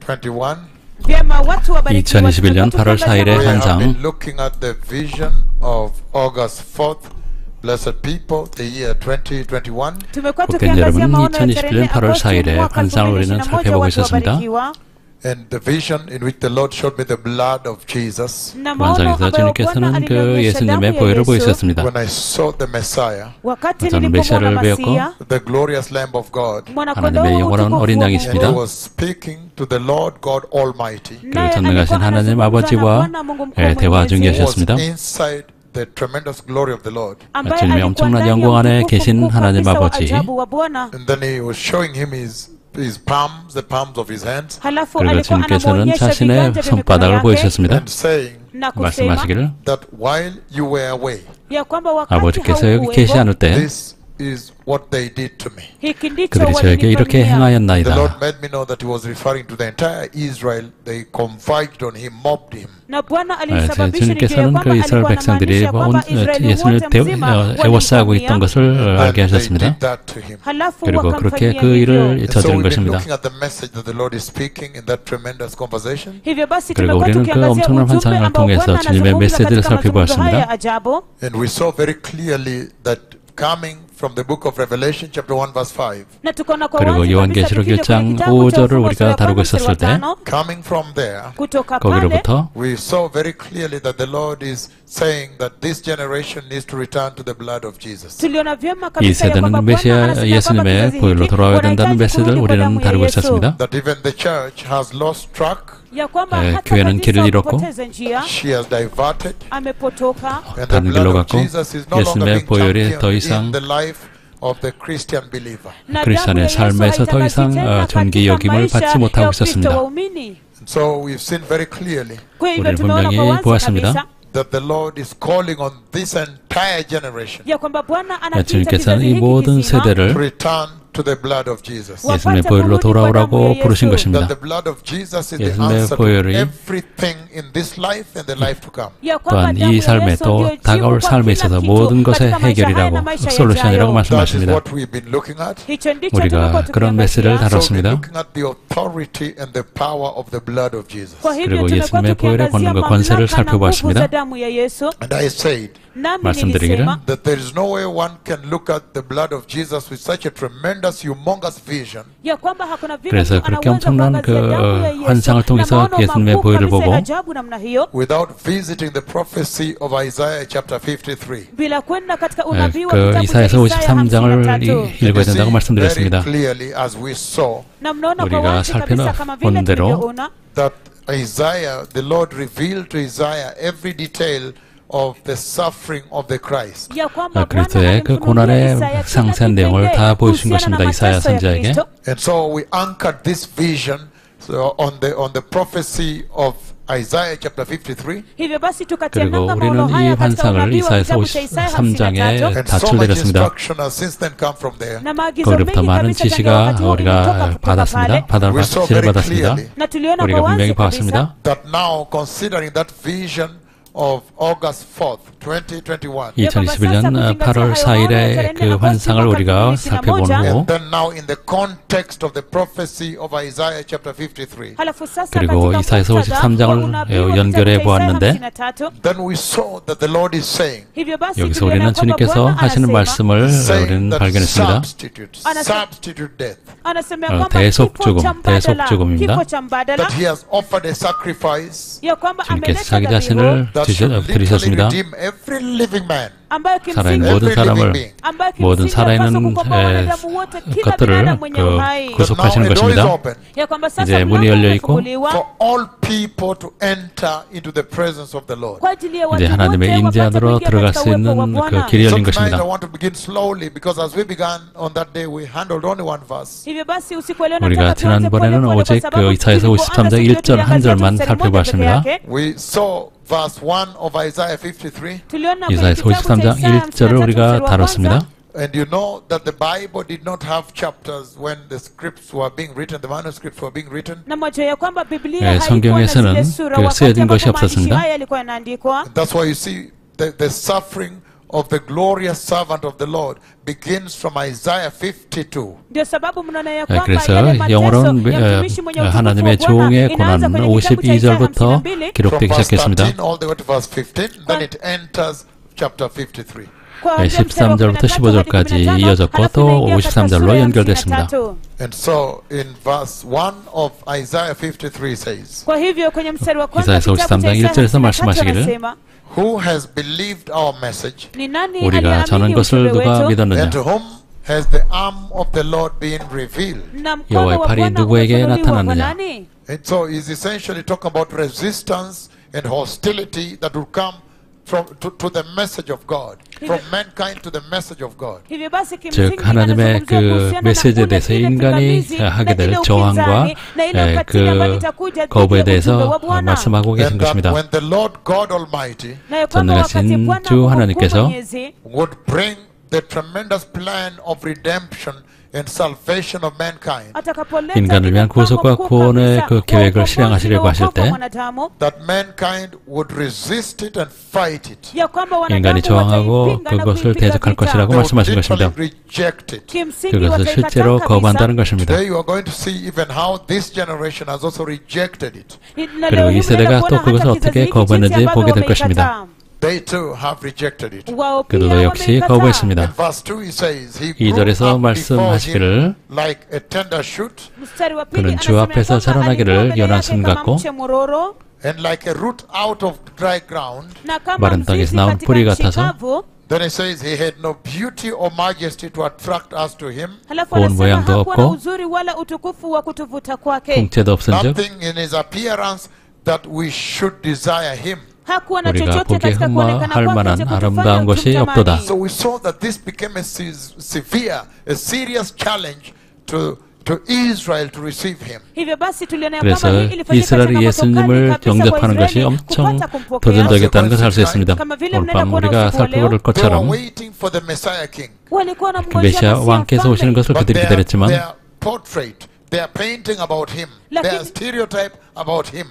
2021년 8월 4일의 환상. 복된 여러분, 2021년 8월 4일의 환상을 우리는 살펴보고 있었습니다. And the vision in which the Lord showed me the blood of Jesus. 환상에서 주님께서는 그 예수님의 보혈을 보이셨습니다. When I saw the Messiah, 저는 메시아를 배웠고 the glorious Lamb of God, 하나님의 영원한 어린 양이십니다. and he was speaking to the Lord God Almighty. 그리고 전능하신 하나님 아버지와 대화 중에 계셨습니다. Inside the tremendous glory of the Lord. 주님의 엄청난 영광 안에 계신 하나님 아버지. And then he was showing him his palms, the palms of his hands. 그리고 주님께서는 자신의 손바닥을 보이셨습니다. And saying 말씀하시기를 that while you were away, 아버지께서 여기 계시 않을 때 this is what they did to me. 그들이 저에게 이렇게 The 행하였나이다. Lord made me know that he was referring to the entire Israel. They convicted on him, mobbed him. 주님께서는 그 이스라엘 백성들이 예수님을 애워싸고 있던 것을 알게 하셨습니다. 그리고 그렇게 그 일을 저지른 것입니다. 그리고 우리는 그 엄청난 환상을 통해서 주님의 메시지를 살펴보았습니다. And we saw very clearly that coming from the book of Revelation chapter 1 verse 5. 그리고 요한계시록 1장 5절을 우리가 다루고 있었을 때 Coming from there, 거기로부터 we saw very clearly that the Lord is saying that this generation needs to return to the blood of Jesus. 이 세대는 메시아 예수님의 보혈로 돌아와야 된다는 메시지를 우리는 다루고 있었습니다. That even the church has lost track. 교회는 길을 잃었고 She has diverted. And the 다른 길로 blood of 갔고 Jesus is no longer 예수님의 being 보혈이 더 championed 이상 in the life of the Christian believer. 크리스천의 삶에서 더 이상 존귀 여김을 받지 못하고 있었습니다. So we've seen very clearly 우리는 분명히 보았습니다. that the Lord is calling on this entire generation 주님께서는 이 모든 세대를 to return to the blood of Jesus. 예수님의 보혈로 돌아오라고 부르신 것입니다. That the blood of Jesus is the 예수님의 answer to 보혈이 everything in this life and the life to come. 또한 이 삶에 또 다가올 삶에 있어서 모든 것의 해결이라고 솔루션이라고 That is 말씀하십니다. what we've been looking at. 우리가 그런 메시지를 So we're 다뤘습니다. looking at the authority and the power of the blood of Jesus. 그리고 예수님의 보혈의 권능과 권세를 살펴보았습니다. And I said 말씀드리기를 that there is no way one can look at the blood of Jesus with such a tremendous, humongous vision. 그래서 그렇게 엄청난 그 환상을 통해서 예수님의 보혈을 보고 Without visiting the prophecy of Isaiah chapter 53. 그 이사야서 53장을 읽어야 된다고 말씀드렸습니다. Very clearly as we saw 우리가 살펴본 대로 that Isaiah, the Lord revealed to Isaiah every detail of the suffering of the Christ. 그리스도의 그 고난의 상세한 내용을 다 보여주신 것입니다. 이사야 선지자에게. And so we anchored this vision on the prophecy of Isaiah chapter 53. 그리고 우리는 이 환상을 이사야서 53장에 닷을 내렸습니다. 거기로부터 많은 지시가 우리가 받았습니다. 지시를 받았습니다. 우리가 분명히 봤습니다. That now considering that vision of August 4th, 2021. 2021년 8월 4일의 그 환상을 우리가 살펴본 후 And then now in the context of the prophecy of Isaiah chapter 53. 그리고 이사야서 53장을 연결해 보았는데 Then we saw that the Lord is saying 여기서 우리는 주님께서 하시는 말씀을 우리는 that 발견했습니다. substitute death. 대속죽음입니다. That he has offered a sacrifice. 주님께서 자기 자신을 드리셨습니다. Redeem every living man. 살아있는 모든 사람을 모든 살아있는 것들을 구속하시는 것입니다. 이제 문이 열려 있고 For all people to enter into the presence of the Lord. 이제 하나님의 임재 안으로 들어갈 수 있는 그 길이 열린 So tonight 것입니다. I want to begin slowly because as we began on that day we handled only one verse. 우리가 지난번에는 오직 그 이사야서 53장 1절 한 절만 살펴봤습니다. We saw verse 1 of Isaiah 53. 이사야서 53장 1절을 우리가 다뤘습니다. And you know that the Bible did not have chapters when the scripts were being written, the manuscripts were being written. 성경에서는 그 쓰여진 것이 없었습니다. That's why you see the suffering of the glorious servant of the Lord begins from Isaiah 52. 그래서 영어로는 하나님의 종의 고난은 52절부터 기록되기 시작했습니다. 13절부터 15절까지 이어졌고 또 53절로 연결됐습니다. And so in verse 1 of Isaiah 53 says, 이사야서 53장 1절에서 말씀하시기를 Who has believed our message? 우리가 전한 것을 누가 믿었느냐? And to whom has the arm of the Lord been revealed? 여호와의 팔이 누구에게 나타났느냐? And so he's essentially talking about resistance and hostility that will come to the message of God, from mankind to the message of God. 즉 하나님의 그 메시지에 대해서 인간이 하게 될 저항과 그 거부에 대해서 말씀하고 계신 것입니다. When the Lord God Almighty 전능하신 주 하나님께서 would bring the tremendous plan of redemption and salvation of mankind, 인간을 위한 구속과 구원의 그 계획을 실행하시려고 하실 때 that mankind would resist it and fight it. 인간이 저항하고 그것을 대적할 것이라고 말씀하신 것입니다. Reject it. 그것을 실제로 거부한다는 것입니다. Today you are going to see even how this generation has also rejected it. 그리고 이 세대가 또 그것을 어떻게 거부했는지 보게 될 것입니다. They too have rejected it. 그들도 역시 거부했습니다. In verse 2 he says, he 2절에서 말씀하시기를 like a tender shoot, 그는 주 앞에서 자라나기를 연한 순 같고 and like a root out of dry ground. 마른 땅에서 나온 뿌리 같아서 Then it says he had no beauty or majesty to attract us to him. 고운 모양도 없고 풍채도 없은즉 Nothing in his appearance that we should desire him. 우리가 보기에 흠모할 만한 아름다운 것이 없도다. So we saw that this became a serious challenge to Israel to receive him. 그래서 이스라엘이 예수님을 영접하는 것이 엄청 도전적이었다는 것을 알 수 있습니다. 오늘 밤 우리가 살펴볼 것처럼 그 메시아 왕께서 오시는 것을 그들이 기다렸지만 They are painting about him. They are stereotype about him.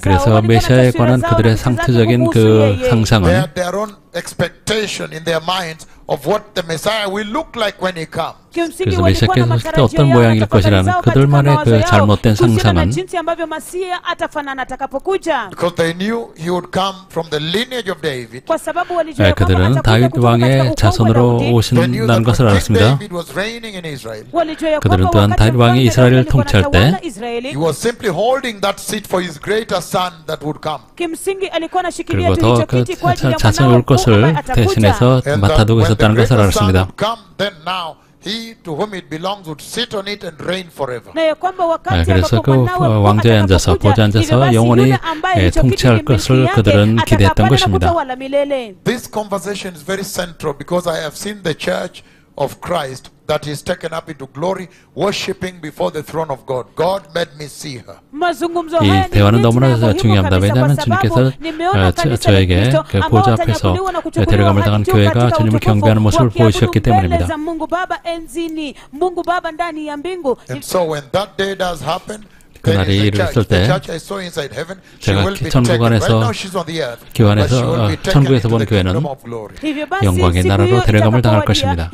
그래서 메시아에 관한 그들의 상투적인 그 상상은 their own expectation in their minds of what the Messiah will look like when he comes. 그래서 메시아께서 오실 때 어떤 모양일 것이라는 그들만의 그 잘못된 상상은 Because they knew he would come from the lineage of David. 그들은 다윗 왕의 자손으로 오신다는 것을 알았습니다. 그들은 또한 다윗 왕이 이스라엘을 통치할 때 He was simply holding that seat for his greater son that would come. 그리고 더 그 자손이 올 것을 대신해서 맡아두고 있었다는 것을 알았습니다. He to whom it belongs would sit on it and reign forever. 그래서 그 왕좌에 앉아서 보좌에 앉아서 영원히 통치할 것을 그들은 기대했던 것입니다. This conversation is very central because I have seen the church of Christ that is taken up into glory, worshiping before the throne of God. God made me see her. 이 대화는 너무나 중요합니다. 왜냐하면 주님께서 저에게 그 보좌 앞에서 데려감을 당한 교회가 주님을 경배하는 모습을 보여주셨기 때문입니다. And so when that day does happen, 그날이 이르렀을 때 제가 천국 안에서 교환해서 천국에서 본 교회는 영광의 나라로 데려감을 당할 것입니다.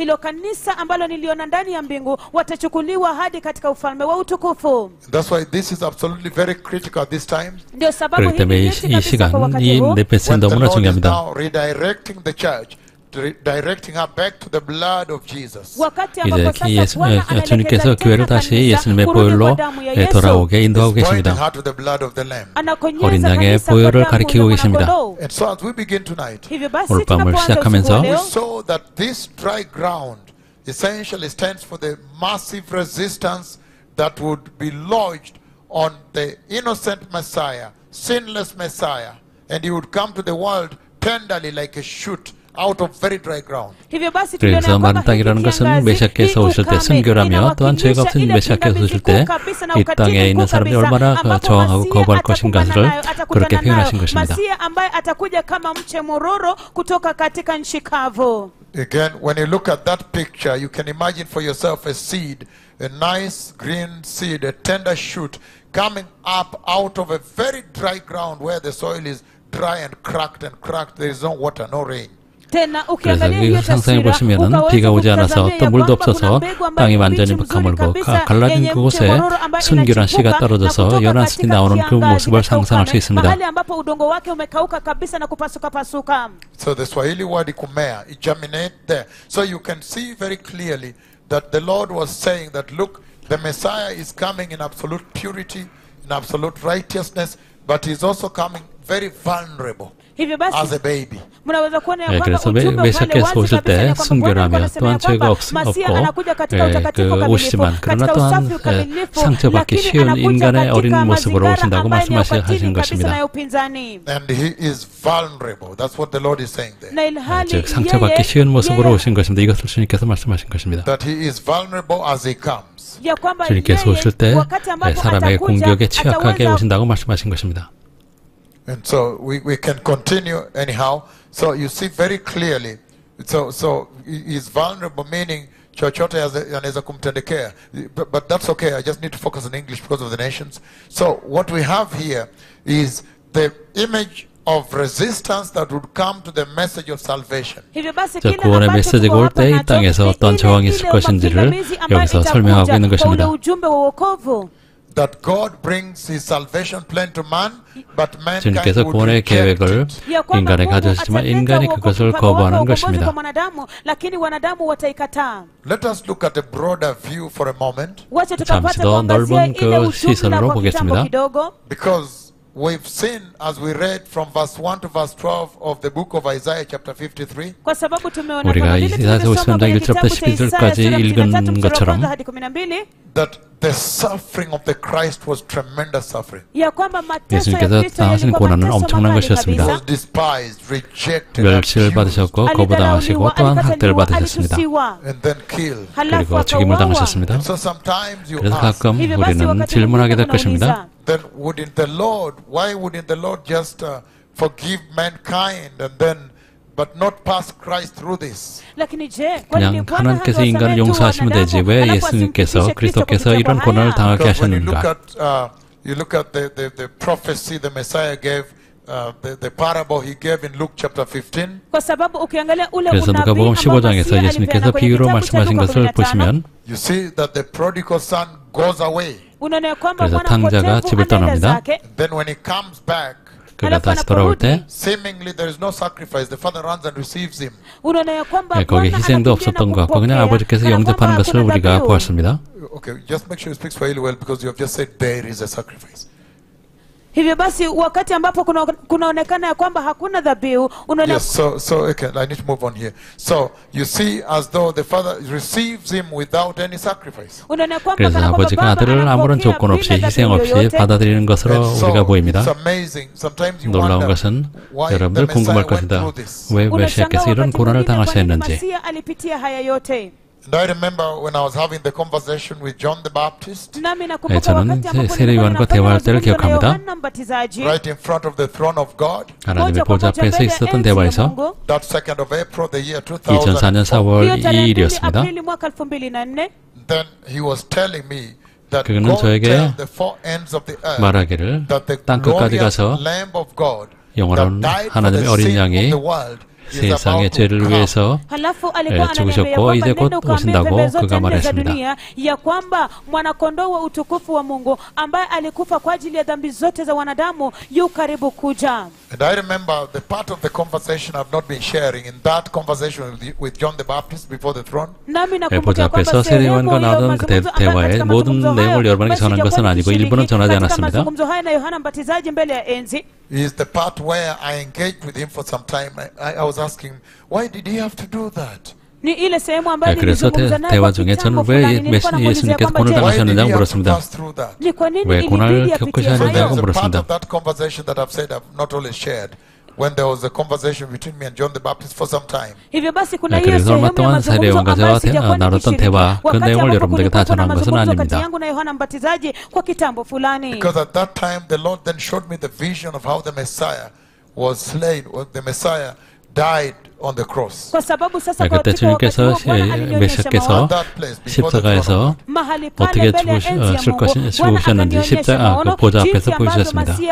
그렇기 때문에 이 시간, 이 넷배스는 너무나 중요합니다. Directing her back to the blood of Jesus. 이제 주님께서 교회를 다시 예수님의 보혈로 돌아오게 인도하고 계십니다. 어린 양의 보혈을 가리키고 계십니다. And so as we begin tonight, 오늘 밤을 시작하면서 we saw that this dry ground essentially stands for the massive resistance that would be lodged on the innocent Messiah, sinless Messiah, and he would come to the world tenderly like a shoot. Out of very dry ground. 그래서 마른 땅이라는 것은 메시아께서 오실 때 순교라며 또한 죄가 없은 메시아께서 오실 때 이 땅에 있는 사람이 얼마나 저항하고 거부할 것인가를 그렇게 표현하신 것입니다. Again, when you look at that picture, you can imagine for yourself a seed, a nice green seed, a tender shoot coming up out of a very dry ground where the soil is dry and cracked. There is no water, no rain. 그래서 여기 상상해 보시면은 비가 오지 않아서 또 물도 없어서 땅이 완전히 가물고 갈라진 그곳에 순결한 씨가 떨어져서 연한 흙이 나오는 그 모습을 상상할 수 있습니다. So the Swahili word kumea, it germinates there. So you can see very clearly that the Lord was saying that, look, the Messiah is coming in absolute purity, in absolute righteousness, but he's also coming very vulnerable. As a baby. 그래서 메시아께서 오실 때 순결하며 또한 죄가 없고 오시지만 그러나 또한 상처받기 쉬운 인간의 어린 모습으로 오신다고 말씀하신 것입니다. And he is vulnerable. That's what the Lord is saying there. 즉 상처받기 쉬운 모습으로 오신 것입니다. 이것을 주님께서 말씀하신 것입니다. That he is vulnerable as he comes. 주님께서 오실 때 사람의 공격에 취약하게 오신다고 말씀하신 것입니다. And so we can continue anyhow. So you see very clearly. So he is vulnerable, meaning chochote anaweza kumtendekea. But that's okay. I just need to focus on English because of the nations. So what we have here is the image of resistance that would come to the message of salvation. 저 구원의 메시지가 올 때 이 땅에서 어떤 저항이 있을 것인지를 여기서 설명하고 있는 것입니다. That God brings His salvation plan to man, but mankind 주님께서 구원의 계획을 인간에 가져오시지만 인간이 그것을 거부하는 것입니다. Let us look at a broader view for a moment. 잠시 더 넓은 그 시선으로 보겠습니다. Because we've seen, as we read from verse 1 to verse 12 of the book of Isaiah chapter 53, 우리가 이사야 53장 1절부터 12절까지 읽은 것처럼 that the suffering of the Christ was tremendous suffering. 예수님께서 당하신 고난은 엄청난 것이었습니다. He was despised, rejected, 멸시를 받으셨고 거부당하시고 또한 학대를 받으셨습니다. and then killed. 그리고 죽임을 당하셨습니다. So sometimes you 그래서 ask, 가끔 우리는 질문하게 될 것입니다. then wouldn't the Lord, why wouldn't the Lord just forgive mankind and then but not pass Christ through this? 그냥 하나님께서 인간을 용서하시면 되지 왜 예수님께서 그리스도께서 이런 고난을 당하게 하셨는가? You look at the prophecy the Messiah gave, the parable he gave in Luke chapter 15. 그래서 누가복음 15장에서 예수님께서 비유로 말씀하신 것을 보시면 You see that the prodigal son goes away. 그래서 탕자가 집을 떠납니다. And then when he comes back, 그가 다시 돌아올 때 seemingly there is no sacrifice. The father runs and receives him. 거기에 희생도 없었던 것 같고 그냥 아버지께서 영접하는 것을 우리가 보았습니다. Okay, just make sure you speak Swahili well because you have just said there is a sacrifice. Hivyo basi wakati ambapo kunaonekana ya kwamba hakuna dhabihu yes, so okay, I need to move on here. So you see as though the father receives him without any sacrifice. 그래서 아버지가 아들을 아무런 조건 없이 희생 없이 받아들이는 것으로 우리가 보입니다. 놀라운 것은 여러분들 궁금할 것이다. 왜 메시아께서 이런 고난을 당하셔야 했는지. And I remember when I was having the conversation with John the Baptist. 저는 세례 요한과 대화할 때를 기억합니다. Right in front of the throne of God. 하나님의 보좌 앞에서 있었던 대화에서 That 2nd of April, the year 2004년 4월 2일이었습니다. Then he was telling me that 그는 저에게 말하기를 땅 끝까지 가서 영원한 하나님의 어린 양이 세상의 죄를 위해서 죽으셨고 이제 곧 오신다고 그가 말했습니다. ya kwamba mwanakondoo wa utukufu wa Mungu ambaye alikufa kwa ajili ya dhambi zote za wanadamu yu karibu kuja. And I remember the part of the conversation I've not been sharing in that conversation with John the Baptist before the throne. 보좌 앞에서 세례 요한과 나오던 그 대화의 모든 내용을 여러분에게 전한 것은 아니고 일부는 전하지 않았습니다. Is the part where I engaged with him for some time. I was asking, why did he have to do that? 그래서 대화 중에 저는 왜 예수님께서 고난을 당하셨느냐고 물었습니다. 왜 고난을 겪으셔야 했느냐고 물었습니다. When there was a conversation between me and John the Baptist for some time. 그래서 얼마 동안 세례 요한과 저와 나눴던 대화 그 내용을 여러분들에게 다 전한 것은 아닙니다. Because at that time the Lord then showed me the vision of how the Messiah was slain, or the Messiah died on the cross. kwa sababu sasa 네, 그때 주님께서 메시아께서 십자가에서 어떻게 죽으셨는지 십자가 그 보좌 앞에서 보여주셨습니다. So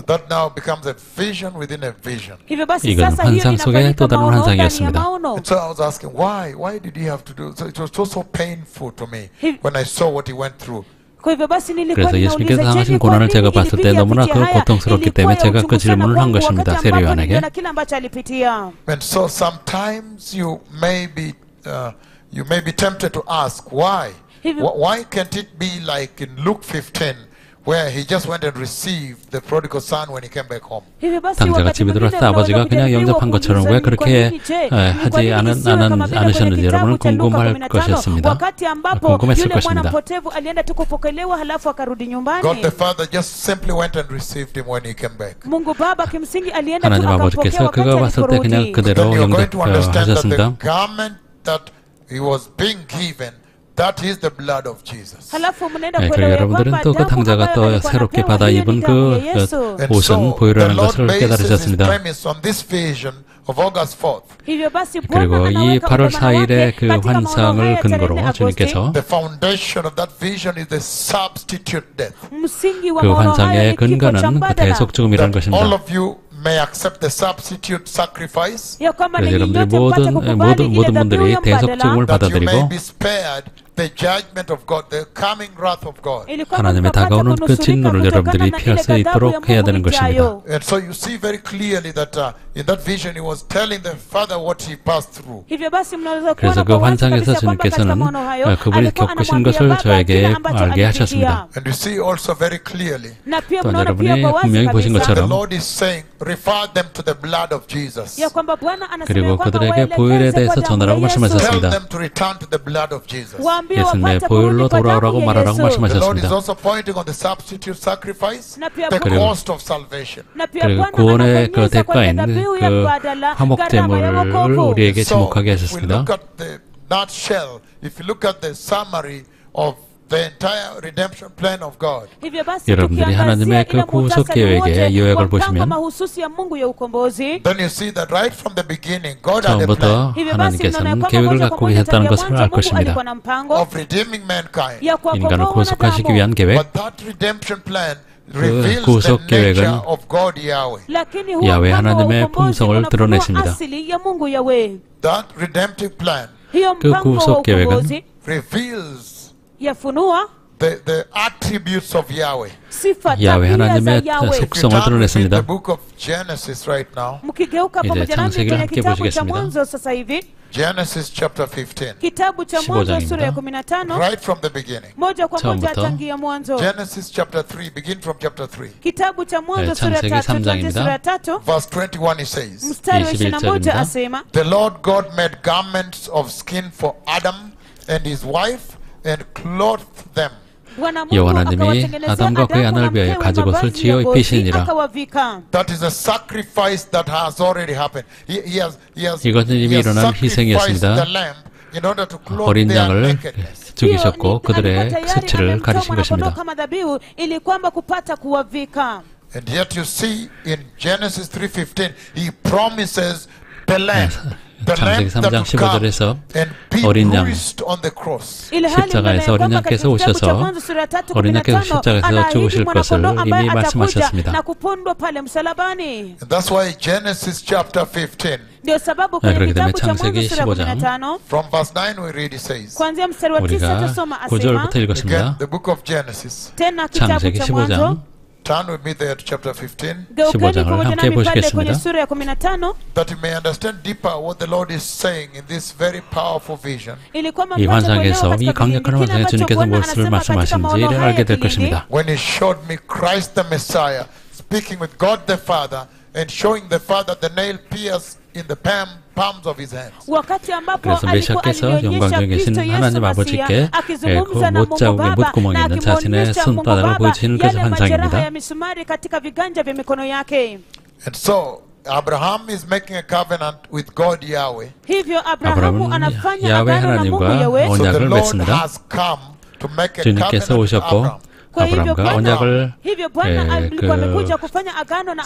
that now becomes a vision within a vision. 이건 환상 속의 또 다른 환상이었습니다. And so I was asking, why did he have to do? So it was so painful to me when I saw what he went through. 그래서 예수님께서 당하신 고난을 제가 봤을 때 너무나 그 고통스럽기 때문에 제가 그 질문을 한 것입니다. 세례 요한에게. And so sometimes you may be tempted to ask why. Why can't it be like in Luke 15? Where he just went and received the prodigal son when he came back home. 당자가 집에 들어왔을 때 아버지가 그냥 영접한 것처럼 왜 그렇게 하지 않으셨는지 여러분은 궁금할 것이었습니다. 궁금했을 것입니다. God the Father just simply went and received him when he came back. 하나님 아버지께서 그가 왔을 때 그냥 그대로 영접하셨습니다. The garment that he was being given, that is the blood of Jesus. 그리고 여러분들은 또 그 당자가 또 새롭게 받아 입은 그 옷은 보혈이라는 것을 깨달으셨습니다. 그리고 이 8월 4일의 그 환상을 근거로 주님께서 그 환상의 근거는 그 대속 죽음이라는 것입니다. May accept the substitute sacrifice. 그래서 여러분들이 모든 분들이 대속 죽음을 받아들이고 the judgment of God, the coming wrath of God. 하나님의 다가오는 그 진노를 여러분들이 피할 수 있도록 해야 되는 것입니다. And so you see very clearly that in that vision he was telling the Father what he passed through. 그래서 그 환상에서 주님께서는 그분이 겪으신 것을 저에게 알게 하셨습니다. And you see also very clearly. 또 여러분이 분명히 보신 것처럼 The Lord is saying, refer them to the blood of Jesus. 그리고 그들에게 보혈에 대해서 전하라고 말씀하셨습니다. Tell them to return to the blood of Jesus. 예수님의 보혈로 돌아오라고 말하라고 말씀하셨습니다. 그리고 구원의 그 대가인 그 화목제물을 우리에게 지목하게 하셨습니다. 여러분들이 하나님의 그 구속 계획의 요약을 보시면 처음부터 하나님께서는 계획을 갖고 계셨다는 것을 알 것입니다. 인간을 구속하시기 위한 계획, 그 구속 계획은 야훼 하나님의 품성을 드러내십니다. 그 구속 계획은 the attributes of Yahweh. 야훼 하나님의 속성을 드러냈습니다. 이제 창세기를 함께 보시겠습니다. Genesis chapter 15. 15장입니다. Right from the beginning. 처음부터 Genesis chapter 3, begin from chapter 3. 창세기 3장입니다. Verse 21 it says, 21절입니다. The Lord God made garments of skin for Adam and his wife and clothed them. 여호와 하나님이 아담과 그의 아내를 위하여 가죽옷을 지어 입히시니라. That is a sacrifice that has already happened. 이것은 이미 일어난 희생이었습니다. 어린 양을 죽이셨고 그들의 수치를 가리신 것입니다. And yet you see in Genesis 3:15 he promises the lamb. 창세기 3장 15절에서 어린 양 십자가에서 어린 양께서 오셔서 어린 양께서 십자가에서 죽으실 것을 이미 말씀하셨습니다. That's why Genesis chapter 15. 그렇기 때문에 창세기 15장 From verse 9 we read it says. 우리가 9절부터 읽었습니다. The book of Genesis. 창세기 15장 Turn with me there to chapter 15. 15장을 함께 보시겠습니다. That you may understand deeper what the Lord is saying in this very powerful vision. 이 환상에서 이 강력한 환상에 주님께서 무엇을 말씀하신지를 알게 될 것입니다. When he showed me Christ the Messiah speaking with God the Father and showing the Father the nail pierced in the palms of his hands. 그래서 메시아께서 영광 중에 계신 하나님 아버지께 그 못자국에 못구멍이 있는 자신의 손바닥을 보여주시는 그 환상입니다. And so Abraham is making a covenant with God Yahweh. 아브라함은 야훼 하나님과 언약을 맺습니다. 주님께서 오셨고 아브라함과 언약을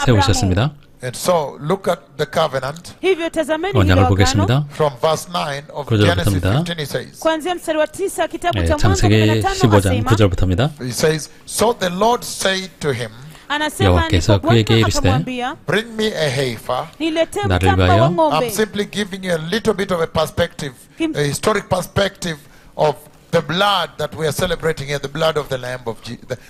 세우셨습니다. And so look at the covenant. hivyo tazameni hilo 언약을 agano 보겠습니다. From verse 9 of Genesis 15 he says. kuanzia mstari wa 9 kitabu cha Mwanzo 창세기 15 15장 asema 9절부터입니다. He says, so the Lord said to him, anasema 여호와께서 ndipo 그에게 Bwana 이르시되, akamwambia bring me a heifer. niletee 나를 mtamba 위하여 wa I'm ng'ombe simply giving you a little bit of a perspective, Kim- a historic perspective of the blood that we are celebrating here, the blood of the Lamb of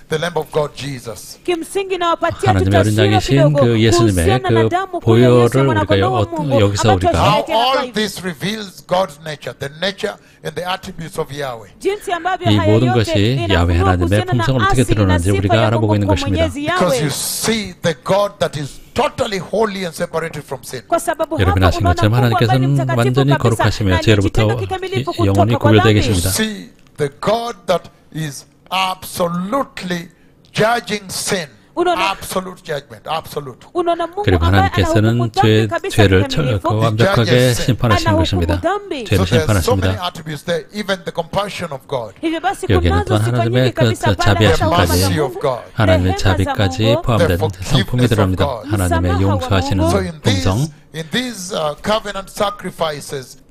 the Lamb of God Jesus. kimsingi nawapatia tu 하나님의 어린 taswira 양이신 kidogo 그 예수님의 kuhusiana na 그 damu kuu ya Yesu 보혈을 mwanakondoo wa 우리가 Mungu 여기서 ambayo 우리가 How twasherehekea hapa all hivi. this reveals God's nature, the nature and the attributes of Yahweh. jinsi ambavyo 이 haya 모든 yote 것이 inafunua 야훼 하나님의 kuhusiana na 품성을 어떻게 asili na 드러나는지 sifa 우리가 ya 알아보고 있는 Mungu 것입니다. Mwenyezi Because you Yahweh. see the God that is totally holy and separated from sin. kwa sababu 여러분 hapa 아신 unaona 것처럼 Mungu ambaye ni 하나님께서는 mtakatifu 완전히 kabisa 거룩하시며 na 죄로부터 aliyejitenga kikamilifu 영원히 kutoka kwa 구별되어 dhambi. 계십니다. See the God that is absolutely judging sin. Unaona- Absolute judgment. Absolute. unaona Mungu 그리고 ambaye 하나님께서는 anahukumu dhambi kabisa 죄를 kikamilifu. 완벽하게 심판하시는 anahukumu 것입니다. dhambi. 죄를 So there are so many 심판하십니다. attributes there, even the compassion of God. hivyo basi 여기에는 kunazo 또한 sifa 하나님의 nyingi 그 kabisa pale 자비하심까지, hata huruma za mercy of Mungu, God. 하나님의 rehema za 자비까지 Mungu, 포함된 the 성품이 forgiveness 들어갑니다. of God. 하나님의 msamaha wa 용서하시는 Mungu. So 품성. in these covenant sacrifices,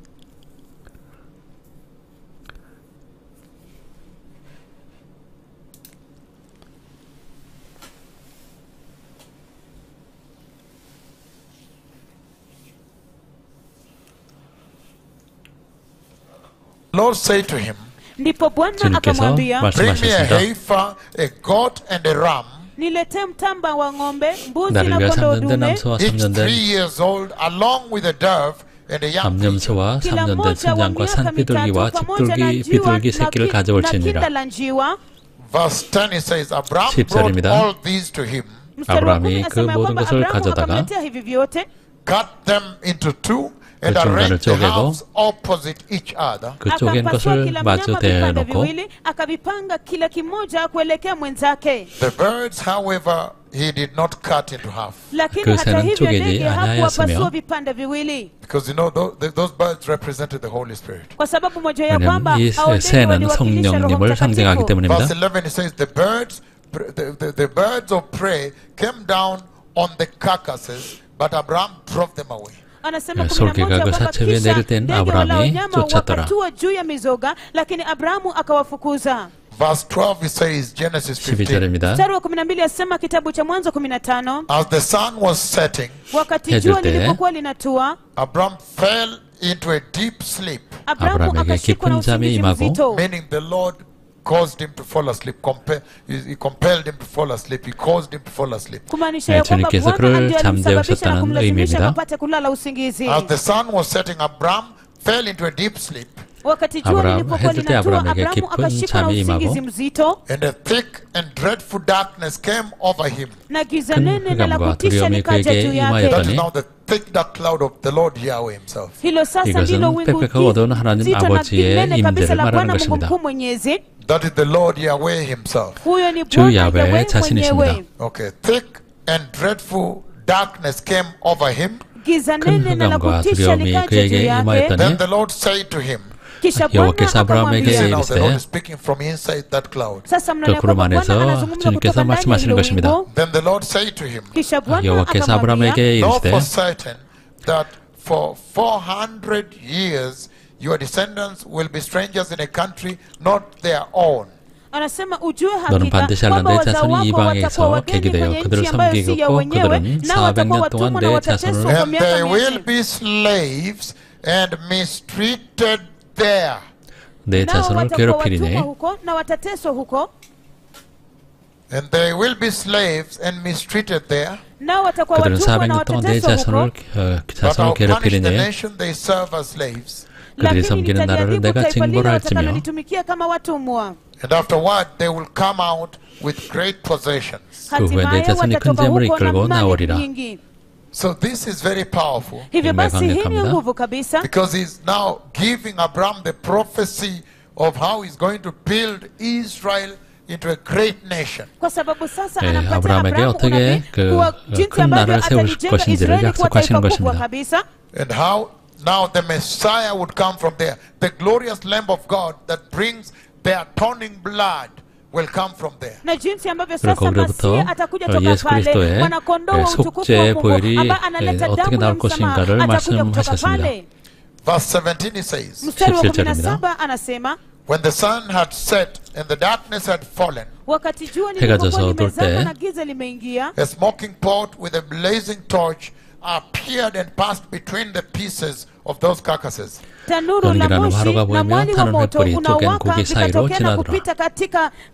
Lord said to him, ndipo Bwana 주님께서 akamwambia bring me a 말씀하셨습니다. heifer, a goat, and a ram, niletee mtamba wa ng'ombe, mbuzi 나를 na 위하여 kondoo 3년된 dume, 남소와 each 3년된 3 years old, along with a dove and a young pigeon. 암염소와 kila 3년된 mmoja wa 순양과 miaka 산비둘기와 mitatu pamoja na 비둘기 njiwa 새끼를 na 가져올지니라. kinda la njiwa. Verse 10 it says, Abraham 10절입니다. brought all these to him, Mstari wa 아브라함이 10 그 asema ya 모든 kwamba 것을 Abrahamu 가져다가 akamletea hivi vyote, cut them into two, and 그 중간을 arranged the 쪼개고 halves opposite each other. 그 쪼갠 akapasua 것을 kila 마주 mnyama vipande 대해놓고 viwili, akavipanga kila kimoja kuelekea mwenzake. The birds, however, he did not cut into half. Lakini 그 hata 새는 hivyo 쪼개지 ndege 아니하였으며 hakuwapasua vipande viwili, Because you know, those birds represented the Holy Spirit. kwa sababu moja ya 왜냐하면 kwamba 이 hao ndege 새는 waliwakilisha Roho 성령님을 상징하기 Mtakatifu. 때문입니다. Verse 11 it says, the birds of prey came down on the carcasses, but Abraham drove them away. Anasema 솔개가 11 그 kwamba 사체 위에 kisha 내릴 땐 ndege 아브라함이 walao nyama 쫓았더라. wakatua juu ya mizoga, lakini Abrahamu akawafukuza. Verse 12 it says, Genesis 15. 12절입니다. Mstari wa 12 asema kitabu cha Mwanzo 15, As the sun was setting, wakati 해질 jua 때 lilipokuwa linatua, Abraham fell into a deep sleep, Abrahamu 아브라함에게 akashikwa na 깊은 잠이 usingizi 임하고 mzito. meaning the Lord caused him to fall asleep. He compelled him to fall asleep. He caused him to fall asleep. kumaanisha ya kwamba 주님께서 Bwana 그를 ndiye alimsababisha na 잠재우셨다는 kumlazimisha 의미입니다. apate kulala usingizi. As the sun was setting, Abraham fell into a deep sleep, Wakati jua 아브라함, lilipokuwa 해질 때 linatua, 아브라함에게 Abrahamu 깊은 akashikwa na 잠이 usingizi 임하고 mzito, and a thick and dreadful darkness came over him. na giza 큰 nene na la 흑암과 kutisha 두려움이 likaja 그에게 juu That yake. is now the thick dark cloud of the Lord Yahweh himself. Hilo sasa 이것은 ndilo wingu 빽빽하고 어두운 하나님 zito na 아버지의 nene kabisa 임재를 la 말하는 Bwana Mungu 것입니다. mkuu mwenyezi. That is the Lord Yahweh himself. Huyo ni 주 Bwana 야훼 Yahweh 자신이십니다. mwenyewe. Okay, thick and dreadful darkness came over him. Giza 큰 nene na la 흑암과 kutisha 두려움이 likaja 그에게 juu yake. 임하였더니 Then the Lord said to him, Kisha Bwana 여호와께서 아브라함에게 see akamwambia. now the Lord 이르시되 is speaking from inside that cloud. Sasa mnaona 그 구름 kwamba 안에서 Bwana anazungumza 주님께서 kutoka ndani ya 말씀하시는 hilo 것입니다. wingu. Then the Lord said to him, Kisha Bwana 여호와께서 akamwambia, 아브라함에게 know 이르시되 for certain that for 400 years your descendants will be strangers in a country not their own. anasema ujue 너는 hakika 반드시 kwamba 알란데 wazao 자손이 wako 이방에서 watakuwa wageni 계기되어 kwenye 그들을 nchi ambayo si ya 섬기고 wenyewe, 그들은 nao watakuwa 400년 watumwa 동안 na 내 watateswa 자손을 kwa And miaka they will 400. be slaves and mistreated there. 내 Nao 자손을 watakuwa 괴롭히리니 watumwa huko na watateswa huko, And they will be slaves and mistreated there. nao watakuwa 그들은 watumwa na 400년 동안 내 watateswa 자손을 huko. But 자손을 I'll punish the 괴롭히리니 nation they serve as slaves. 그들이 Lakini 섬기는 나라를 nitaliadhibu 내가 taifa lile 징벌할지며 watakalolitumikia kama watumwa. And afterward they will come out with great possessions. 그 후에 내 Hatimaye 자손이 큰 watatoka 재물을 huko na 이끌고 mali 나오리라. nyingi. So this is very powerful Hivyo 정말 basi hii ni 강력합니다. nguvu kabisa, because he's now giving Abraham the prophecy of how he's going to build Israel into a great nation. kwa sababu sasa 예, anampatia 아브라함에게 Abrahamu 어떻게 unabii 그 kuwa jinsi 큰 ambavyo 나라를 세울 atalijenga 것인지를 Israeli kuwa 약속하시는 taifa kubwa 것입니다. kabisa, And how now the Messiah would come from there. The glorious Lamb of God that brings the atoning blood will come from there. na jinsi ambavyo 그리고 sasa 거기로부터 Masihi atakuja toka 예수 pale, 그리스도의 mwanakondoo wa utukufu wa 속죄 Mungu 보혈이 ambaye analeta 어떻게 damu ya 나올 msamaha 것인가를 atakuja kutoka 말씀하셨습니다. pale. Verse 17 it says, Mstari wa 17절입니다. 17 anasema, when the sun had set and the darkness had fallen, wakati jua 해가 져서 lilipokuwa 어두울 때 limezama na giza limeingia, a smoking pot with a blazing torch appeared and passed between the pieces of those carcasses. tanuru la 연기라는 moshi 화로가 na 보이며 mwali wa 타는 moto 횃불이 쪼갠 unawaka 고기 사이로 vikatokea na 지나더라. kupita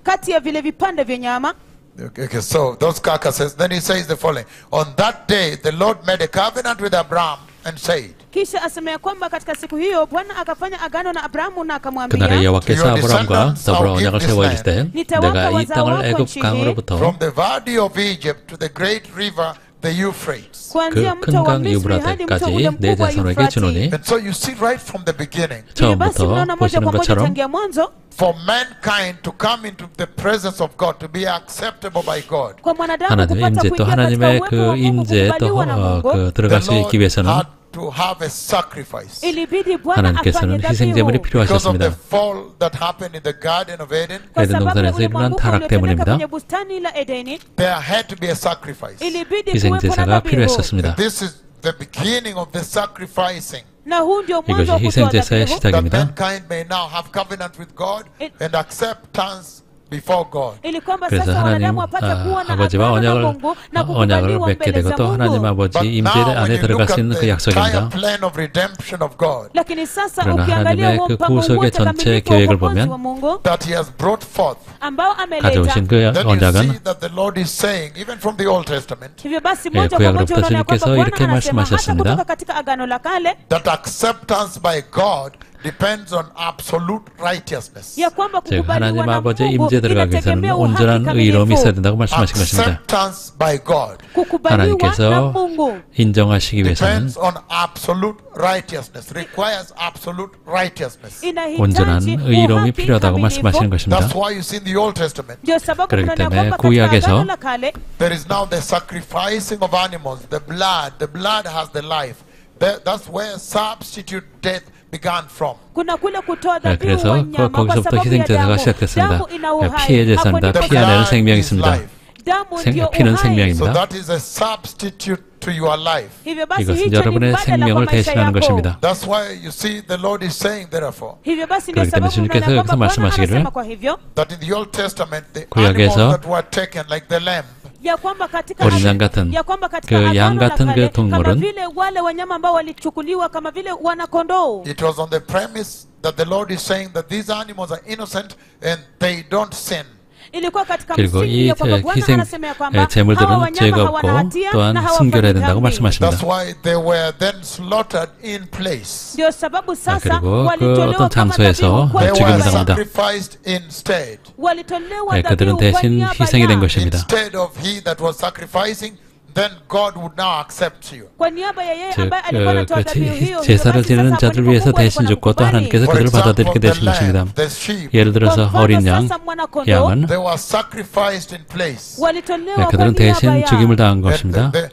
kati ya vile vipande vya nyama. Okay, so those carcasses, then he says the following. On that day, the Lord made a covenant with Abraham and said, Kisha asema ya kwamba katika siku hiyo Bwana akafanya agano na Abrahamu na 그날에 akamwambia, 여호와께서 아브라함과 더불어 언약을 세워 이르시되 내가 이 땅을 애굽 강으로부터 from the valley of Egypt to the great river, the Euphrates. kuanzia 그 mto 큰 wa 강 Misri hadi mto ule 유브라데까지 내 mkubwa wa 자손에게 주노니 Yufrati. And so you see right from the beginning, Hivyo basi 처음부터 mnaona moja 보시는 kwa moja 것처럼 tangia mwanzo, for mankind to come into the presence of God, to be acceptable by God, kwa mwanadamu 하나님의 kupata 임재 또 kuingia katika 하나님의 uwepo 그 wa Mungu, 임재 kukubaliwa na 또 Mungu, 그 the 들어갈 수 Lord 있기 위해서는 had to have a sacrifice. ilibidi Bwana afanye 하나님께서는 희생제물이 dhabihu. Because of the 필요하셨습니다. fall that happened in the Garden of Eden, Kwa 에덴 sababu ya 동산에서 ule 일어난 mwanguko 타락 uliotendeka 때문입니다. kwenye bustani la Edeni, there had to be a sacrifice. ilibidi 희생 kuwepo na 제사가 dhabihu. 필요했었습니다. This is the beginning of the sacrificing, Na huu ndio mwanzo 이것이 wa kutoa 희생제사의 dhabihu, that 시작입니다. mankind may now have covenant with God and acceptance before God. ili kwamba 그래서 sasa 하나님 wanadamu wapate kuwa na 아버지와 agano na 언약을 Mungu na 언약을 kukubaliwa 맺게 mbele 되고 za 또 하나님 Mungu. 아버지 But 임재 now when 안에 you 들어갈 look 수 at 있는 그 the entire 약속입니다. plan of redemption of God Lakini sasa 그러나 ukiangalia 하나님의 huo 그 mpango 구속의 wote 전체 kamilifu wa 계획을 ukombozi 보면 wa Mungu that He has brought forth, ambao ameleta, 가져오신 그 then you see 언약은 that the Lord is saying, even from the Old Testament, hivyo basi 예, moja kwa moja 구약으로부터 unaona kwamba 주님께서 Bwana 이렇게 anasema hata 말씀하셨습니다. kutoka katika agano la kale that acceptance by God depends on absolute righteousness. ya kwamba 즉 kukubaliwa 하나님 na 아버지의 Mungu 임재 들어가기 위해서는 inategemea 온전한 uhaki 의로움이 있어야 kamilifu. 된다고 말씀하신 것입니다. Acceptance by God Kukubaliwa na 하나님께서 Mungu 인정하시기 위해서는 depends on absolute righteousness, requires absolute righteousness. 온전한 inahitaji 의로움이 uhaki 필요하다고 kamilifu. 말씀하시는 것입니다. That's why you see in the Old Testament, Ndio sababu 그렇기 tunaona 때문에 kwamba katika 구약에서 agano la kale there is now the sacrificing of animals, the blood has the life. That's where substitute death began from. kuna kule kutoa 네, dhabihu 그래서 wanyama kwa 거기서부터 sababu ya 희생제사가 damu. 시작됐습니다. Damu ina uhai. 피의 Hapo 제사입니다. ndipo 피 안에는 blood 생명이 is 있습니다. life. damu ndio 피는 uhai. 생명입니다. So that is a substitute to your life. Hivyo basi 이것은 hicho ni 여러분의 mbadala kwa 생명을 maisha 대신하는 yako. 것입니다. That's why you see the Lord is saying, therefore, Hivyo basi ndio 그렇기 때문에 sababu 주님께서 unaona 여기서 kwamba Bwana 말씀하시기를 anasema kwa hivyo that in the Old Testament, the 구약에서 animals that were taken, like the lamb, ya kwamba katika 어린 양 같은 ya kwamba katika 그 agano 양 la 같은 kale, 그 동물은 kama vile wale wanyama ambao walichukuliwa kama vile wanakondoo, it was on the premise that the Lord is saying that these animals are innocent and they don't sin. ilikuwa katika 그리고 msingi 이 ya kwamba Bwana 희생 anasema ya kwamba hawa 제물들은 wanyama 죄가 hawana 없고 hatia 또한 na 순결해야 된다고 hawafanyi dhambi. 말씀하십니다. That's why they were then slaughtered in place. Ndio sababu sasa 그리고 그 walitolewa 어떤 kama 장소에서 dhabihu kwa They 죽임을 were niaba ya- 당합니다. sacrificed instead. walitolewa 네, 그들은 dhabihu kwa 대신 niaba 희생이 된 ya- 것입니다. Instead of he that was sacrificing, then God would now accept you. kwa niaba ya yeye 즉, ambaye alikuwa anatoa dhabihu hiyo. 제사를 Hivyo basi 지내는 sasa 자들 hapo 위해서 ndipo 대신 Mungu 죽고 또 alikuwa 하나님께서 For 그들을 example, 받아들이게 the 되신 것입니다. lamb, the sheep, 예를 들어서 Kwa mfano 어린 양, sasa mwanakondoo, 양은 they were sacrificed in place. walitolewa 네, kwa 그들은 niaba 대신 ya- 죽임을 당한 And 것입니다. the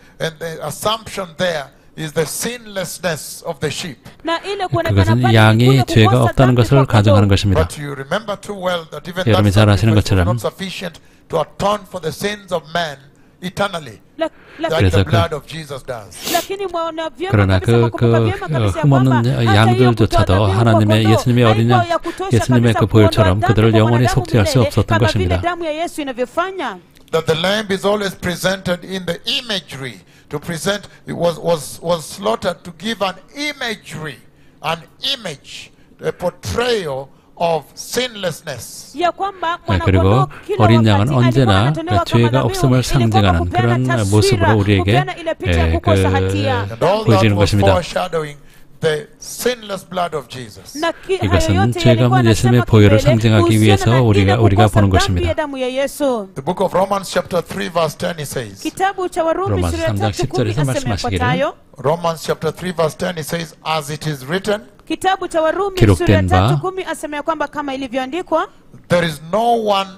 assumption there is the sinlessness of the sheep. na ile kuonekana 그것은 pale 양이 ni kule 죄가 kukosa 없다는 dhambi 것을 kwa 가정하는 kondoo. 것입니다. But you remember too well that even 여러분이 that 잘 아시는 sacrifice was 것처럼 not sufficient to atone for the sins of man eternally, La- like lakini- the 그래서 blood of Jesus does. lakini mwaona vyema 그러나 kabisa, mwakumbuka vyema kabisa ya 흠없는 kwamba hata hiyo 양들조차도 kutoa dhabihu kwa 하나님의 kondoo 예수님의 어린 양, haikuwa ya kutosha 예수님의 kabisa 그 kuondoa 보혈처럼 dhambi 그들을 kwa 영원히 mwanadamu 속죄할 수 milele, 없었던 kama vile 것입니다. damu ya Yesu inavyofanya. That the lamb is always presented in the imagery to present. It was slaughtered to give an imagery, an image, a portrayal of sinlessness. ya kwamba 네, mwanakondoo 그리고 kila 어린 양은 wakati alikuwa 언제나 anatolewa 그 kama 죄가 dhabihu, 없음을 ili kwamba 상징하는 kupeana 그런 taswira, 모습으로 우리에게 kupeana ile picha ya kukosa hatia. And all that 보여지는 was 것입니다. foreshadowing the sinless blood of Jesus. Na hayo 이것은 yote 죄가 yalikuwa 없는 예수님의 yanasema 보혈을 kimbele 상징하기 kuhusiana 위해서 na ile 우리가 kukosa 보는 dhambi 것입니다. ya damu ya Yesu. The book of Romans chapter 3 verse 10 it says, Kitabu cha Warumi 로마서 sura ya 3장 3:10 10절에서 asema 말씀하시기를 yafuatayo. Romans chapter 3 verse 10 it says, as it is written, Kitabu cha Warumi 기록된 sura ya 바 3:10 asema ya kwamba kama ilivyoandikwa, there is no one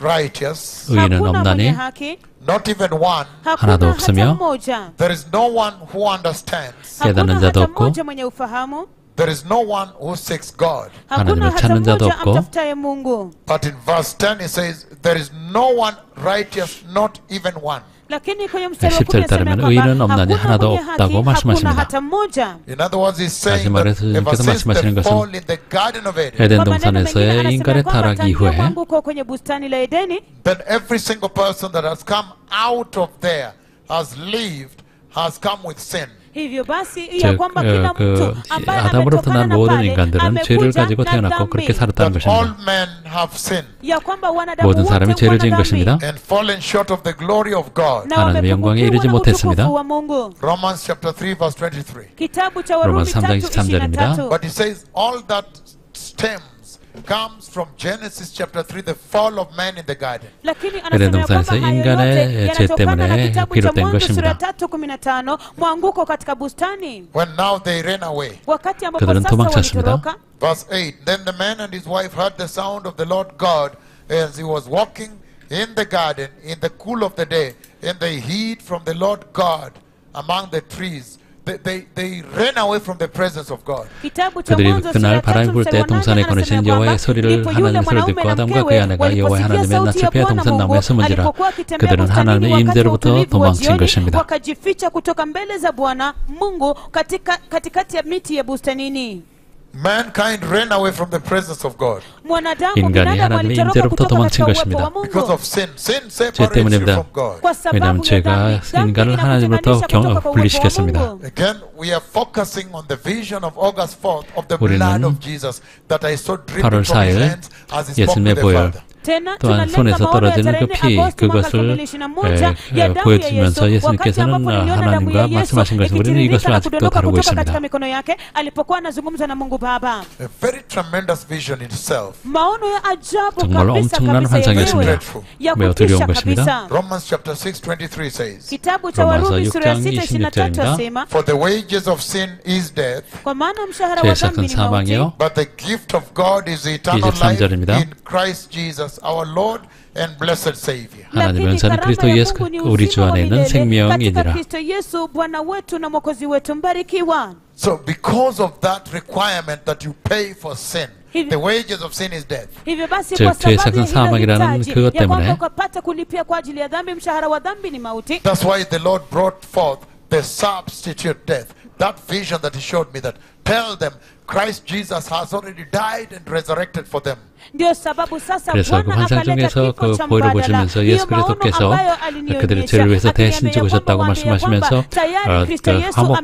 righteous, 의인은 hakuna mwenye 없나니 haki, not even one. hakuna 하나도 hata 없으며 mmoja, There is no one who understands. 깨닫는 hakuna 자도 hata 없고 mmoja mwenye ufahamu. there is no one who seeks God. 하나님을 찾는 자도 없고. But in verse 10 it says there is no one righteous, not even one. 10절 따르면 의인은 없나니 하나도 없다고 말씀하십니다. 다시 말해서 주님께서 말씀하시는 것은 에덴 동산에서의 인간의 타락 이후에 then every single person that has come out of there has lived has come with sin. 즉, 아담으로부터 난 모든 인간들은 죄를 가지고 태어났고 그렇게 살았다는 것입니다. 모든 사람이 죄를 지은 것입니다. 하나님의 영광에 이르지 못했습니다. Romans chapter 3 verse 23. 로마서 3장 23절입니다. But it says all that stems comes from Genesis chapter 3, the fall of man in the garden. 에덴 동산에서 인간의 죄 때문에 비롯된 것입니다. When now they ran away. 그들은 도망쳤습니다. Verse 8. Then the man and his wife heard the sound of the Lord God as he was walking in the garden in the cool of the day, and they hid from the Lord God among the trees. They ran away from the presence of God. 그들이 그날 바람이 불 때 동산에 거느신 여호와의 소리를 하나님의 소리를 듣고 아담과 그의 아내가 여호와의 하나님의 낯을 피해 동산 나무에 숨은지라. 그들은 하나님의 임재로부터 도망친 것입니다. Mankind ran away from the presence of God. 인간이 하나님의 임재로부터 도망친 것입니다. Because of sin. Sin separates 죄 you 때문입니다. from God. 왜냐하면 죄가 인간을 하나님으로부터 분리시켰습니다. Again, we are focusing on the vision of August 4th of the blood of Jesus that I saw dripping from his hands as he spoke to the Father. 또한 손에서 떨어지는 그 피, 그것을 보여주면서 예수님께서는 하나님과 말씀하신 것을 우리는 이것을 아직도 다루고 있습니다. A very tremendous vision itself. 정말 엄청난 환상이었습니다. 매우 두려운 것입니다. Romans chapter 6:23 says. 로마서 6장 26절입니다. For the wages of sin is death. 죄의 시작은 사망이요. But the gift of God is eternal life 23절입니다. in Christ Jesus our Lord and blessed Savior. 하나님의 은사는 그리스도 예수 우리 주 안에 있는 생명이니라. So because of that requirement that you pay for sin, the wages of sin is death. 즉 죄의 시작은 사망이라는 그것 때문에 That's why the Lord brought forth the substitute death. That vision that He showed me, that tell them Christ Jesus has already died and resurrected for them. 그래서 그 환상 중에서 그 보혈을 보시면서 예수 그리스도께서 그들의 죄를 위해서 대신 죽으셨다고 말씀하시면서 그 화목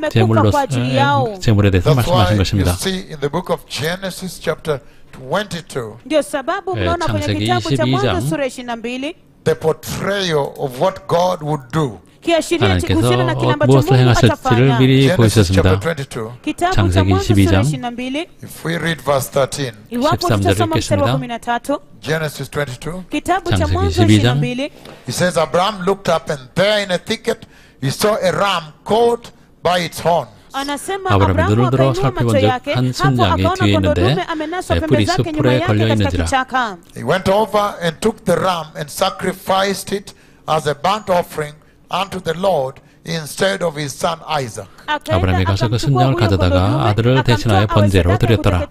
제물에 대해서 말씀하신 것입니다. See in the book of Genesis chapter 22. 창세기 22장 The portrayal of what God would do. 하나님께서 무엇을 행하실지를 미리 보이셨습니다. 창세기 22장 If we read verse 13. 13절을 읽겠습니다. Genesis 22. 창세기 22장 It says Abraham looked up and there in a thicket he saw a ram caught by its horn. 아브라함이 눈을 들어 살펴본즉 한 순양이 뒤에 있는데 뿔이 숯불에 걸려 있는지라. He went over and took the ram and sacrificed it as a burnt offering unto the Lord instead of his son Isaac. 아브라함이 가서 그 순양을 가져다가 아들을 대신하여 번제로 드렸더라.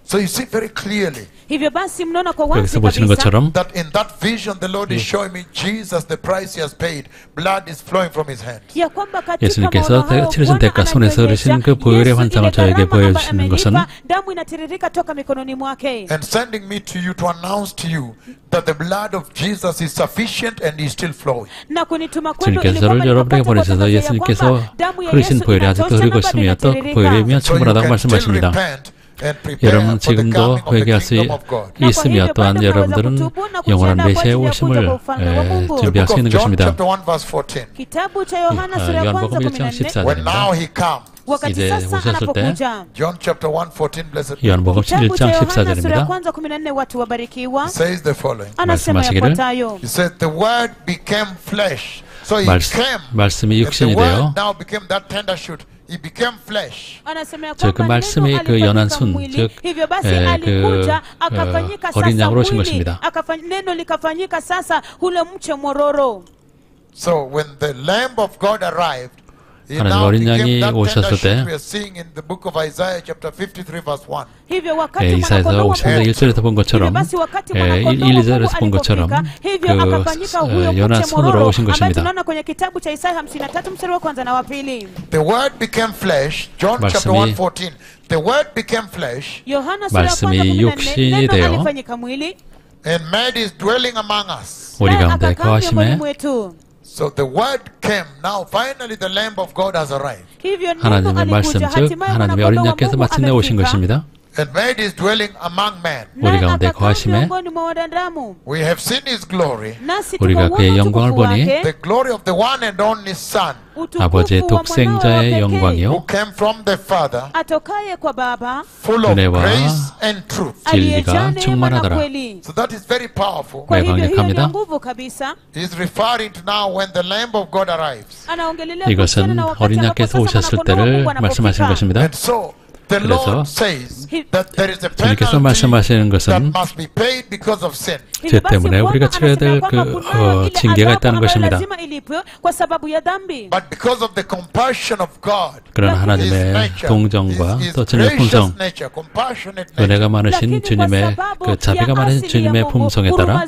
So you see very clearly 여기서 보시는 것처럼 that in that vision the Lord is showing me Jesus, the price He has paid. Blood is flowing from His hands. 예수님께서 치르신 대가 손에서 흐르신 그 보혈의 환상을 저에게 보여주시는 것은 And sending me to you to announce to you that the blood of Jesus is sufficient and is still flowing. 주님께서 저를 여러분에게 보내셔서 예수님께서 흐르신 보혈이 아직도 흐르고 있으며 또 그 보혈이면 충분하다고 말씀하십니다. 여러분은 지금도 회개할 수 있으며 또한 여러분들은 영원한 메시아의 오심을 준비할 수 있는 것입니다. 요한복음 1장 14절입니다. 이제 오셨을 때 요한복음 1장 14절입니다. 말씀하시기를 말씀이 육신이 되어 즉 그 말씀이 그 연한 순, 즉 어린 양으로 오신 것입니다. So when the Lamb of God arrived, 하나님 어린 양이 오셨을 때 이사야서 53장 1절에서 본 것처럼 1, 2절에서 본 것처럼 그 연한 손으로 오신 것입니다. The word became flesh. John chapter 1:14. The word became flesh. 말씀이 육신이 되어 And made his dwelling among us. 우리 가운데 거하심에 So the word came. Now finally the Lamb of God has arrived. 하나님의 말씀 즉 하나님의 어린 양께서 마침내 오신 것입니다. And made his dwelling among men. 우리 가운데 거하심에 We have seen his glory. 우리가 그의 영광을 보니 The glory of the one and only Son. 아버지의 독생자의 영광이요 Who came from the Father. Full of 은혜와 grace and truth. 진리가 충만하더라. So that is very powerful. 매우 강력합니다. He's referring to now when the Lamb of God arrives. 이것은 어린 양께서 오셨을 때를 말씀하신 것입니다. And so the Lord says that there is a 주님께서 penalty 말씀하시는 that 것은 must be paid because of sin. 죄 때문에 우리가 치러야 될 징계가 있다는 것입니다. But because of the compassion of God, 그런 하나님의 동정과 또 주님의 품성, 은혜가 많으신 주님의 그 자비가 많으신 주님의 품성에 따라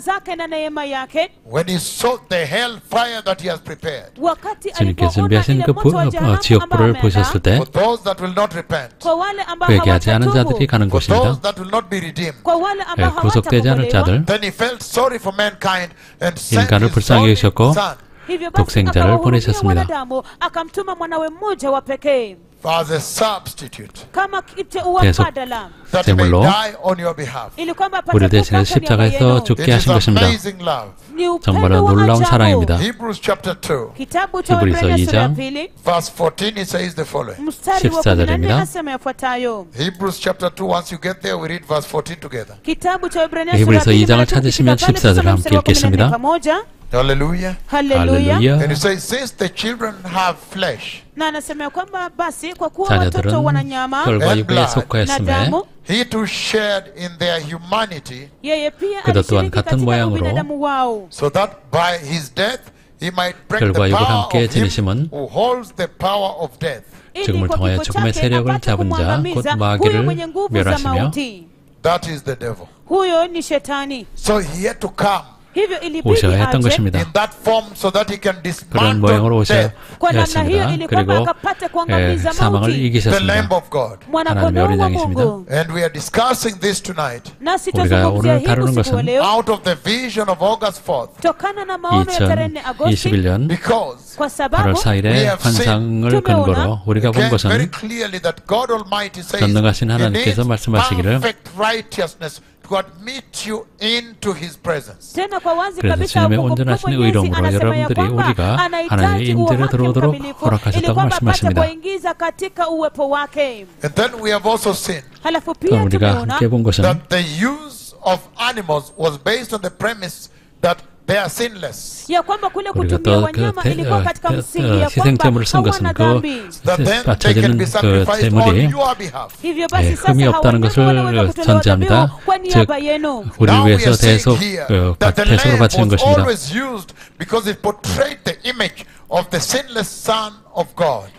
when he saw the hell fire that he has prepared 주님께서 준비하신 그 지옥불을 보셨을 때 for those that will not repent, 회개하지 않은 자들이 가는 for 곳입니다. those that will not be redeemed, 구속되지 않을 자들, then he felt sorry for mankind and sent 인간을 his 불쌍히 only 여기셨고 Son 독생자를 보내셨습니다. as a substitute 대속 that he may 제물로 die on your behalf. 우리 대신에 십자가에서 It 죽게 is 하신 것입니다. amazing love. 정말 놀라운 사랑입니다. Hebrews chapter 2 히브리서 2장 verse 14 it says the following. 14절입니다. Hebrews chapter 2 once you get there we read verse 14 together. 히브리서 2장을 찾으시면 14절을 함께 읽겠습니다. Hallelujah. 할렐루야. And it says since the children have flesh 자녀들은 혈과 육에 속하였음에 he too shared in their humanity 그도 또한 같은 모양으로 so that by his death he might break 혈과 the 육을 power 함께 of him 지니심은 who holds the power of death. 죽음을 통하여 죽음의 세력을 잡은 자 곧 마귀를 멸하시며 That is the devil. So he had to come 오셔야 했던 것입니다. in that form so that he can 그런 모양으로 dismantle 오셔야 death. 했습니다. 그리고 사망을 The 이기셨습니다. Lamb of God. 하나님의 어린 양이십니다. And we are discussing this tonight 우리가 오늘 다루는 것은 out of the vision of August 4th 2021년 because 8월 4일의 환상을 근거로 우리가 본 again very 것은 clearly that God Almighty says 전능하신 He 하나님께서 needs 말씀하시기를 perfect righteousness to admit you into His presence. 그래서 주님의 온전하신 의로움으로 여러분들이 우리가 하나님의 임재로 들어오도록 허락하셨다고 말씀하십니다. And then we have also seen 또 우리가 함께 본 것은 that the use of animals was based on the premise that they are sinless. 우리가 또 희생제물을 쓴 것은 그 바쳐지는 그 제물이 흠이 없다는 것을 전제합니다. 즉 우리를 위해서 대속으로 바치는 것입니다. Because it portrayed the image of the sinless Son of God.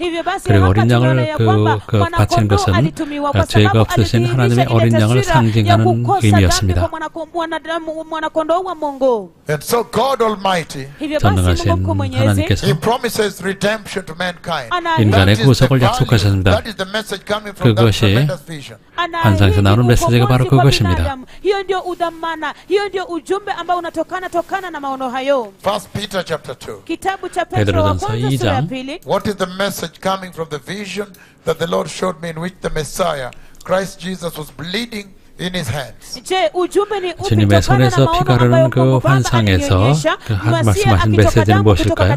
그리고 어린 양을 바치는 것은 죄가 없으신 하나님의 어린 양을 상징하는 의미였습니다. And so God Almighty, 전능하신 하나님께서 He promises redemption to mankind. 인간의 구속을 약속하셨습니다. That is the message coming from that 그것이 tremendous vision. 환상에서 나오는 메시지가 바로 그것입니다. First Peter chapter 2. 베드로전서 2장 What is the message coming from the vision that the Lord showed me in which the Messiah, Christ Jesus, was bleeding in his hands? 주님의 손에서 피가 흐르는 그 환상에서 말씀하신 메시지는 무엇일까요?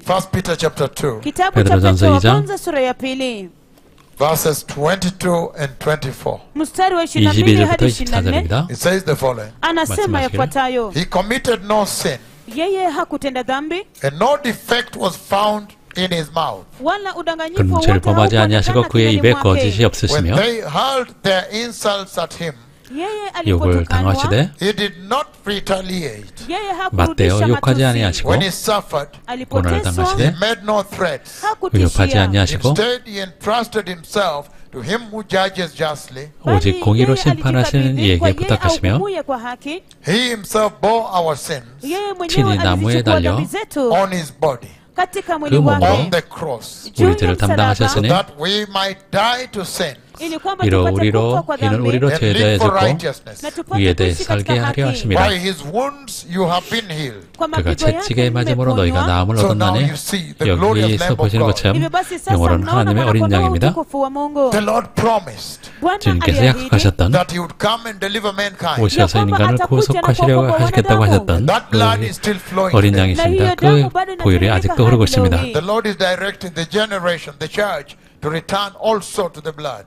First Peter chapter 2. 베드로전서 2장 verses 22 and 24. 22절부터 24절입니다. It says the following. He committed no sin. And no defect was found in his mouth. 그는 죄를 범하지 아니하시고 그의 입에 거짓이 없으시며 When they hurled their insults at him, 욕을 당하시되 he did not retaliate. 맞대어 욕하지 아니하시고 When he suffered, 고난을 당하시되 he made no threats. 위협하지 아니하시고 Instead, he entrusted himself to him who judges justly. 오직 공의로 심판하시는 이에게 부탁하시며 He himself bore our sins 친히 나무에 달려 on his body 그 몸으로 on the cross, 우리 죄를 담당하셨으니 that we might die to sin 이는 우리로 and 죄에 live for 죽고 righteousness. 위에 대해 살게 하려 하심이라. By his wounds you have been healed. 그가 채찍에 맞음으로 너희가 나음을 So now 얻었나니 you see the glorious 여기서 Lamb of 보시는 God. 것처럼 영원한 하나님의 어린 양입니다. The Lord promised 주님께서 약속하셨던 that he would come and deliver mankind. 오셔서 인간을 구속하시려고 하시겠다고 하셨던 That blood is 그 still flowing. 어린 양이십니다. 그 보혈이 아직도 흐르고 있습니다. The Lord is directing the generation, the church, to return also to the blood.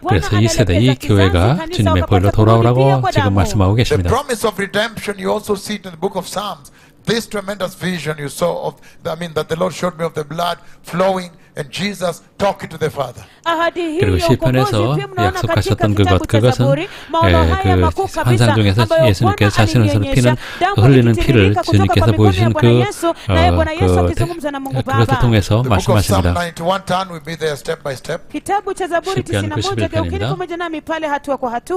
그래서 이 세대, 이 교회가 주님의 보혈로 돌아오라고 지금 말씀하고 The 계십니다. promise of redemption, you also see it in the book of Psalms. This tremendous vision you saw of, that the Lord showed me of the blood flowing and Jesus talking to the Father. 그리고 시편에서 약속하셨던 그것은 그 환상 중에서 예수님께서 자신을 흘리는 피를 주님께서 보여주신 그것을 통해서 The book of Psalm 말씀하십니다. 91 turn with me there step by step. 시편 91편입니다.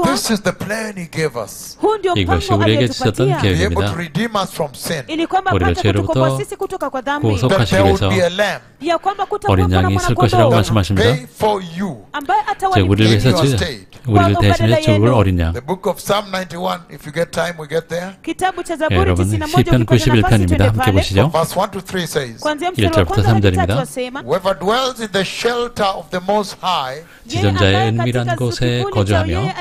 This is the plan he gave us. 이것이 우리에게 주셨던 Be able to 계획입니다. redeem us from sin. 우리를 죄로부터 That 구속하시기 there would 위해서 be a lamb 어린 양이 있을 것이라고 말씀하십니다. pay for you. 즉 우리를 위해서 우리를 대신해 죽을 어린 양. The book of Psalm 91, if you get time, we get there. 여러분 시편 91편입니다. 함께 보시죠. Verse 1 to 3 says, 1절부터 3절입니다. Whoever dwells in the shelter of the Most High 지존자의 은밀한 곳에 거주하며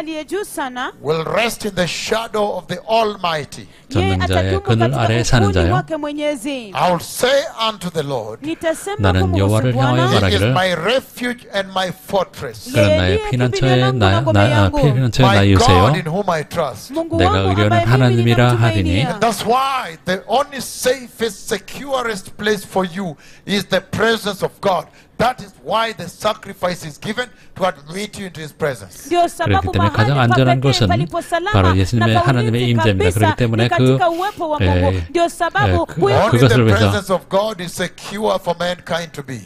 will rest in the shadow of the Almighty. 전능자의 그늘 아래 사는 자요. I will say unto the Lord, 나는 여호와를 향하여 He is 말하기를 my refuge and my fortress, 그는 나의 피난처의 my 나이으세요. God in whom I trust. 내가 의뢰하는 하나님이라 하리니 And that's why the only safest, securest place for you is the presence of God. That is why the sacrifice is given to admit you into His presence. 그렇기 때문에 가장 안전한 곳은 바로 예수님의 하나님의 임재입니다. 그렇기 때문에 Only 그것을 the 위해서 presence of God is secure for mankind to be.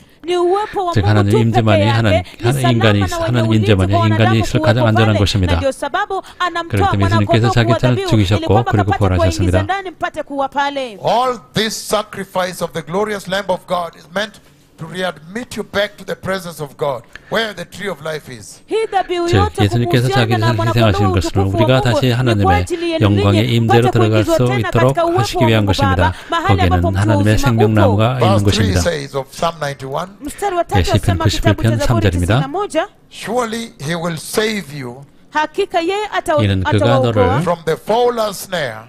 즉 하나님 임재만이 하나님 임재만이 인간이 있을 가장 안전한 곳입니다. 그렇기 때문에 예수님께서 자기 자신을 죽이셨고 그리고 부활하셨습니다. All this sacrifice of the glorious Lamb of God is meant to readmit you back to the presence of God, where the tree of life is. 즉 예수님께서 자기 자신을 희생하시는 것은 우리가 다시 하나님의 영광의 임재로 들어갈 수 있도록 하시기 위한 것입니다. 거기에는 하나님의 생명나무가 있는 Verse 3 곳입니다. says of Psalm 91, 네, 시편 91편 3절입니다. Surely He will save you 이는 그가 너를 from the fowler's snare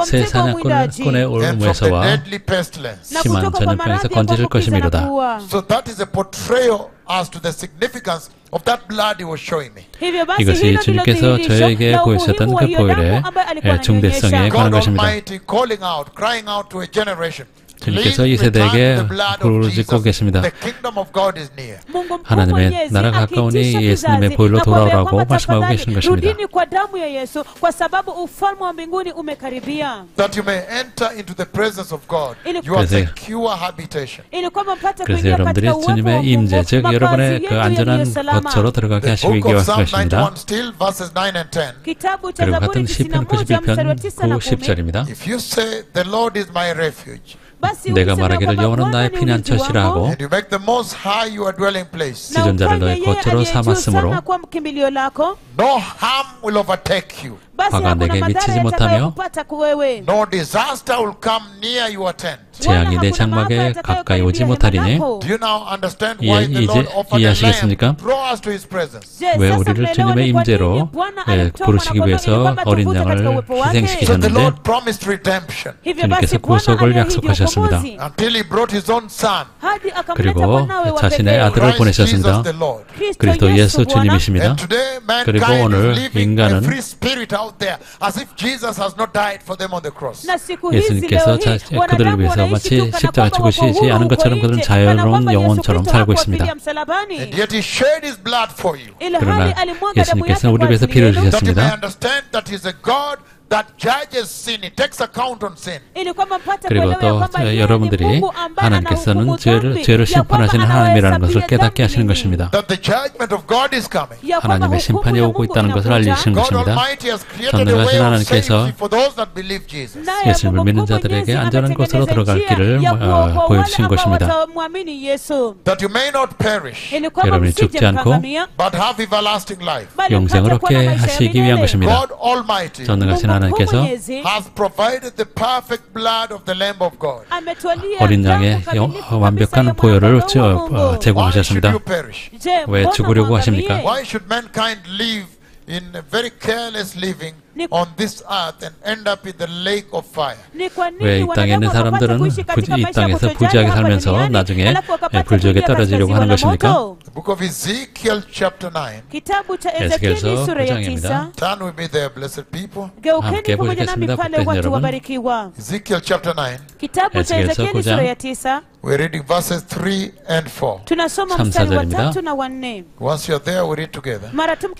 새 사냥꾼의 and from the 울무에서와 deadly pestilence. 심한 전염병에서 건지실 것이미로다. So that is a portrayal as to the significance of that blood He was showing me. 이것이 주님께서 저에게 보여주셨던 그 보혈의 중대성에 관한 God 것입니다. Almighty calling out, crying out to a generation. 주님께서 이 세대에게 부르짖고 계십니다. The kingdom of God is near. 하나님의 나라가 가까우니 예수님의 보혈로 돌아오라고 말씀하고 계시는 것입니다. That you may enter into the presence of God. Your secure habitation. 그래서 여러분들이 주님의 임재, 즉 여러분의 그 안전한 거처로 들어가게 The 하시기 book of 위한 Psalm 것입니다. 91 still verses 9 and 10. 그리고 같은 시편 91편 9, 10절입니다. If you say the Lord is my refuge, 내가 말하기를 여호와는 나의 피난처시라 하고 and you make the Most High your dwelling place, 지존자를 너의 거처로 삼았으므로 no harm will overtake you. 화가 내게 미치지 못하며 No disaster will come near your tent. 재앙이 내 장막에 가까이 오지 못하리니. Do you now understand why the Lord offered a 이해하시겠습니까? lamb to draw us to His presence? 왜 우리를 주님의 임재로 부르시기 위해서 어린 양을 So the 희생시키셨는데 Lord promised redemption 주님께서 구속을 약속하셨습니다. until He brought His own Son. 그리고 자신의 아들을 Christ 보내셨습니다. Jesus the Lord. 그리스도 예수 주님이십니다. And today 그리고 mankind 오늘 is living a 인간은 free spirit out out there as if Jesus has not died for them on the cross. 예수님께서 그들을 위해서 마치 십자가 죽으시지 않은 것처럼 그들은 자유로운 영혼처럼 살고 있습니다. And yet he shed his blood for you. 그러나 예수님께서는 우리를 위해서 피를 That you may 흘리셨습니다. understand that he's a God that judges sin. He takes account on sin. 그리고 또 여러분들이 하나님께서는 죄를 심판하시는 하나님이라는 것을 깨닫게 하시는 것입니다. That the judgment of God is coming. 하나님의 심판이 오고 있다는 것을 알리시는 God 것입니다. Almighty has created a way of safety for those that believe Jesus. 예수님을 믿는 자들에게 안전한 곳으로 들어갈 길을 보여주신 것입니다. That you may not perish, 여러분이 죽지 않고 but have everlasting life. 영생을 얻게 하시기 위한 것입니다. God Almighty 전능하신 하나님께서 has provided the perfect blood of the Lamb of God. 어린 양의 완벽한 보혈을 제공하셨습니다. Why should you perish? 왜 죽으려고 하십니까? Why should mankind live in a very careless living on this earth and end up in the lake of fire? 왜 이 땅에 있는 사람들은 이 땅에서 부지하게 살면서 나중에 불지옥에 떨어지려고 하는 것입니까? The book of Ezekiel chapter 9. 에스겔서 9장입니다. Turn with me there, blessed people. 함께 보시겠습니다. 복된 여러분. Ezekiel chapter 9. 에스겔서 9장 We're reading verses 3 and 4. 3, 4절입니다. Once you're there, we read together.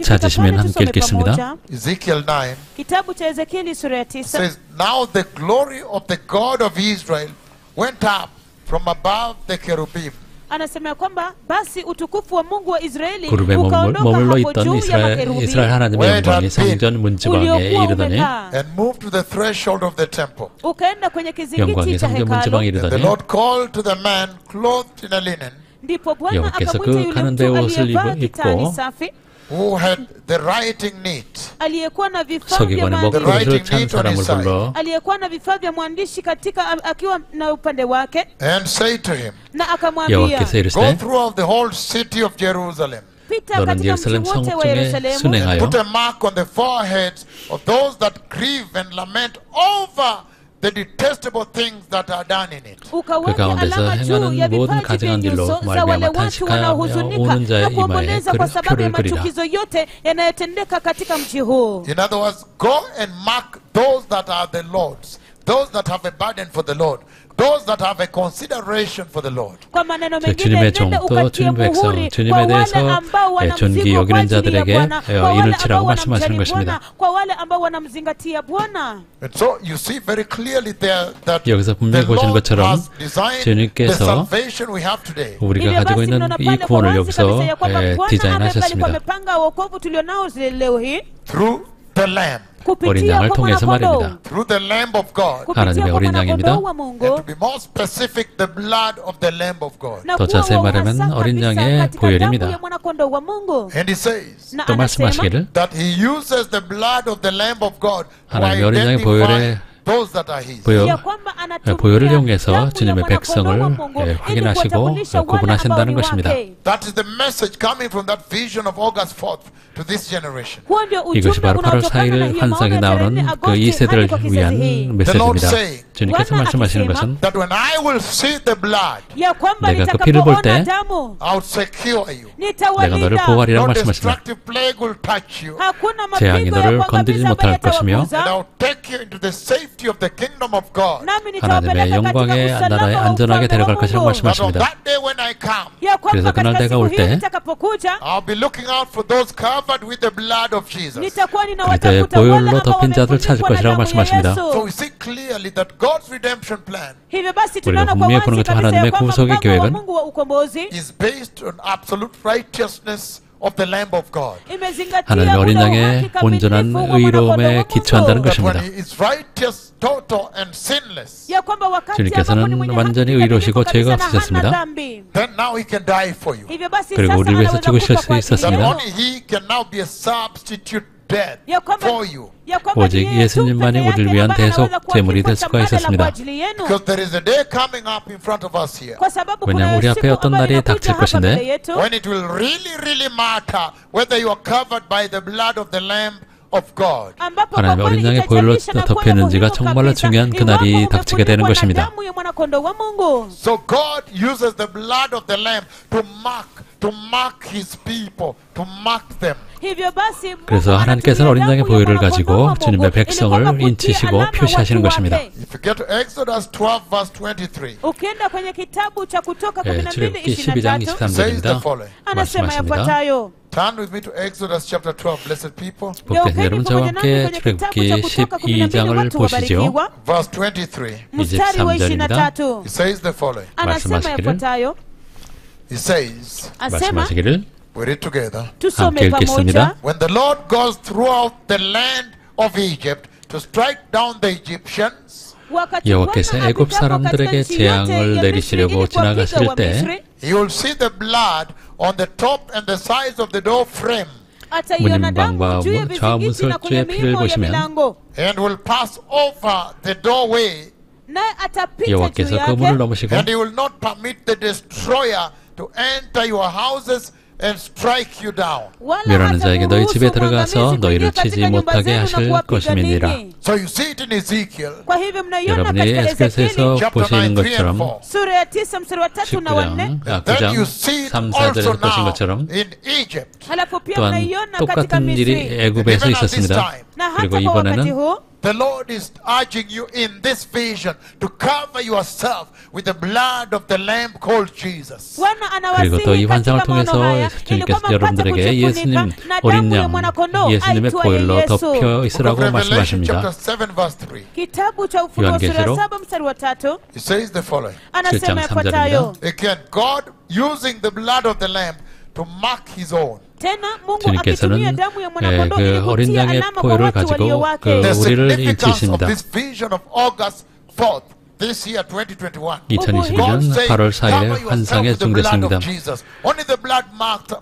찾으시면 함께 읽겠습니다. Ezekiel 9 Kitabu cha Ezekieli sura ya 9. says, Now the glory of the God of Israel went up from above the cherubim. Anasema kwamba basi utukufu wa Mungu wa Israeli 구름에 머물러 있던 이스라엘 하나님의 영광이 성전 문지방에 이르더니 And moved to the threshold of the temple. ukaenda kwenye kizingiti 영광이 cha 성전 문지방에 And the 이르더니 Lord called to the man clothed in a linen, ndipo Bwana 여호와께서 akamwita yule 가는 데 mtu 옷을 aliyevaa 입고 kitani safi who had the writing neat. aliyekuwa na vifaa vya 서기관의 maandishi 목소리를 찬 사람을 불러 aliyekuwa na vifaa vya mwandishi katika akiwa na upande wake And say to him, na akamwambia 여호와께서 Go 이르시되 throughout the whole city of Jerusalem. pita 너는 katika mji 예루살렘 성 wote wa 중에 Yerusalemu 순행하여 Put a mark on the foreheads of those that grieve and lament over the detestable things that are done in it. 그 ukaweke 가운데서 alama juu ya 행하는 모든 vipaji vya 가증한 일로 nyuso za wale 말미암아 watu 탄식하며 wanaohuzunika 오는 자의 na 이마에 kuomboleza kwa sababu ya 표를 그리라. machukizo yote yanayotendeka katika mji huu. In other words, go and mark those that are the Lord's, those that have a burden for the Lord, those that have a consideration for the Lord. Kwa maneno 제 mengine, 주님의 nenda 종 또 ukatie 주님의 백성 muhuri kwa 주님에 wale 대해서 ambao wana 존귀 mzigo kwa 여기는 ajili ya 자들에게 Bwana, kwa wale 이를 치라고 ambao 말씀하시는 wanamjali 것입니다. Bwana, kwa wale ambao wanamzingatia Bwana. And so you see very clearly there that 여기서 the 분명히 보시는 Lord 것처럼 has designed the 주님께서 salvation we have today 우리가 Hivyo 가지고 basi 있는 tunaona 이 pale kwa 구원을 wazi 여기서 kabisa ya kwamba Bwana 디자인하셨습니다. amepanga wokovu tulionao leo hii through the Lamb, 어린 kupitia 양을 kwa 통해서 mwanakondoo. 말입니다. through the Lamb of God. Kupitia 하나님의 kwa 어린 양입니다. mwanakondoo wa And Mungu. to be more specific, the blood of the Lamb of God. Na 더 kuwa 자세히 wa 말하면 uhasa 어린 kabisa 양의 katika 보혈입니다. damu ya mwanakondoo wa Mungu. And he says Na 또 anasema 말씀하시기를 that he uses the blood of the Lamb of God to 하나님의 어린 양의 identify those that are his. 보혈, ya kwamba anatumia 보혈을 이용해서 damu ya 주님의 mwanakondoo wa 백성을 Mungu ili 확인하시고 kuwatambulisha wale 구분하신다는 ambao ni 것입니다. wake. That is the message coming from that vision of August 4th to this generation. Huo ndio 이것이 ujumbe 바로 8월 unaotokana na 4일 hiyo 환상에 maono ya 나오는 tarehe 그 이 4 세대를 hadi kwa kizazi 위한 hii. 메시지입니다. saying, 주님께서 Bwana 말씀하시는 akisema, 것은 That when I will see the blood, ya kwamba 내가 그 피를 볼 때 nitakapoona damu I'll secure you. 내가 너를 nitawalinda. 보호하리라고 No 말씀하십니다. destructive plague will touch you. Hakuna 재앙이 mapigo 너를 ya 건드리지 kuangamiza 못할 ambayo 것이며 And yatawaguza. I'll take you into the safety of the kingdom of God. Nami 하나님의 nitawapeleka 영광의 katika 나라에 usalama wa 안전하게 ufalme 데려갈 wa 것이라고 Mungu. But on 말씀하십니다. that day when I come, Ya kwamba 그래서 그날 katika 내가 siku 올 hiyo 때 nitakapokuja I'll be looking out for those covered with the blood of Jesus. nitakuwa 그때 ninawatafuta 보혈로 wale ambao 덮인 자들 찾을 wamefunikwa na 것이라고 damu ya 말씀하십니다. So Yesu. we see clearly that God's redemption plan Hivyo basi 우리가 tunaona kwa 분명히 보는 wazi 것처럼 kabisa 하나님의 ya kwamba 구속의 mpango wa 계획은 Mungu wa ukombozi is based on absolute righteousness of the Lamb of God. imezingatia 하나님의 어린 ule 양의 uhaki kamilifu 온전한 wa 의로움에 mwanakondoo wa 기초한다는 Mungu. That when 것입니다. he is righteous, total and sinless, Ya kwamba wakati 주님께서는 ambapo ni mwenye 완전히 haki 의로우시고 kabisa 죄가 na hana 없으셨습니다. dhambi. then now he can die for you. Hivyo basi 그리고 sasa 우리를 위해서 anaweza 죽으실 kufa 수 kwa ajili 있었습니다. yako. Only he can now be a substitute death Ya kwamba for you. ya kwamba 오직 ni Yesu 예수님만이 peke 우리를 yake 위한 ambaye 대속 anaweza kuwa 제물이 될 kifo cha 수가 mbadala 있었습니다. kwa ajili yenu. Because there is a day coming up in front of us here Kwa sababu 왜냐하면 kuna 우리 siku 앞에 어떤 ambayo 날이 inakuja 닥칠 hapa 것인데 mbele yetu when it will really matter whether you are covered by the blood of the Lamb of God. ambapo kwa 하나님의 어린 kweli 양의 보혈로 itajalisha na kuwa 덮였는지가 muhimu 정말로 kabisa 중요한 그날이 iwapo 닥치게 되는 umefunikwa na 것입니다. damu ya mwanakondoo wa Mungu. So God uses the blood of the Lamb to mark his people, to mark them. hivyo basi Mungu 그래서 하나님께서는 어린 양의 보혈을 가지고 주님의 백성을 인치시고 표시하시는 것입니다. If you get to Exodus 12 verse 23, ukienda kwenye kitabu cha Kutoka 출애굽기 12장 12:23 says the 23절입니다. following. anasema 말씀하십니다. yafuatayo. Turn with me to Exodus chapter 12, blessed people. 복된 여러분 저와 함께 출애굽기 12장을 보시죠. Verse 23. mstari wa 23 It says the following. anasema yafuatayo. It says, Asema 말씀하시기를 we read together. tusome 함께 읽겠습니다. pamoja. When the Lord goes throughout the land of Egypt to strike down the Egyptians, wakati 여호와께서 Bwana 애굽 apitapo 사람들에게 katika nchi yote 재앙을 ya 내리시려고 Misri ili kuwapiga 지나가실 때 Wamisri, he will see the blood on the top and the sides of the door frame, ataiona damu 문방과 juu ya 좌문 vizingiti na kwenye 설주의 피를 miimo ya 보시면 milango, and will pass over the doorway, naye atapita juu 여호와께서 그 문을 yake, 넘으시고 and he will not permit the destroyer to enter your houses and strike you down. wala 멸하는 자에게 너희 집에 hatamruhusu 들어가서 mwangamizi 너희를 kuingia 치지 katika nyumba 못하게 zenu na 하실 kuwapiga 것임이니라. ninyi. So you see it in Ezekiel Kwa hivyo mnaiona 여러분이 katika 에스겔서에서 Ezekieli chapter 보시는 9, 3 and 것처럼 4. sura ya 9 mstari wa 3 na 4. 19장, Then you 9장 see it 3, also 4절에서 보신 now 것처럼 in Egypt. halafu pia 또한 mnaiona katika 똑같은 일이 Misri, 애굽에서 Even at this 있었습니다. time, na 그리고 hata kwa wakati 이번에는 huu the Lord is urging you in this vision to cover yourself with the blood of the Lamb called Jesus. Bwana 그리고 또 이 anawasihi 환상을 katika maono 통해서 haya ili 주님께서 kwamba mpate 여러분들에게 kujifunika 예수님 na 어린 damu ya 양, mwanakondoo 예수님의 aitwaye 보혈로 Yesu. 덮여 Book of 있으라고 Revelation 말씀하십니다. chapter 7 verse 3. Kitabu cha Ufunuo sura 요한계시록 7 mstari wa 3 It says the following. anasema 7장 yafuatayo. 3절입니다. Again, God using the blood of the Lamb to mark his own. Tena Mungu 주님께서는 akitumia damu ya mwanakondoo ili 그 어린 kutia 양의 alama kwa 보혈을 watu walio 가지고 wake. 그 The 우리를 significance of 인치십니다. this vision of August 4th, this year 2021. 2021년 8월 4일에 환상의 중대성입니다. Only the blood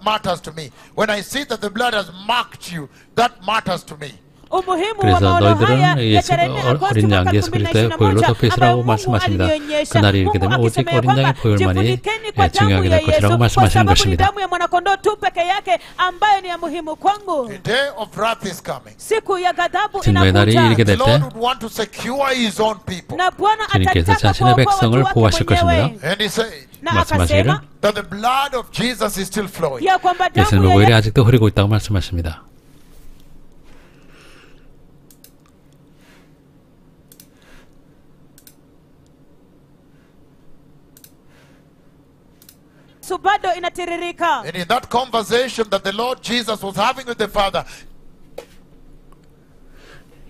matters to me. When I see that the blood has marked you, that matters to me. umuhimu wa 그래서 maono haya 너희들은 ya tarehe 4 Agosti 어린 양 mwaka 예수 그리스도의 2021 보혈로 덮여 있으라고 ambayo Mungu 말씀하십니다. alinionyesha. 그날이 이르게 되면 Mungu 오직 akisema ya 어린 양의 kwamba 보혈만이 jifunikeni kwa damu 중요하게 ya 될 것이라고 Yesu, kwa 말씀하시는 sababu ni 것입니다. damu ya mwanakondoo tu peke yake ambayo ni ya muhimu kwangu. The day of wrath is coming. Siku ya ghadhabu 진노의 날이 inakuja 이르게 The 될 때 Lord would want to secure his own people. na Bwana 주님께서 atataka 자신의 kuwaokoa 백성을 watu wake 보호하실 mwenyewe. 것입니다. And he said Na 말씀하시기를 akasema that the blood of Jesus is still flowing. ya kwamba damu 예수님의 ya 보혈이 Yesu 아직도 흐르고 있다고 말씀하십니다. bado inatiririka. And in that conversation that the Lord Jesus was having with the Father,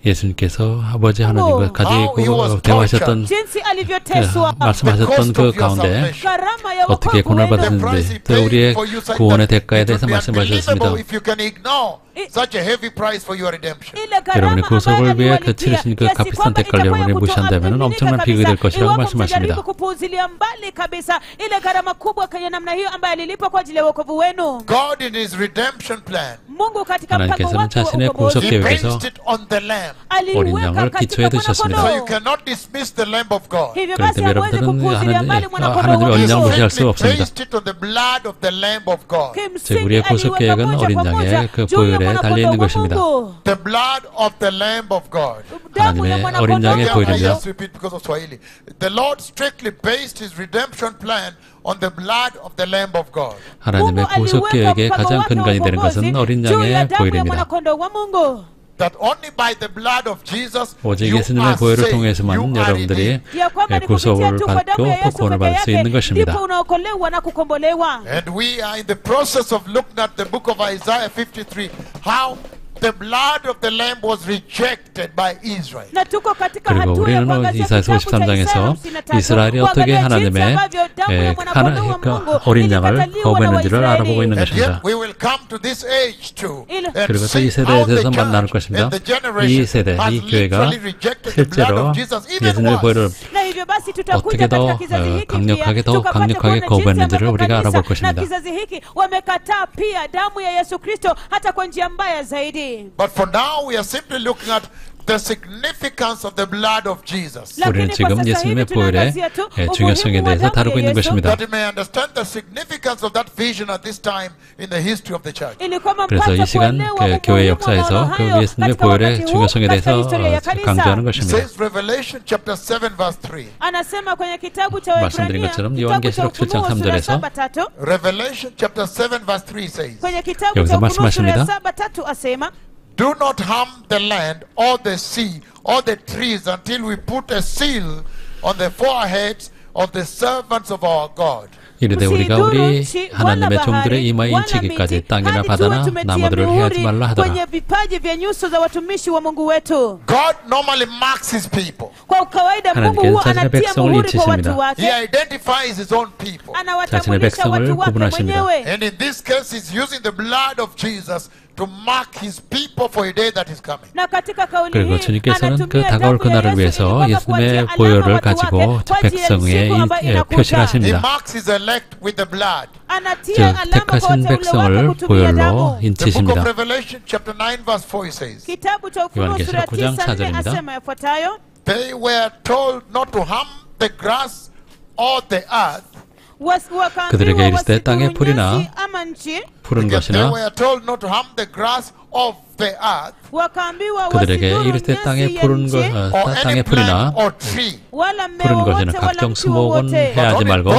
예수님께서 아버지 하나님과 가지고 대화하셨던 jinsi alivyoteswa, 말씀하셨던 그 가운데 gharama ya 어떻게 wokovu 고난을 wenu, 받으셨는지 또 우리의 구원의 대가에 대해서 말씀하셨습니다. if you can ignore such a heavy price for your redemption. ile gharama 여러분의 구속을 ambayo 위해 aliwalipia, 치르신 그 kiasi 값비싼 kwamba 대가를 여러분이 itakuwa 무시한다면 kutoaminika 엄청난 비극이 될 kabisa. 것이라고 Iwapo 말씀하십니다. mtajaribu kupuuzilia mbali kabisa ile gharama kubwa ya namna hiyo ambayo alilipa kwa ajili ya wokovu wenu. God in his redemption plan, Mungu katika mpango 하나님께서는 wake wa 자신의 ukombozi 구속 he 계획에서 based it on the Lamb. 어린 aliweka 양을 katika 기초에 두셨습니다. So mwanakondoo. you cannot dismiss the Lamb of God. Hivyo 그렇기 basi 때문에 hamwezi 여러분들은 kupuuzilia mbali mwanakondoo 하나님의 wa 어린 양을 Mungu. 무시할 수 없습니다. Based it on the blood of the Lamb of God. Kimsingi 우리의 구속 aliweka 계획은 moja 어린 kwa moja 양의 그 juu ya 보혈에 mwanakondoo 달려 있는 wa 것입니다. Mungu. The blood of the Lamb of God. Damu ya 하나님의 어린 양의 mwanakondoo. I 보혈입니다. just repeat because of Swahili. The Lord strictly based his redemption plan on the blood of the Lamb of God. 하나님의 구속 계획의 가장 근간이 되는 것은 어린 양의 보혈입니다. That only by the blood of Jesus 오직 you 예수님의 are 보혈을 saved. 통해서만 You are 여러분들이 redeemed. 구속을 받고 또 구원을 받을 수 있는 것입니다. And we are in the process of looking at the book of Isaiah 53, how the blood of the Lamb was rejected by Israel. 그리고 우리는 이사야서 53장에서 이스라엘이 어떻게 하나님의 어린 양을 거부했는지를 알아보고 있는 And 것입니다. yet we will come to this age too. And 그리고 또 이 see 세대에 how the 대해서 나눌 church 것입니다. and the 이 generation 세대, has 이 교회가 literally rejected the blood 실제로 of Jesus even 예수님의 보혈을 worse. 어떻게 더 강력하게 더 강력하게 거부했는지를 우리가 알아볼 것입니다. wamekataa pia damu ya Yesu Kristo hata kwa njia mbaya zaidi. But for now we are simply looking at the significance of the blood of Jesus. 우리는 지금 예수님의 보혈의 중요성에 대해서 다루고 있는 것입니다. That you may understand the significance of that vision at this time in the history of the church. 그래서 이 시간 교회 역사에서 그 예수님의 보혈의 중요성에 대해서 강조하는 것입니다. It says Revelation chapter 7 verse 3. 말씀드린 것처럼 요한계시록 7장 3절에서 Revelation chapter 7 verse 3 says. 여기서 말씀하십니다. Do not harm the land or the sea or the trees until we put a seal on the foreheads of the servants of our God. 이르되 우리가 우리 하나님의 종들의 이마에 인치기까지 땅이나 바다나 나무들을 해하지 말라 하더라. God normally marks his people. 하나님께서 자신의 백성을 인치십니다. He identifies his own people. 자신의 백성을 구분하십니다. And in this case he's using the blood of Jesus to mark his people for a day that is coming. 그리고 주님께서는 그 다가올 그날을 위해서 예수님의 보혈을 가지고 백성에 표시를 하십니다. He marks his elect with the blood. 즉 택하신 백성을 보혈로 인치십니다. Revelation chapter 9 verse 4 says. 요한계시록 9장 4절입니다. They were told not to harm the grass or the earth. 그들에게 이르시되 땅의 풀이나 푸른 것이나 그들에게 이르시되 땅의 푸른 땅의 풀이나 푸른 것이나 각종 수목은 해하지 말고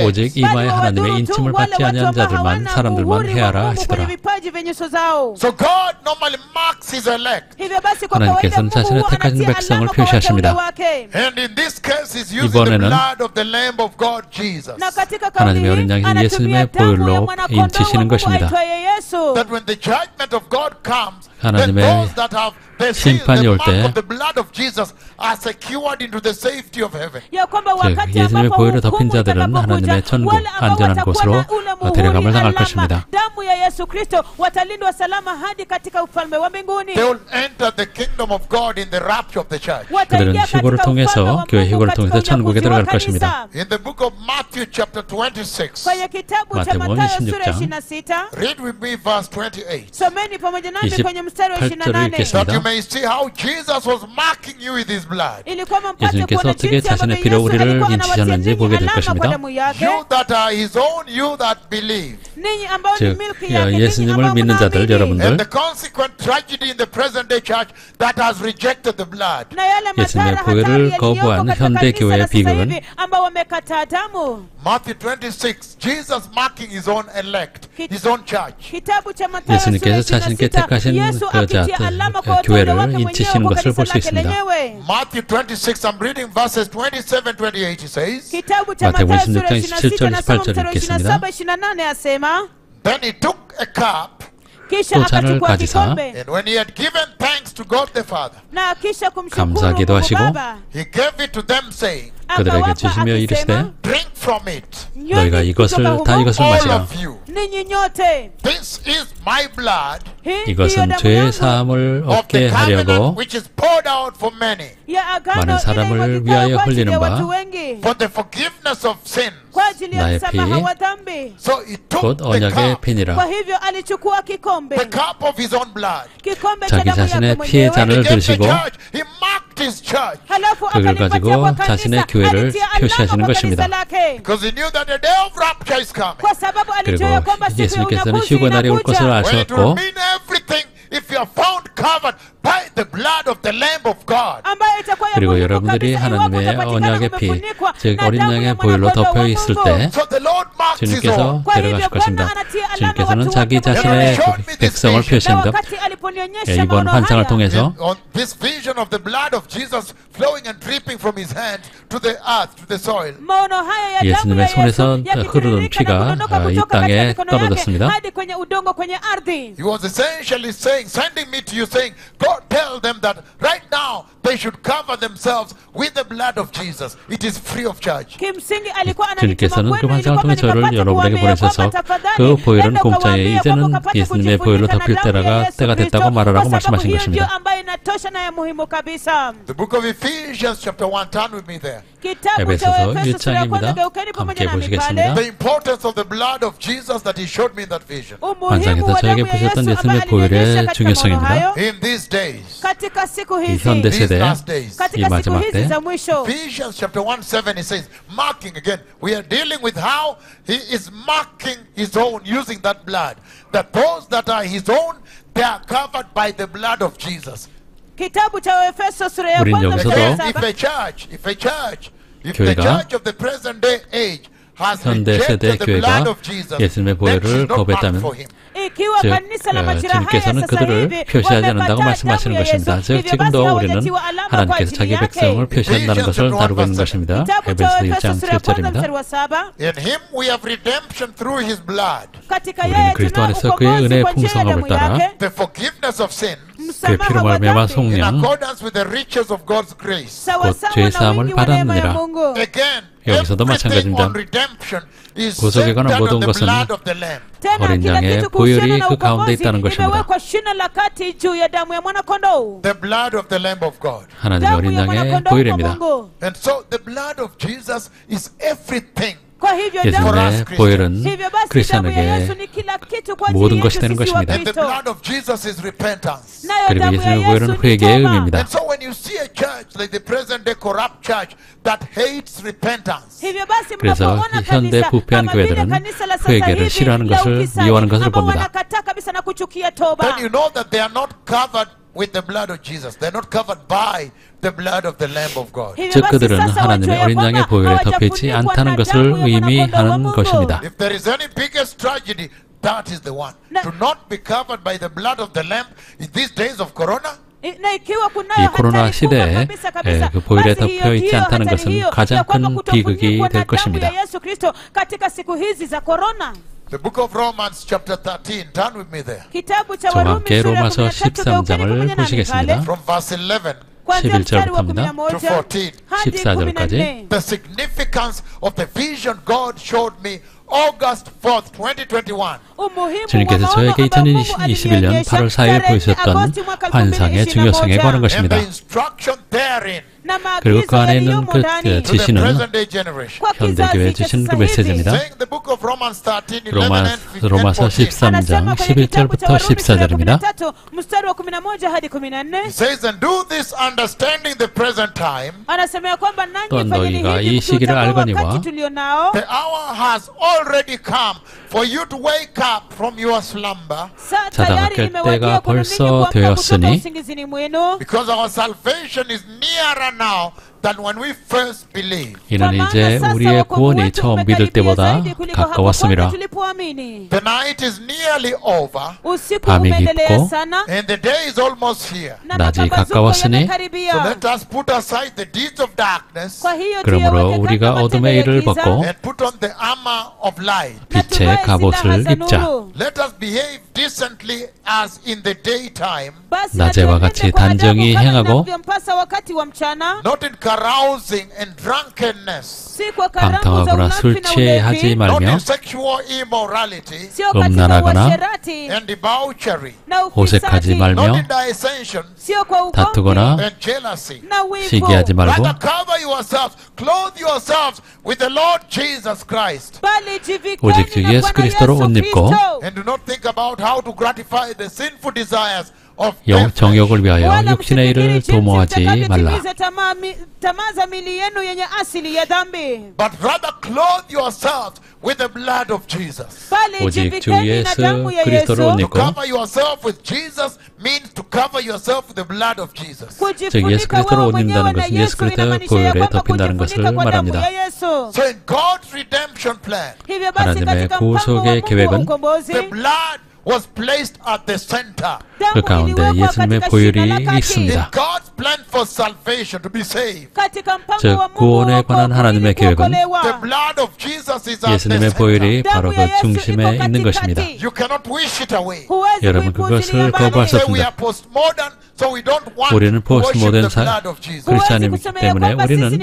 오직 이마에 하나님의 인침을 받지 아니한 자들만 사람들만 해하라 하시더라. 하나님께서는 자신의 택하신 백성을 표시하십니다. 이번에는 하나님의 어린 양이신 예수님의 보혈로 인치시는 것입니다. 하나님의 심판이 올 때 예수님의 보혈을 덮인 자들은 하나님의 천국 안전한 곳으로 데려감을 당할 것입니다. 그들은 휴거를 통해서 교회 휴거를 통해서 천국에 들어갈 것입니다. 마태복음 26장 28절을 읽겠습니다. 예수님께서 어떻게 자신의 피로 우리를 인치셨는지 보게 될 것입니다. 즉 예수님을 믿는 자들 여러분들 예수님의 보혈을 거부한 현대 교회의 비극은 예수님께서 자신께 택하신 교회를 인치시는 것을 볼 수 있습니다. 마태복음 26장 27절 28절 읽겠습니다. Then he took a cup 또 잔을 가지사 감사기도 하시고 그들에게 주시며 이르시되 너희가 이것을 마시라. 이것은 죄의 사함을 얻게 하려고 많은 사람을 위하여 흘리는 바 나의 피 곧 언약의 피니라. 자기 자신의 피의 잔을 들으시고 그걸 가지고 자신의 교회를 표시하시는 것입니다. 그리고 예수님께서는 휴거 날이 올 것을 아셨고 그리고 여러분들이 하나님의 언약의 피, 즉 어린 양의 보혈로 덮여 있을 때 주님께서 데려가실 것입니다. 주님께서는 자기 자신의 백성을 표시합니다. 이번 환상을 통해서 예수님의 손에서 흐르는 피가 이 땅에 떨어졌습니다. He was essentially saying, sending me to you, saying, go tell them that right now they should cover themselves with the blood of Jesus. It is free of charge. kimsingi alikuwa 주님께서는 그 ananituma 환상을 통해 kwenu 저를 ili 여러분에게 kwamba 보내셔서 nikapate kuwaambia 그 kwamba 보혈은 tafadhali, 공짜에 nenda 이제는 kuwaambia 예수님의 kwamba 보혈로 kujifunika 덮일 na damu ya 때가 Yesu 때가 됐다고 Kristo, 말하라고 kwa sababu 말씀하신 hiyo ndio 것입니다. ambayo inatosha na ya muhimu kabisa. The book of Ephesians chapter 1, turn with me there. Kitabu cha 에베소서 Efeso sura ya kwanza, 1장입니다. geukeni pamoja 함께 nami 보시겠습니다. pale. The importance of the blood of Jesus that he showed me in that vision. Umuhimu 환상에서 wa 저에게 damu ya Yesu 보셨던 ambaye 예수님의 alinionyesha 보혈의 katika 중요성입니다. maono hayo. In these days, Katika siku 이 hizi, 현대 these 세대, last days. 이 katika siku 마지막 hizi 때 za mwisho, Ephesians chapter 1:7 it says, marking again. We are dealing with how he is marking his own using that blood. That those that are his own, they are covered by the blood of Jesus. kitabu cha Efeso sura ya 우린 kwanza 여기서도 mstari wa Again, saba. if the 교회가 church of the present day age has 현대 세대 rejected the blood 교회가 of Jesus, 예수님의 then 보혈을 she's not marked 거부했다면 for him. 이kiwa 즉, kanisa la majira haya 주님께서는 sasa 그들을 hivi 표시하지 않는다고 wamekataa 말씀하시는 damu ya 것입니다. Yesu, 즉 hivyo 지금도 basi 우리는 hawajatiwa alama kwa 하나님께서 ajili 자기 yake. 백성을 표시한다는 것을 다루고 있는 것입니다. Kitabu 에베소 cha 1장 Efeso sura ya kwanza 7절입니다. mstari wa saba. In him we have redemption through his blood, katika 우리는 yeye 그리스도 tuna 안에서 그의 ukombozi 은혜의 kwa njia ya damu 풍성함을 따라 yake, the forgiveness of sin, 그의 피로 msamaha wa 말미암아 dhambi, in 속량 accordance with the riches of God's grace. sawasawa 죄 na 사함을 wingi wa neema ya 받았느니라. Mungu. Again, 여기서도 everything 마찬가지입니다. on redemption is 구속에 관한 centered 모든 on the 것은 blood of the Lamb. Tena 어린 kila 양의 kitu 보혈이 kuhusiana na 그 가운데 ukombozi 있다는 것입니다. imewekwa shina la kati juu ya damu ya mwanakondoo, The blood of the Lamb of God. 하나님의 damu 어린 ya 양의 mwanakondoo wa 보혈입니다. Mungu. And so the blood of Jesus is everything. Kwa hivyo 예수님의 보혈은 hivyo basi damu ya 크리스천에게 Yesu ni kila kitu kwa 모든 ajili 것이 yetu 되는 sisi wa 것입니다. And the Kristo. blood of Jesus is repentance. Nayo 그리고 damu ya 예수님의 Yesu 보혈은 ni 회개의 toba. 의미입니다. And so when you see a church like the present day corrupt church that hates repentance, Hivyo basi 그래서 mnapoona 현대 kanisa 부패한 kama vile 교회들은 kanisa la sasa 회개를 hivi 싫어하는 la 것을 ukisani, 미워하는 것을 ambao 봅니다. wanakataa kabisa na kuchukia toba. then you know that they are not covered with the blood of Jesus. They're not covered by the blood of the Lamb of God. Hivyo 즉 basi 그들은 sasa 하나님의 wajue 어린 양의 kwamba 보혈에 덮이지 hawajafunikwa 않다는 na 것을 damu ya 의미하는 mwanakondoo wa Mungu. 것입니다. If there is any biggest tragedy, that is the one. Na- To not be covered by the blood of the Lamb in these days of Corona, Na ikiwa kunayo 이 코로나 hatari kubwa 시대에 kabisa kabisa, 그 보혈에 basi hiyo 덮여 있지 ndiyo 않다는 hatari 것은 hiyo, 가장 ya kwamba 큰 kutofunikwa 비극이 na 될 damu 것입니다. ya Yesu Kristo katika siku hizi za korona. the book of Romans chapter 13, turn with me there. Kitabu cha 저와 Warumi 함께 sura ya 로마서 13 geukeni 13장을 pamoja nami 보시겠습니다. pale. From verse 11, Kuanzia mstari wa 11절부터입니다. 11 to 14. hadi 14절까지. 14. the significance of the vision God showed me August 4th, 2021. umuhimu 주님께서 wa 저에게 maono ambayo Mungu 2021년 alinionyesha 8월 4일 tarehe 보이셨던 Agosti mwaka 환상의 2021. 중요성에 관한 And 것입니다. the instruction therein na 그리고 그 maagizo 안에 있는 yaliyomo 그 ndani to the 지시는 present day generation. kwa 현대 kizazi 교회에 cha 주신 그 sasa hivi. 메시지입니다. Saying the book of Romans 13, 11 and 15 and 로마서 14. 13장 Anasema kwenye kitabu cha 11절부터 Warumi sura ya 14절입니다. 13 mstari wa 11 hadi 14. It says, and do this understanding the present time. Anasema ya kwamba nanyi 또한 fanyeni 너희가 hivi 이 시기를 mkiutambua 알거니와 wakati tulionao. The hour has already come for you to wake up from your slumber, Saa 자다가 tayari 깰 imewadia 때가 kwenu ninyi 벌써 kuamka kutoka 되었으니 usingizini mwenu. because our salvation is nearer now than when we first believed. 이는 Kwa 이제 maana sasa 우리의 wokovu 구원이 wetu 처음 믿을 umekaribia 때보다 zaidi kuliko hapo 가까웠음이라. kwanza tulipoamini. The night is nearly over Usiku 밤이 umeendelea 깊고 sana and the day is almost here. na 낮이 mapambazuko 가까웠으니 yamekaribia. So let us put aside the deeds of darkness Kwa hiyo 그러므로 tuyaweke 우리가 kando matendo 어둠의 ya 일을 giza, 벗고 and put on the armor of light. na 빛의 tuvae 갑옷을 silaha za 입자. nuru. Let us behave decently as in the daytime, Basi 낮에와 na 같이 tuenende kwa adabu 단정히 kama 행하고 inavyompasa wakati wa mchana, not in carousing and drunkenness, si kwa karamu za 방탕하거나 unafiki 술 na 취하지 ulevi, not 말며 in sexual immorality sio katika 음란하거나 uasherati and debauchery, na 호색하지 ufisadi, 말며 not in dissension sio kwa ugomvi 다투거나 and jealousy. na wivu. 시기하지 말고 Rather cover yourselves, clothe yourselves with the Lord Jesus Christ, Bali jivikeni 오직 주 na 예수 Bwana 그리스도로 Yesu 옷 입고 Kristo. and do not think about how to gratify the sinful desires of 정욕을 위하여 Wala 육신의 일을 msifikiri jinsi 도모하지 말라. mtakavyotimiza tamaa za mili yenu yenye asili ya dhambi, but rather clothe yourselves with the blood of Jesus. bali 오직 주 jivikeni na 예수 damu ya 그리스도로 옷 Yesu. To 입고 cover yourself with Jesus means to cover yourself with the blood of Jesus. 즉 예수 그리스도로 옷 입는다는 것은 예수 그리스도의 보혈에 덮인다는 것을 말합니다. So in God's redemption plan, hivyo basi 하나님의 katika mpango wa 구속의 Mungu wa 계획은 the ukombozi, blood was placed at the center. 그 가운데 예수님의 보혈이 있습니다. God's plan for salvation to be saved. 즉 구원에 관한 하나님의 계획은 The blood of Jesus is at the 예수님의 center. 보혈이 바로 그 중심에 있는 것입니다. You cannot wish it away. 여러분 그것을 거부할 수 Say we 없습니다. are postmodern, so we don't want 우리는 to worship 포스트모던 the blood of Jesus. 크리스찬이기 때문에 우리는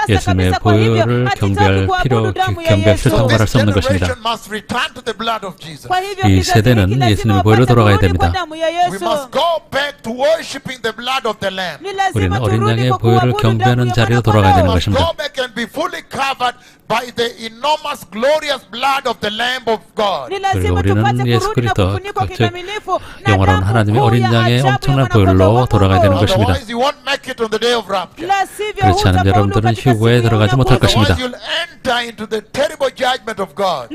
예수님의 보혈을 경배할 필요가 수 없는 것입니다. Generation must return to the blood of Jesus. 이 세대는 예수님의 보혈로 돌아가야 됩니다. We must go back to worshiping the blood of the Lamb. 우리는 어린 양의 보혈을 경배하는 자리로 돌아가야 되는 We must 것입니다. go back and be fully covered by the enormous, glorious blood of the Lamb of God. 그리고 우리는 예수 그리스도 즉 영원한 하나님의 어린 양의 엄청난 보혈로 돌아가야 되는 것입니다. Otherwise, you won't make it on the day of rapture. 그렇지 않으면 여러분들은 휴거에 들어가지 못할 것입니다. Otherwise, you'll enter into the terrible judgment of God.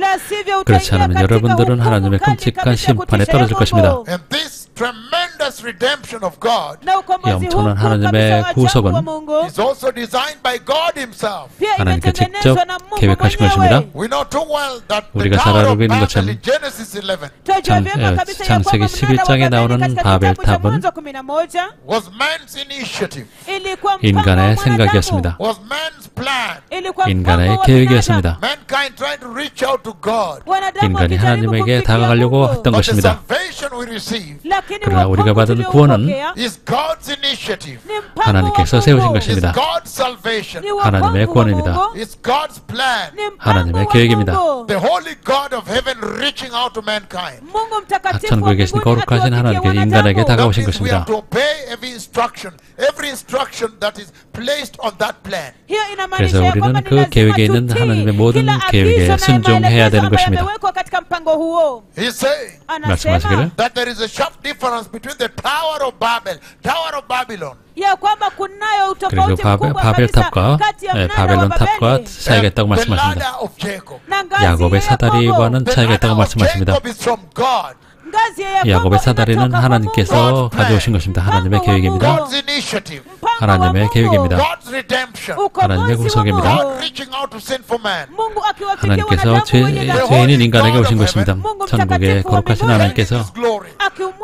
그렇지 않으면 여러분들은 하나님의 끔찍한 심판에 떨어질 것입니다. And this tremendous redemption of God 이 엄청난 하나님의 구속은 is also designed by God Himself. 하나님께 직접 계획하신 것입니다. We know too well that the 우리가 잘 Tower of 알고 있는 Babel 것처럼 in Genesis 11 창세기 11장에 나오는 바벨탑은 was man's initiative, 인간의 생각이었습니다. was man's plan. 인간의 계획이었습니다. Mankind trying to reach out to God. 인간이 하나님에게 다가가려고 했던 But the 것입니다. salvation we receive 그러나 우리가 받은 구원은 is God's initiative. 하나님께서 세우신 Is 것입니다. God's salvation. 하나님의 구원입니다. It's God's plan. 하나님의 계획입니다. The holy God of heaven reaching out to mankind. 천국에 계신 거룩하신 하나님께서 인간에게 That 다가오신 means we have 것입니다. to obey every instruction that is placed on that plan. 그래서 우리는 그 계획에 있는 하나님의 모든 계획에 순종해야 되는 것입니다. He's saying 말씀하시기를 that there is a sharp difference between the Tower of Babylon. 그리고 바벨탑과 바벨론 탑과 차이가 있다고 The 말씀하십니다. ladder of Jacob. 야곱의 사다리와는 The 차이가 있다고 ladder of 말씀하십니다. Jacob is from God. 야곱의 사다리는 하나님께서 가져오신 것입니다. 하나님의 계획입니다. God's initiative. 하나님의 계획입니다. God's redemption. 하나님의 구속입니다. God reaching out to sinful man. 하나님께서 죄인인 인간에게 오신 것입니다. 천국의 거룩하신 하나님께서 His glory.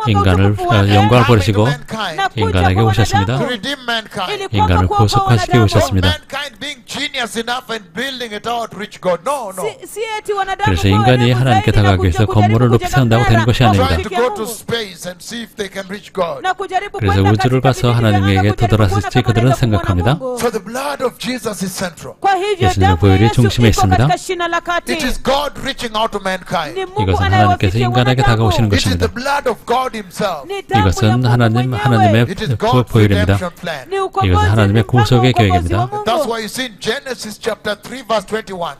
인간을 영광을 버리시고 Mankind. 인간에게 오셨습니다. To redeem mankind. 인간을 구속하시기 오셨습니다. Mankind being genius enough and building a tower to reach God. No. 그래서 인간이 하나님께 다가가기 위해서 건물을 높이 세운다고 되는 것이 아닙니다. Trying to go to space and see if they can reach God. 그래서 우주를 가서 하나님에게 도달했을지 그들은 생각합니다. So the blood of Jesus is central. 예수님의 보혈이 중심에 있습니다. It is God reaching out to mankind. 이것은 하나님께서 인간에게 다가오시는 It is 것입니다. the blood of God Himself. 이것은 하나님의 It is God's 보혈입니다. redemption plan. 이것은 하나님의 구속의 계획입니다. That's why you see in Genesis chapter 3 verse 21.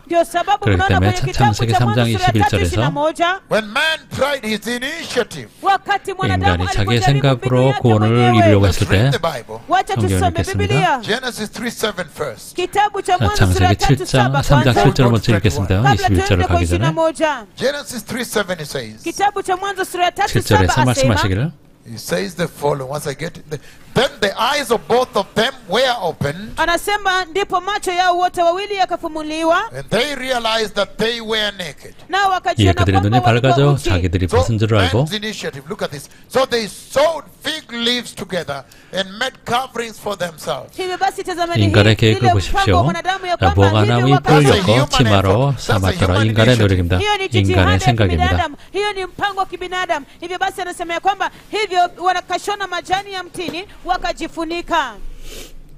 그렇기 때문에 창세기 3장 21절에서 When man tried his initiative. 인간이 자기의 생각으로 구원을 이루려고 했을 때 Read the Bible. 성경을 읽겠습니다. Genesis 3:7 first. 창세기 3장 7절을 먼저 읽겠습니다. 21절을 가기 전에 Genesis 3:7 it says. 7절에서 말씀하시기를 He says the following. Once I get it. Then the eyes of both of them were opened. Anasema ndipo macho yao wote wawili yakafumuliwa And they realized that they were naked. nao 이에 wakajiona 그들의 눈이 kwamba walikuwa 밝아져 uchi. 자기들이 So 벗은 줄을 알고 man's initiative. Look at this. So they sewed fig leaves together and made coverings for themselves. Hivyo basi tazameni 인간의 hii, 계획을 ile mpango 보십시오. wa mwanadamu ya kwamba 보관함이 hivyo 뿔 wakati- 엮어 치마로 삼았더라. 인간의 노력입니다. hiyo ni 인간의 jitihada ya 생각입니다. kibinadamu, hiyo ni mpango wa kibinadamu. Hivyo basi anasema ya kwamba hivyo wanakashona majani ya mtini wakajifunika.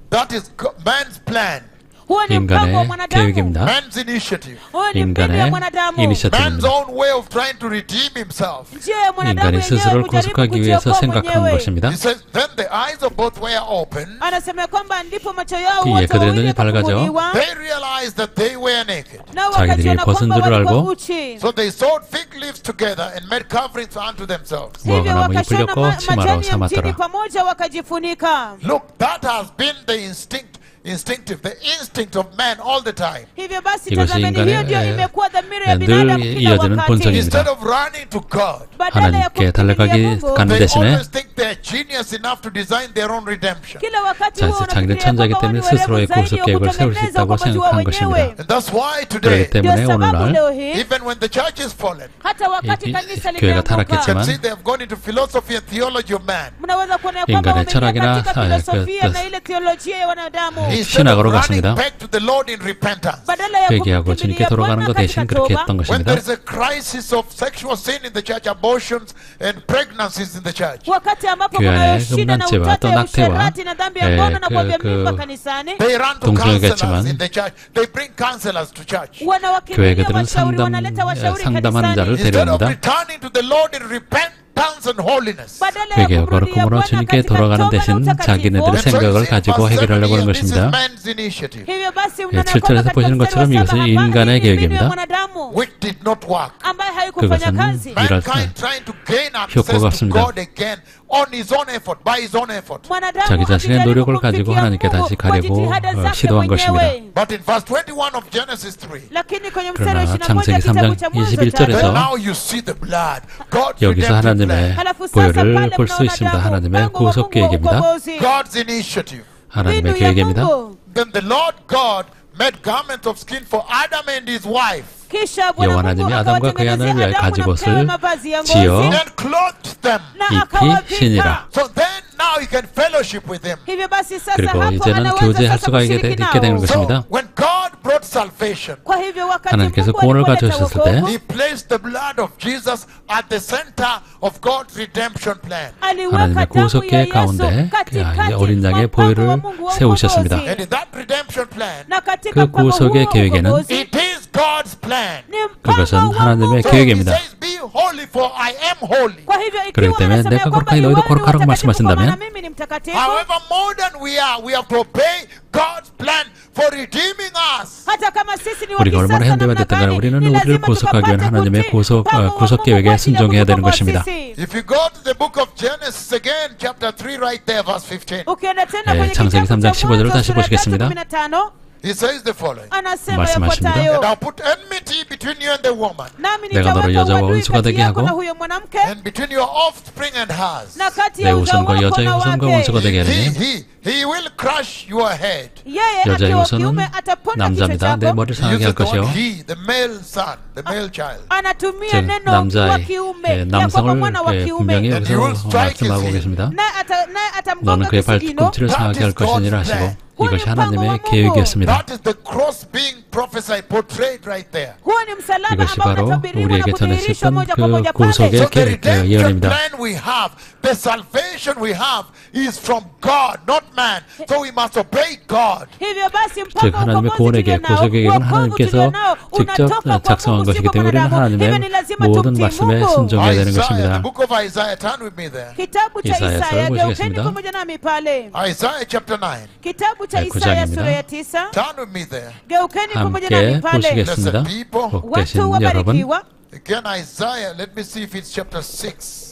That is man's plan. Huo ni mpango wa 인간의 mwanadamu. 계획입니다. Man's initiative. Huo ni mbinu ya 인간의 mwanadamu. Man's 이니셔티브입니다. own way of trying to redeem himself. njia ya mwanadamu 인간이 yenyewe 스스로를 kujaribu 구속하기 위해서 kujiokoa 생각한 mwenyewe. 것입니다. He says, then the eyes of both were opened. Anasema kwamba ndipo macho yao 이에 wote 그들의 wawili 눈이 밝아져 yakafunguliwa, They realized that they were naked. nao 자기들이 wakajiona 벗은 kwamba 줄을 walikuwa 알고 uchi. So they sewed fig leaves together and made coverings unto themselves. Hivyo 무화과나무 잎을 wakashona 엮어 치마로 majani ya mtini 삼았더라. pamoja wakajifunika. Look, that has been the instinct instinctive, the instinct of man all the time. hivyo basi 이것이 tazameni, hiyo ndio 인간의 imekuwa dhamira ya 늘 binadamu kila 이어지는 wakati. 본성입니다. Instead of running to God, badala ya 하나님께 kumkimbilia 달려가기 Mungu, 가는 they 대신에 always think they're genius enough to design their own redemption. kila wakati 자신이 huwa 자기는 wanafikiria 천자이기 kwamba 때문에 wao ni 스스로의 werevu zaidi 구속 wa 계획을 세울 수 kutengeneza 있다고 ukombozi wao 생각한 wenyewe. 것입니다. And that's why 그렇기 today, Ndio 때문에 sababu 오늘날 leo hii even when the church is fallen, hata wakati 이 kanisa 교회가 you limeanguka, can 타락했지만 see they have gone into philosophy and theology of man. mnaweza kuona ya kwamba 인간의 wameingia 철학이나 katika filosofia na ile teolojia ya wanadamu. Instead of 신학으로 running 갔습니다. back to the Lord in repentance, badala ya 회개하고 주님께 kumkimbilia 돌아가는 Bwana 것 대신 katika 그렇게 toba, 했던 when 것입니다. there is a crisis of sexual sin in the church, abortions and pregnancies in the church, wakati ambapo 교회 kuna 안에 shida na 음란죄와 utata 또 ya 낙태와 usherati na dhambi ya ngono na kuambia 그 mimba kanisani, they run to 동정이겠지만 counselors in the church. They bring counselors to church. wanawakimbilia 교회들은 washauri, wanaleta washauri 상담하는 자를 kanisani. Instead of 데려옵니다. returning to the Lord in repentance and holiness. badala ya 회개와 kumrudia 거룩함으로 Bwana 주님께 katika 돌아가는 toba na 대신 utakatifu. 자기네들의 And so 생각을 you see, 가지고 verse 해결하려고 하는 7 here, this is 것입니다. man's initiative, hivyo basi 예, unaona 7절에서 kwamba 보시는 katika 것처럼 mstari wa 이것은 saba, 인간의 hapa hii mbinu 계획입니다. ya mwanadamu which did not work. ambaye haikufanya 그것은 kazi. 일할 Mankind trying to gain access 효과가 to 없습니다. God again on his own effort, by his own effort. Mwanadamu 자기 자신의 akijaribu 노력을 가지고 kumfikia 하나님께 Mungu 다시 kwa 가려고 jitihada zake 시도한 mwenyewe. 것입니다. But in verse 21 of Genesis 3, lakini kwenye mstari wa 그러나 21 창세기 kitabu 3장 cha Mwanzo 21절에서 then now you see the blood, God's 여기서 redemptive 하나님의 plan, halafu sasa 보혈을 pale 볼 수 mnaona 있습니다. damu, 하나님의 mpango wa 구속 Mungu wa 계획입니다. ukombozi. God's initiative. 하나님의 mbinu ya 계획입니다. Mungu. Then the Lord God made garments of skin for Adam and his wife kisha Bwana 여호와 Mungu 하나님이 아담과 그의 아내를 akawatengenezea 위하여 Adamu 가진 na 옷을 mkewe mavazi ya 지어 ngozi and clothed them. na 입히 akawavika. 신이라. So then now he can fellowship with them. hivyo basi sasa 그리고 hapo 이제는 anaweza 교제할 sasa 수가 있게 kushiriki 되는 nao. 것입니다. So when God brought salvation, kwa hivyo wakati 하나님께서 Mungu 구원을 alipoleta 가져오셨을 때 wokovu, he placed the blood of Jesus at the center of God's redemption plan. aliweka 하나님의 damu ya 구속계획 Yesu 가운데 katikati 이 어린 mwa 양의 mpango wa 보혈을 Mungu wa 세우셨습니다. ukombozi. And in that redemption plan, na katika 그 mpango 구속의 huo wa 계획에는 ukombozi, it is God's plan. ni mpango 그것은 wa 하나님의 Mungu. So 계획입니다. he says, be holy for I am holy. kwa hivyo 그렇기 ikiwa 때문에 wanasema 내가 ya kwamba 거룩하니 너희도 ni wale 거룩하라고 watakatifu kwa maana 말씀하신다면 mimi ni mtakatifu, However modern we are, we have to obey God's plan for redeeming us. hata kama sisi ni wa 우리가 얼마나 kisasa 현대화 namna 됐든 간에 gani, 우리는 ni 우리를 lazima 구속하기 위한 tukapate 하나님의 kutii 구속 mpango wa 구속 Mungu 계획에 kwa ajili ya 순종해야 되는 kutukomboa 것입니다. sisi. If you go to the book of Genesis again, chapter 3, right there, verse 15, ukienda tena 예, kwenye 창세기 kitabu 3장 cha 15절을 Mwanzo 다시 sura ya 보시겠습니다. 3:15, he says the following. anasema 말씀하십니다. yafuatayo, And I'll put enmity between you and the woman, nami 내가 너를 nitaweka 여자와 uadui 원수가 kati 되게 yako 하고 na huyo mwanamke and between your offspring and hers. na kati 내 ya uzao 후손과 wako 여자의 na 후손과 wake. 원수가 되게 하리니 He will crush your head. yeye 여자의 akiwa 후손은 kiume ataponda kichwa 남자입니다. 내 chako. 머리를 He 상하게 할 uses the 것이요. word he, the male son, the male child. anatumia 즉 neno wa 남자의 kiume 예, ya kwamba 남성을 mwana wa 예, kiume 분명히 And you will 여기서 strike his 말씀하고 heel. 계십니다. naye 너는 atamgonga 그의 kisigino. 발꿈치를 상하게 할 것이니라 하시고 이것이 하나님의 계획이었습니다. That is the cross being prophesied, portrayed right there. huo ni msalaba 이것이 ambao 바로 unatabiriwa na 우리에게 kudhihirishwa 전했었던 moja kwa 그 moja 구속의 pale. So the redemption 예언입니다. plan we have, the salvation we have is from God, not man. So we must obey God. hivyo basi 즉 mpango wa 하나님의 ukombozi 구원의 계획, tulio nao, 구속의 계획은 wokovu 하나님께서 tulio nao 직접 unatoka kwa 작성한 Mungu, si 것이기 kwa 때문에 우리는 mwanadamu. Hivyo ni 하나님의 lazima 모든 tumtii 말씀에 Mungu. 순종해야 되는 Isaiah, the 것입니다. book of Isaiah, turn with me there. kitabu cha 이사야서를 Isaya, geukeni 보시겠습니다. pamoja nami pale. Isaiah chapter 9. Kitabu cha 네, Isaya 구장입니다. sura ya 9, Turn with me there. geukeni pamoja nami 함께 pale. 보시겠습니다. 복 되신 watu 여러분, wabarikiwa. Again, Isaiah, let me see if it's chapter 6.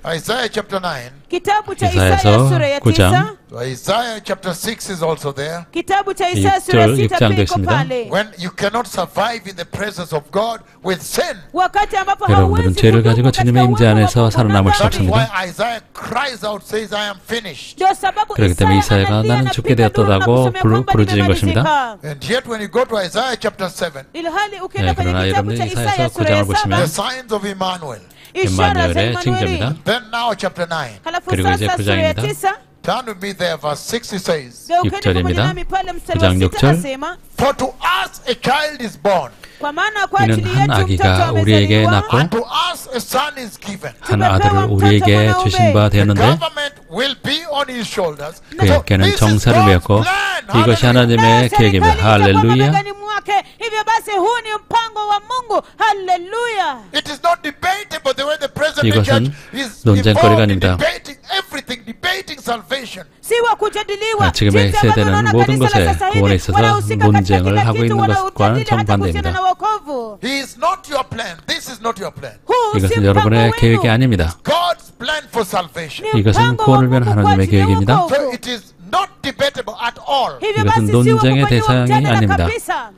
Isaiah chapter 9. Kitabu cha 이사야서 Isaya sura ya 9장. 9, So Isaiah chapter 6 is also there. kitabu cha Isaya sura ya 6 6장 pia iko 됐습니다. pale. When you cannot survive in the presence of God with sin. wakati ambapo 여러분들은 hauwezi 죄를 kudumu 가지고 katika 주님의 임재 uwepo wa 안에서 Mungu 살아남을 수 na That is dhambi. why 없습니다. Isaiah cries out, says, I am finished. ndio sababu 그렇기 때문에 이사야가 analia 나는 na 죽게 piga duru na 되었다고 kusema kwamba 부르짖은 것입니다. nimemalizika. And yet when you go to Isaiah chapter 7, ilhali ukienda 네, kwenye 그러나 kitabu 여러분들 cha 이사야서 Isaya sura ya 9장을 보시면 the 7, signs of Emmanuel. ishara za 임마누엘의 징조입니다. Emanueli. Then now chapter 9. halafu 그리고 이제 sasa sura ya 9장입니다. 9, Turn with me there, verse 6 he says, geukeni pamoja 6절입니다. nami pale mstari wa 9장 6 6절. nasema, For to us a child is born, kwa maana kwa 이는 ajili 한 yetu 아기가 mtoto 우리에게 amezaliwa, 낳고 and to us a son is given. 한 아들을 우리에게 주신 바 The 되었는데 government will be on his shoulders. 그 So 어깨는 this is 정사를 God's 메었고 plan. 이것이 Hallelujah. 하나님의 계획입니다. 할렐루야. begani mwake. Hivyo basi huu ni mpango wa Mungu. Haleluya. It is not debatable the way the present 이것은 church is 논쟁거리가 involved in 아닙니다. debating everything, debating salvation. Si wa kujadiliwa. 지금의 Jinsi ambavyo 세대는 unaona 모든 kanisa la 것에 sasa hivi 구원에 있어서 wanahusika katika 논쟁을 kila 하고 kitu, 있는 것과는 wanaujadili hata kuhusiana 정반대입니다. na wokovu. He is not your plan. This is not your plan. Huu si 이것은 mpango 여러분의 계획이 wenu. 아닙니다. God's plan for salvation. Ni 이것은 mpango wa 구원을 위한 Mungu kwa 하나님의 ajili ya 계획입니다. wokovu. So it is not debatable at all. 이것은 논쟁의 대상이 아닙니다.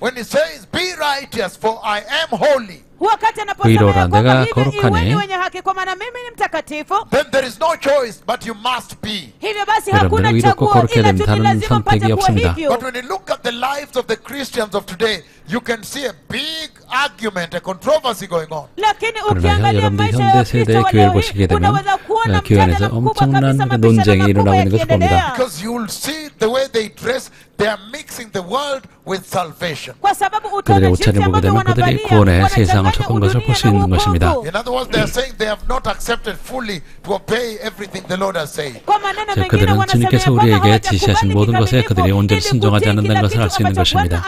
When he says, "Be righteous, for I am holy," 의로라 내가 거룩하니 then there is no choice but you must be. 여러분은 의롭고 거룩해야 됩니다. 다른 선택이 없습니다. But when you look at the lives of the Christians of today, you can see a big argument, a controversy going on. 그러나 여러분들 현대 세대의 교회를 보시게 되면 교회 안에서 엄청난 논쟁이 일어나고 있는 것을 봅니다. Because you will see the way they dress, they are mixing the world with salvation. 그들의 옷차림을 보게 되면 그들이 구원의 세상을 섞은 것을 볼 수 있는 것입니다. In other words, they are saying they have not accepted fully to obey everything the Lord has said. 그들은 주님께서 우리에게 지시하신 모든 것에 그들이 온전히 순종하지 않는다는 것을 알 수 있는 것입니다.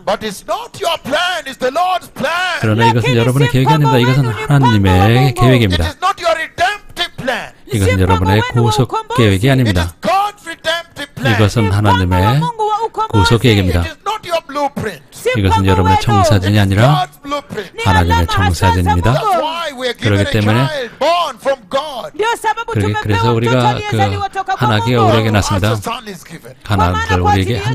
But it's not your plan, it's the Lord's plan. 그러나 이것은 여러분의 계획이 아닙니다. 이것은 하나님의 계획입니다. It is not your redemptive plan. 이것은 여러분의 구속 계획이 It 아닙니다. is God's redemptive plan. 이것은 하나님의 구속 계획입니다. It is not your blueprint. 이것은 여러분의 청사진이 아니라 God's blueprint. 하나님의 청사진입니다. That's why we are given 그렇기 a 때문에 child born from God. 그래서 우리가 한 아기가 우리에게 낳습니다. As a son is given. 한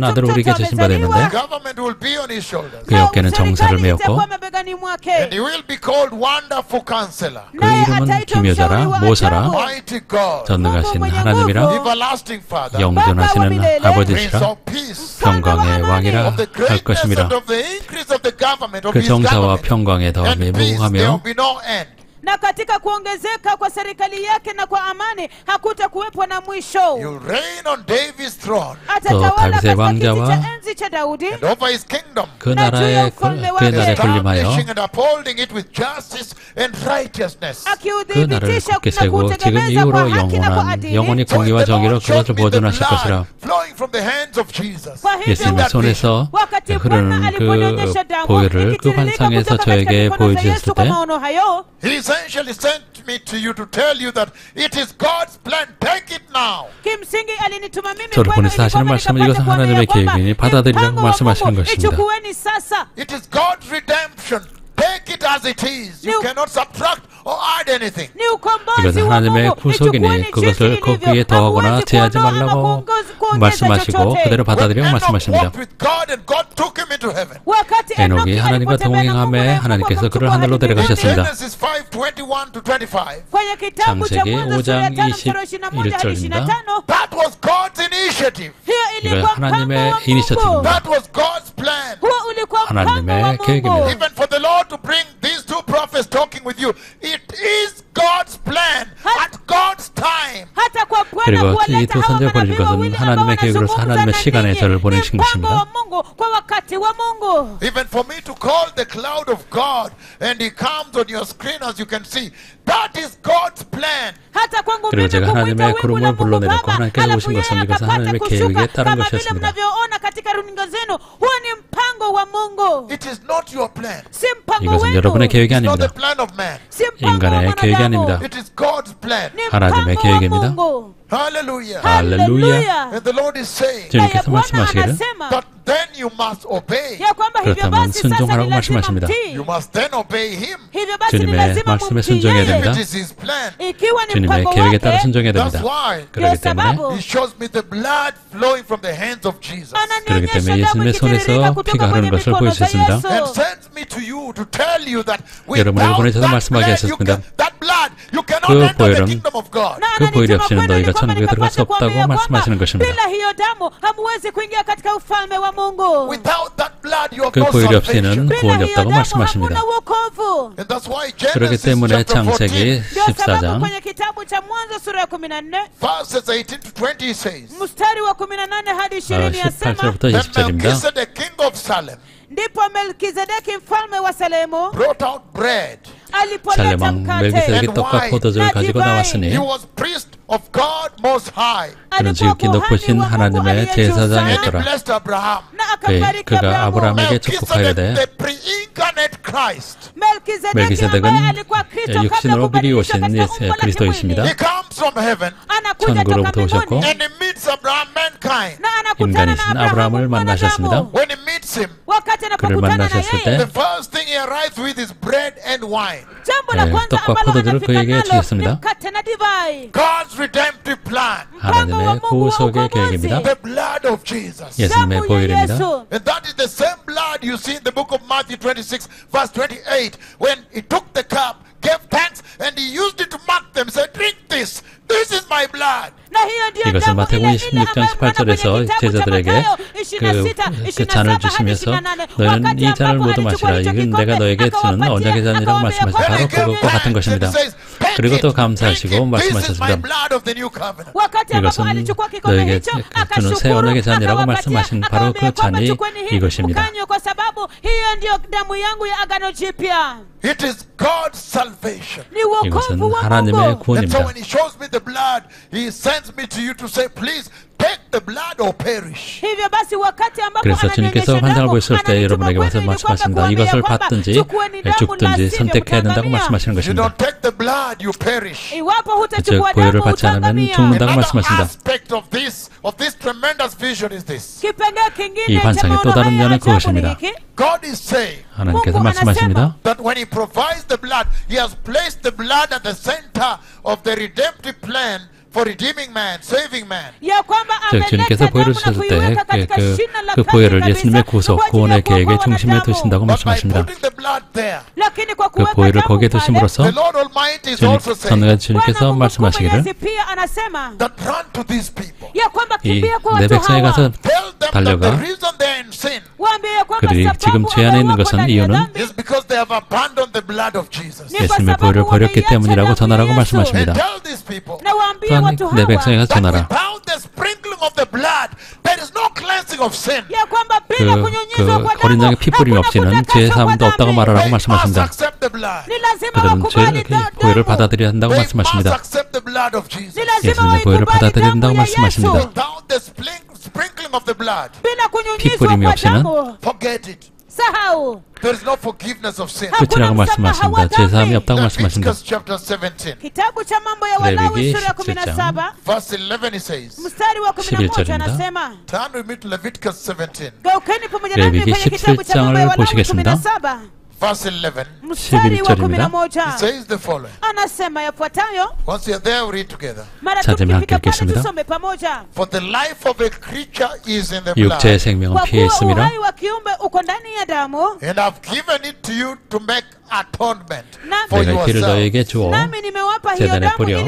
아들을 우리에게 주신 바 되는데 Government will be on his shoulders. 그 어깨는 정사를 메었고 And he will be called Wonderful Counselor, 그 이름은 기묘자라 모사라 Mighty God, 전능하신 하나님이라 Everlasting Father, 영존하시는 Prince 아버지시라 of Peace. 평강의 왕이라 Of the 할 greatness 것임이라. and of the increase of the government of 그 his 정사와 government 평강의 더함이 and peace, there will 무궁하며 be no end. na katika kuongezeka kwa serikali yake na kwa amani hakutakuwepo na mwisho. You'll reign on David's throne Atatawala 다윗의 katika kiti 왕자와 cha enzi cha Daudi and over his kingdom, 그 나라에 군림하여 establishing and upholding it with justice and righteousness. 그 나라를 굳게 세고 지금 이후로 영원히 공의와 정의로 그것을 보존하실 것이라. Flowing from the hands of Jesus. 예수님의 손에서 흐르는 그 보혈을 그 환상에서 저에게 보여주셨을 때 He essentially sent me to you to tell you that it is God's plan. Take it now. 저를 보내서 하시는 말씀은 이것은 하나님의 계획이니 받아들이라고 말씀하시는 것입니다. It is God's redemption. Take it as it is. You cannot subtract or add anything. 이것은 하나님의 구속이니 그것을 거기에 더하거나 제하지 말라고 말씀하시고 그대로 받아들이라고 말씀하십니다. 에녹이 하나님과 동행함에 하나님께서 그를 하늘로 데려가셨습니다. 창세기 5장 21절입니다. That was God's initiative. 이건 하나님의 이니셔티브입니다. That was God's plan. 하나님의 계획입니다. Even for the Lord to bring these two prophets talking with you, it is God's plan at God's time. 그리고 이 두 선지자 보내신 것은 하나님의 계획으로서 하나님의 시간에 저를 보내신 것입니다. Even for me to call the cloud of God and he comes on your screen as you can see, that is God's plan. 그리고 제가 하나님의 구름을 불러내렸고 하나님께서 오신 것은 이것은 하나님의 계획에 따른 것이었습니다. It is not your plan. 이것은 여러분의 계획이 It's not 아닙니다. the plan of man. 인간의 계획이 아닙니다. It is God's plan. 하나님의 계획입니다. Hallelujah. 할렐루야. And the Lord is saying 주님께서 말씀하시기를 that then you must obey. 그렇다면 순종하라고 말씀하십니다. You must then obey him. 주님의 말씀에 순종해야 If 됩니다. it is his plan. 주님의 계획에 따라 순종해야 됩니다. That's why 그렇기 때문에 he shows me the blood flowing from the hands of Jesus. 그렇기 때문에 예수님의 손에서 피가 흐르는 것을 보여주셨습니다. And sends me to you to tell you that 여러분을 without 보내셔서 that 말씀하게 blood, 하셨습니다. that blood, you cannot 그 enter the 보혈은 kingdom of God. 그 보혈이 없이는 너희가 천국에 들어갈 수 없다고 말씀하시는 것입니다. Without that blood, you have 그 no 보혈이 salvation. 없이는 구원이 없다고 말씀하십니다. And that's why 그렇기 Genesis 때문에 chapter 14, 창세기 14장 verses 18 to 20 says, mstari wa 18 hadi 20 yasema 18절부터 Then 20절입니다. Melchizedek, king of Salem, ndipo Melkizedeki mfalme wa Salemu brought out bread alipoleta 살레망 mkate 멜기세덱이 떡과 포도주를 가지고 나왔으니 He was priest of God Most High. 그는 지극히 높으신 하나님의 제사장이었더라. And he blessed Abraham. 그가 아브라함에게 축복하여되 The pre-incarnate Christ. 멜기세덱은 육신으로 미리 오신 그리스도이십니다. He comes from heaven 천국으로부터 오셨고 and he meets Abraham, mankind. 인간이신 아브라함을 만나셨습니다. When he meets him, 그를 만나셨을 때 the first thing he arrives with is bread and wine. 떡과 포도주를 그에게 주셨습니다. divai. God's redemptive plan. 하나님의 구속의 계획입니다. The blood of Jesus. 예수님의 보혈입니다. And that is the same blood you see in the book of Matthew 26 verse 28 when he took the cup, gave thanks, and he used it to mark them, said, drink this. This is my blood. 이것은 마태복음 26장 18절에서 제자들에게 그 잔을 주시면서 너희는 이 잔을 모두 마시라. 이건 내가 너에게 주는 언약의 잔이라고 말씀하시고 바로 그것과 같은 것입니다. 그리고 또 감사하시고 말씀하셨습니다. 이것은 너에게 주는 새 언약의 잔이라고 말씀하신 바로 그 잔이 이것입니다. It is God's salvation. 이것은 하나님의 구원입니다. And so when He shows me the blood, He sends me to you to say, please take the blood or perish. 그래서 주님께서 환상을 보였을 때 여러분에게 와서 말씀하십니다. 이것을 받든지 죽든지 선택해야 된다고 말씀하시는 You 것입니다. don't take the blood, you perish. 즉 보혈을 받지 않으면 죽는다고 말씀하십니다. Aspect of this tremendous vision is this. 이 환상의 또 다른 면은 그것입니다. God is saying 하나님께서 말씀하십니다. that when He provides the blood, He has placed the blood at the center of the redemptive plan for redeeming man, saving man. 즉 주님께서 보혈을 주셨을 때 그 보혈을 예수님의 구속, 구원의 계획의 중심에 두신다고 말씀하십니다. 그 보혈을 거기에 두심으로써 주님께서 말씀하시기를 이 내 백성에 가서 달려가 그들이 지금 죄 안에 있는 것은 이유는 예수님의 보혈을 버렸기 때문이라고 전하라고 말씀하십니다. 또한 내 백성에 가서 전하라. 그 어린 양의 피 뿌림 없이는 죄 사함도 없다고 말하라고 말씀하십니다. 그들은 보혈을 받아들여야 한다고 말씀하십니다. 예수님의 보혈을 받아들여야 한다고 말씀하십니다. 피 뿌림이 없이는 끝이라고 말씀하십니다. 죄 사함이 없다고 말씀하십니다. 레위기 17장 11절입니다. 레위기 17장을 보시겠습니다. 11절입니다. It says the following. Once you're there, we read together. 찾으면 함께 읽겠습니다. For the life of a creature is in the 육체의 blood, 생명은 피에 있음이라. and I've given it to you to make atonement for 내가 이 피를 yourself. 너에게 주어 제단에 뿌려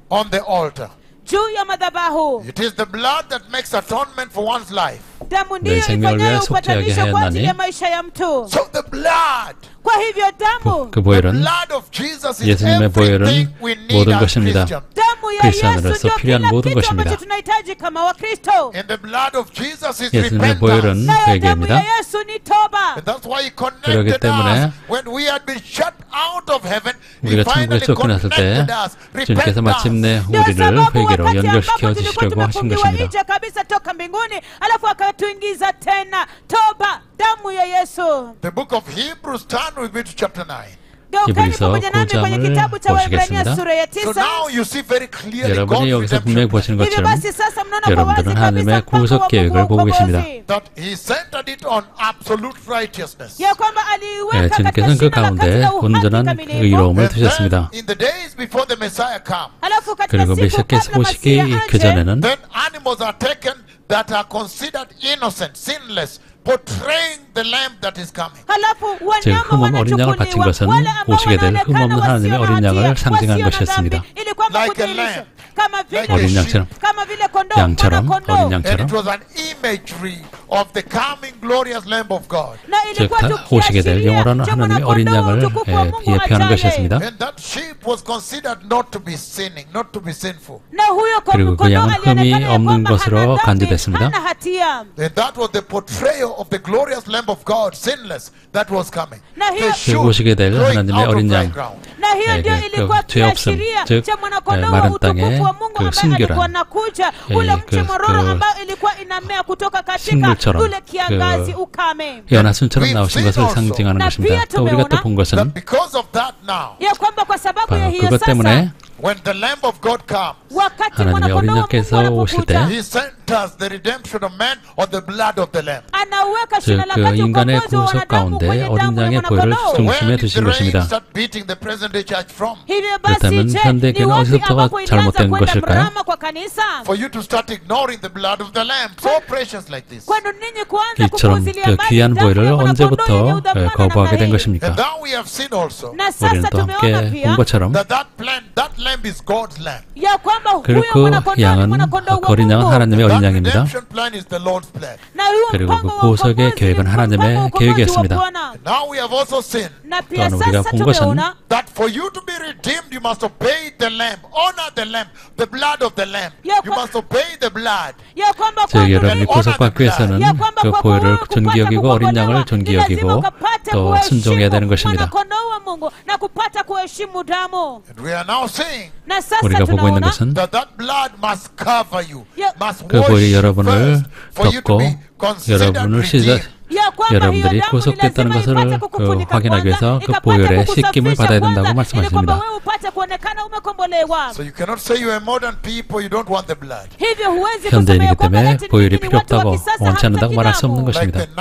On the altar. juu ya madhabahu. It is the blood that makes atonement for one's life. Damu ndiyo ifanyayo upatanisho kwa ajili ya maisha ya mtu. So the blood, Kwa hivyo damu, 그 보혈은 blood of Jesus is 예수님의 보혈은 everything we need 모든 as 것입니다. Christians. damu ya 크리스찬으로서 Yesu ndio 필요한 kila 모든 kitu 것입니다. ambacho tunahitaji kama Wakristo. And the blood of Jesus is 예수님의 repentance. 보혈은 Nayo damu ya 회개입니다. Yesu ni toba. And that's why He 그러기 connected 때문에 us when we had been shut out of heaven. He 우리가 finally 천국에 쫓겨났을 때 connected us. 주님께서 마침내 Ndio 우리를 sababu 회개로 wakati 연결시켜 ambapo tulikuwa 주시려고 하신 tumefungiwa 것입니다. nje kabisa toka mbinguni, alafu akatuingiza tena. Toba, damu ya Yesu. The book of Hebrews, turn with me to chapter 9. Geukeni 히브리서 pamoja nami kwenye 9장을 kitabu cha 보시겠습니다. Waebrania sura ya So 9. now you see very clearly 여러분이 God's 여기서 분명히 redemption. 보시는 Hivyo 것처럼 basi sasa mnaona kwa wazi 여러분들은 kabisa 하나님의 mpango 구속 wa 계획을 Mungu 보고 wa 계십니다. ukombozi. That He centered it on absolute righteousness. Ya kwamba aliiweka 주님께서는 그 katika shina la 가운데 katika uhaki 온전한 kamilifu. 의로움을 And 두셨습니다. then in the days before the Messiah come, Alafu katika 그리고 siku 메시아께서 kabla 오시기 Masihi 그 aje, 전에는 then animals are taken that are considered innocent, sinless, portraying the lamb that is coming. halafu 즉 wanyama 흠없는 어린 양을 바친 wanachukuliwa, 것은 wale ambao 오시게 될 wanaonekana 흠없는 하나님의 wasio na 어린 양을 hatia, 상징한 wasio na 것이었습니다. dhambi, ili kwamba Like a kudhihirisha lamb. kama Like vile a 어린 sheep. 양처럼 kama vile kondoo, 양처럼 mwana-kondoo. 어린 And 양처럼 it was an imagery of the coming glorious lamb of God. Na ilikuwa 즉 오시게 될 tukiashiria 영원한 cha 하나님의 어린 mwana-kondoo, 양을 utukufu wa Mungu 예표하는 ajaye. 것이었습니다. And that sheep was considered not to be sinning, not to be sinful. Na huyo 그리고 그 kondoo 양은 흠이 alionekana ya 없는 kwamba 것으로 hana dhambi, 간주됐습니다. hana hatia. And that was the portrayal of the glorious lamb of God, sinless, that was coming. Na hiyo- The shoe 오시게 될 growing 하나님의 out of 어린 dry 양. ground. Na hiyo ndio ilikuwa 죄 없음, kiashiria 즉 cha mwana-kondoo wa 마른 땅에 utukufu wa Mungu 그 ambaye alikuwa 순결한 anakuja, ule mche mororo ambao ilikuwa inamea kutoka katika 식물처럼 ule kiangazi ukame. 연하순처럼 나오신 것을 상징하는 것입니다. 또 우리가 또 본 것은 That because of that now, Ya kwamba kwa sababu ya 바로 hiyo 그것 sasa, 때문에 when the lamb of God comes, wakati 하나님의 어린 mwana-kondoo wa 양께서 Mungu 오실 때 anapokuja, He centers the redemption of man on the blood of the lamb. ninauweka 즉 shina la kati 인간의 ukombozi wa 구속 wanadamu 가운데 kwenye 어린 damu ya 양의 보혈을 mwanakondoo. 중심에 Where did 두신 the rain 것입니다. start beating the present day church from? Hivyo basi, 그렇다면 je, 현대교회는 ni wapi 어디서부터가 ambapo ilianza 잘못된 kwenda 것일까요? mrama kwa kanisa? For you to start ignoring the blood of the lamb, so precious like this. Kwenu ninyi kuanza 이처럼 kupuuzilia 그 mbali 귀한 damu ya 보혈을 mwanakondoo yenye 언제부터 udhamana 거부하게 namna 된 hii. 것입니까? And now we have seen also Na 우리는 sasa 또 tumeona 함께 pia 본 것처럼 that lamb is God's lamb. ya kwamba huyo 그리고 그 mwanakondoo ni 양은 mwanakondoo wa 어린 양은 Mungu. 하나님의 That 어린 양입니다. redemption plan is the Lord's plan. Na huo 그리고 mpango 그 wa 구속의 ukombozi 계획은 ni 하나님의 mpango wa ukombozi wa 계획이었습니다. Bwana. And now we have also seen Na pia 또한 우리가 sasa 본 것은 tumeona that for you to be redeemed, you must obey the lamb, honor the lamb, the blood of the lamb. Ya You kwa- must obey the blood. ya kwamba 즉 여러분이 오늘 구속받기 위해서는 ya kwamba 그 kwa 보혈을 kupata 존귀 여기고 어린 양을 kukombolewa, 존귀 ni lazima 여기고 ukapate 또 kuheshimu 순종해야 되는 것입니다. mwanakondoo wa Mungu na kupata kuheshimu damu. And we are now seeing Na sasa 우리가 보고 있는 tunaona 것은 that blood must cover you, Ya- must 그 wash 보혈이 you 여러분을 first for you to 덮고 be considered 여러분을 redeemed. ya kwamba 여러분들이 hiyo damu 구속됐다는 ni lazima 것을 ipate kukufunika 확인하기 위해서 kwanza, 그 ikapate 보혈의 kukusafisha 씻김을 받아야 된다고 kwanza, ili kwamba 말씀하십니다. wewe upate kuonekana umekombolewa. So you cannot say you are modern people, you don't want the blood. Hivyo huwezi 현대인이기 kusema kwamba 때문에 eti 보혈이 ninyi 필요 watu wa 없다고 kisasa 원치 않는다고 hamtaki 말할 수 없는 damu. Like 것입니다. the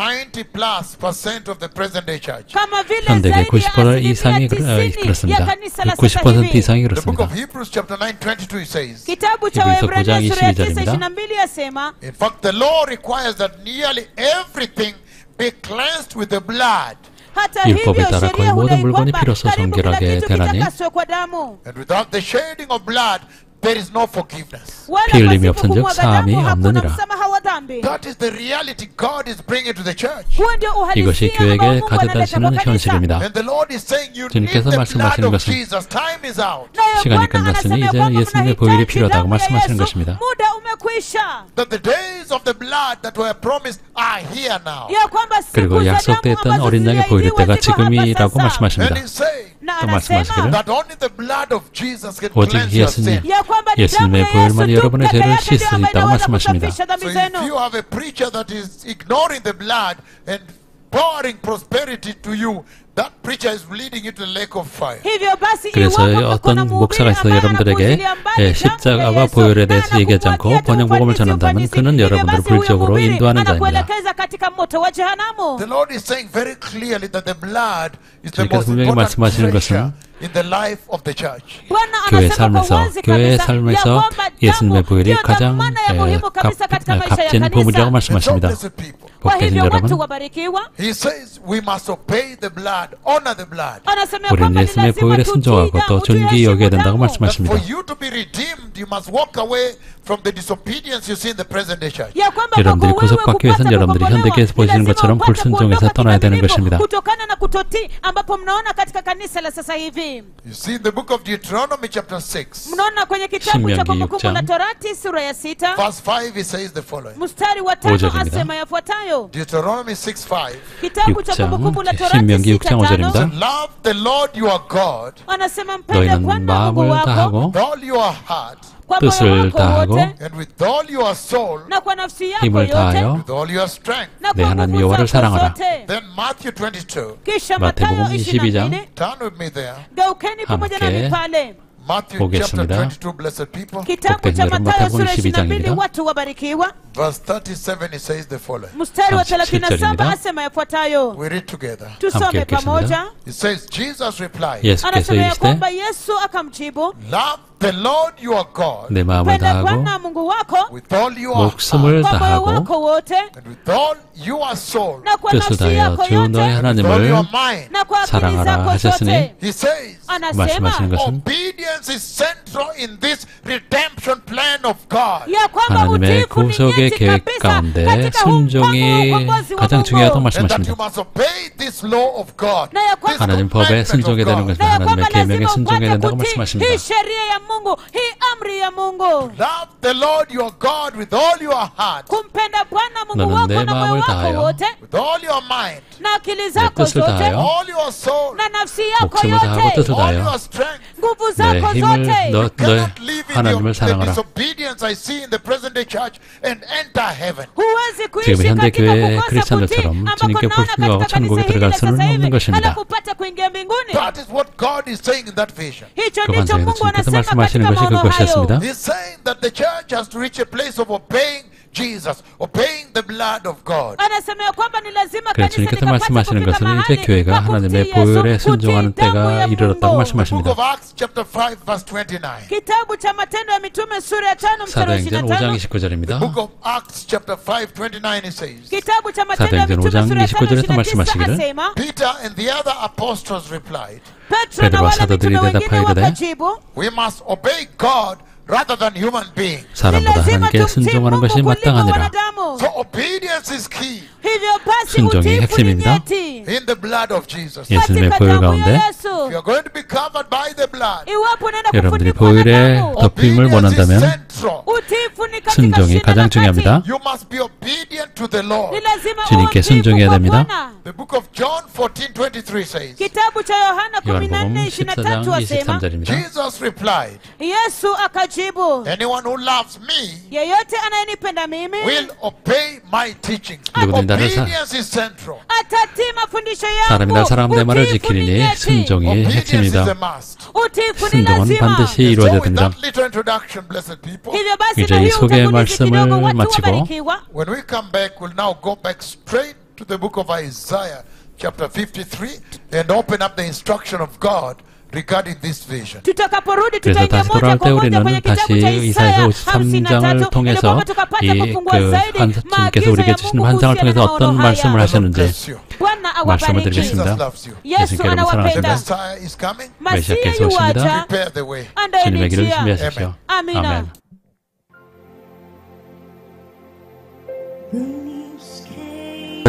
90+% of the present day church. Kama vile 현대계 zaidi ya 90% 이상이 90% 그렇습니다. ya kanisa la sasa 90% hivi. 이상이 The book 그렇습니다. of Hebrews chapter 9:22 it says, Kitabu cha Hibrania Waebrania 9 sura ya 22 9:22 yasema, in fact, the law requires that nearly everything be cleansed with the blood. hata 율법에 hivyo 따라 sheria 거의 모든 hudai 물건이 kwamba 비로소 karibu kila 정결하게 kitu 되나니 kitakaswe kwa damu. And without the shedding of blood, there is no forgiveness. Wala 피 흘림이 pasipo 없은즉 kumwaga 사함이 damu hakuna 없느니라. msamaha wa dhambi. That is the reality God is bringing to the church. Huo ndio 이것이 uhalisia 교회에게 ambao Mungu 가져다 analeta 주시는 kwa kanisa. 현실입니다. And the Lord is saying you need 주님께서 the blood 말씀하시는 of 것은 Jesus. Time is out. 나의 시간이 Bwana 끝났으니 anasema 이제 kwamba 예수님의 mnahitaji 보혈이 필요하다고 damu ya 말씀하시는 Yesu. 것입니다. 무da umekwisha. That the days of the blood that were promised are here now. Ya kwamba siku 그리고 za damu 약속됐던 ambazo 어린 양의 보혈의 ziliahidiwa 때가 ziko hapa 지금이라고 sasa. 말씀하십니다. And he's saying Na 또 anasema 말씀하시기를 that only the blood of Jesus can 오직 cleanse your 예수님, sin. ya kwamba ni damu 예수님의 ya Yesu 보혈만이 tu 여러분의 peke 죄를 yake 씻을 ndio 수 ambayo 있다고 inaweza 말씀하십니다. kusafisha dhambi So if zenu. you have a preacher that is ignoring the blood and pouring prosperity to you, that preacher is leading you to the lake of fire. hivyo basi 그래서 iwapo 어떤 kuna 목사가 있어 mhubiri ambaye 여러분들에게 anapuuzilia mbali 십자가와 damu ya Yesu 보혈에 na 대해서 얘기하지 않고 anakupatia 번영복음을 ufanisi, 전한다면 그는 hivyo 여러분들을 basi huyo 불적으로 mhubiri 인도하는 자입니다. anakuelekeza katika moto wa jehanamu. The Lord is saying very clearly that the blood is the 주님께서 most 분명히 important 말씀하시는 treasure 것은 in the life of the church. Bwana 교회 anasema kwa 삶에서 wazi 교회의 kabisa 삶에서 ya kwamba 예수님의 damu 보혈이 ndiyo 가장 dhamana ya muhimu kabisa katika maisha ya 값진 보물이라고 kanisa. And so 말씀하십니다. blessed people. Kwa 복되신 hivyo watu 여러분, wabarikiwa, He says we must obey the blood, honor the blood. anasema 우리는 kwamba ni 예수님의 lazima 보혈에 tutii 순종하고 또 damu, 존귀 tuheshimu 여겨야 된다고 damu. That for 말씀하십니다. you to be redeemed, you must walk away from the disobedience you see in the present day church. Ya kwamba 여러분들이 kwa wewe 구속받기 위해서는 kupata 여러분들이 kukombolewa, 현대교회에서 ni 보시는 lazima 것처럼 upate 불순종에서 kuondoka 떠나야 되는 kikamilifu 것입니다. kutokana na kutotii ambapo mnaona katika kanisa la sasa hivi. You see in the book of Deuteronomy chapter 6, Mnaona kwenye kitabu cha 신명기 Kumbukumbu la 6장. Torati sura ya 6 verse 5, he says the following. mstari wa 5 5절입니다. asema yafuatayo. Deuteronomy 6:5. Kitabu cha 6장, Kumbukumbu la Torati 신명기 6장 5절입니다. 6:5 Love the Lord your God anasema mpende 너희는 Bwana Mungu 마음을 wako 다하고 with all your heart kwa moyo 뜻을 wako 다하고 wote and with all your soul, na kwa nafsi yako 힘을 yote 다하여 with all your strength. na 내 kwa 하나님 nguvu 여호와를 zako 사랑하라. zote. Then Matthew 22. Kisha 마태복음 Mathayo 22장 22 Turn with me there. geukeni pamoja 함께 nami pale. Matthew 보겠습니다. chapter 22, blessed people. Kitabu 복된 cha 여러분, Mathayo 마태복음 sura 22 22장입니다. watu wabarikiwa. Verse 37, it says the following. Mstari wa 37 37 절입니다. asema yafuatayo. We read together. Tusome 함께 읽겠습니다. pamoja. It says, Jesus replied, 예수께서 Anasema ya 이르시되 kwamba Yesu akamjibu, love the Lord your God 내 마음을 mpende 다하고 Bwana Mungu wako with all your heart 목숨을 kwa moyo 다하고 wako wote and with all your soul na kwa 뜻을 nafsi 다하여 yako 주 너의 yote and with all your 하나님을 mind. na kwa akili 사랑하라 zako 하셨으니 zote. He says, Anasema 말씀하시는 것은 obedience is central in this redemption plan of God. ya kwamba 하나님의 utiifu ni 구속의 nyeti 계획 kabisa 가운데 katika huu mpango wa 순종이 ukombozi wa 가장 중요하다고 Mungu. And that you 말씀하십니다. must obey this law of God. Na ya This kwamba 하나님 법에 commandment 순종해야 of 되는 God. 것입니다. na ya 하나님의 kwamba 계명에 lazima 순종해야 upate 된다고 kutii 말씀하십니다. hii sheria ya Mungu, hii amri ya Mungu, Love the Lord your God with all your heart, kumpenda Bwana Mungu 너는 wako 내 na moyo 마음을 wako 다하여 wote with all your mind, na akili zako 뜻을 zote 다하여 all your soul, na nafsi yako 목숨을 다하고 yote 뜻을 all 다하여 your strength. nguvu 내 zako 힘을 zote. 너의 Cannot live in 하나님을 the 사랑하라. disobedience I see in the present day church and enter heaven. Huwezi 지금 kuishi 현대 katika 교회 kukosa 크리스찬들처럼 kutii ambako 주님께 naona 불순종하고 katika 천국에 kanisa hili 들어갈 la 수는 sasa 없는 hivi 것입니다. halafu upate kuingia mbinguni. That is what God is saying in that vision. Hicho 그 ndicho 환상에서 Mungu 주님께서 anasema 말씀하시는 katika 것이 maono hayo. 그것이었습니다. He's saying that the church has to reach a place of obeying Jesus, obeying the blood of God. anasema kwamba ni lazima 그래서 주님께서 말씀하시는 것은 이제 교회가 하나님의 보혈에 순종하는 때가 이르렀다고 말씀하십니다. Book of Acts chapter 5 verse 29. kitabu cha matendo ya mitume sura ya 5 mstari wa 사도행전 5장 25 29절입니다. Book of Acts chapter 5 29 it says, kitabu cha matendo ya 사도행전 mitume 5장 sura ya 5 29절에서 29 말씀하시기를 asema Peter and the other apostles replied, Petro na 베드로와 wale 사도들이 mitume wengine 대답하이르되 wakajibu we must obey God rather than human beings. 사람보다 하나님께 순종하는 것이 마땅하니라. So obedience is key hivyo basi 순종이 utiifu ni 핵심입니다. nyeti in the blood of Jesus. 예수님의 katika 보혈 damu 가운데 ya If Yesu. you're going to be covered by the blood, Iwapo unaenda 여러분들이 kufunikwa na 보혈에 damu, 덮임을 obedience is 원한다면 central. utiifu ni katika 순종이 shina 가장 la 중요합니다. kati. You must be obedient to the Lord. Ni lazima 주님께 uwe 순종해야 mtiifu kwa 됩니다. Bwana. The book of John 14:23 says, kitabu cha Yohana 요한복음 14:23 14장 asema 23절입니다. Jesus replied, Yesu akajibu anyone who loves me yeyote anayenipenda mimi will obey my teachings. 누구든지 나를 Obedience is central. atatii mafundisho 사람이 나 yangu. 사랑하는 내 말을 Utiifu ni 지키리니 nyeti. 순종이 Obedience is a 핵심이다. must. utiifu ni 순종은 lazima. 반드시 So 이루어져야 with 됩니다. that little introduction, blessed people, hivyo basi 이제 na 이 hii 소개의 utangulizi kidogo, 말씀을 watu 마치고 wabarikiwa. when we come back, we'll now go back straight to the book of Isaiah, chapter 53, and open up the instruction of God regarding this vision. tutakaporudi 그래서 tutaingia 다시 moja 돌아올 때 kwa moja 우리는 kwenye 다시 kitabu cha 이사야서 Isaya 53장을 53 통해서 ili kwamba tukapata 이 kufungua zaidi 주님께서 maagizo 우리에게 ya 주신 Mungu 환상을 통해서 kuhusiana na 어떤 maono 말씀을 haya. 하셨는지 Bless you. Bwana 말씀을 awabariki. 드리겠습니다. Jesus loves you. Yesu 예수님께 여러분 The anawapenda. Messiah is coming. Masihi 메시아께서 오십니다. yuaja. Prepare the way. Andaeni 주님의 길을 njia. 준비하십시오. Amina. 아멘.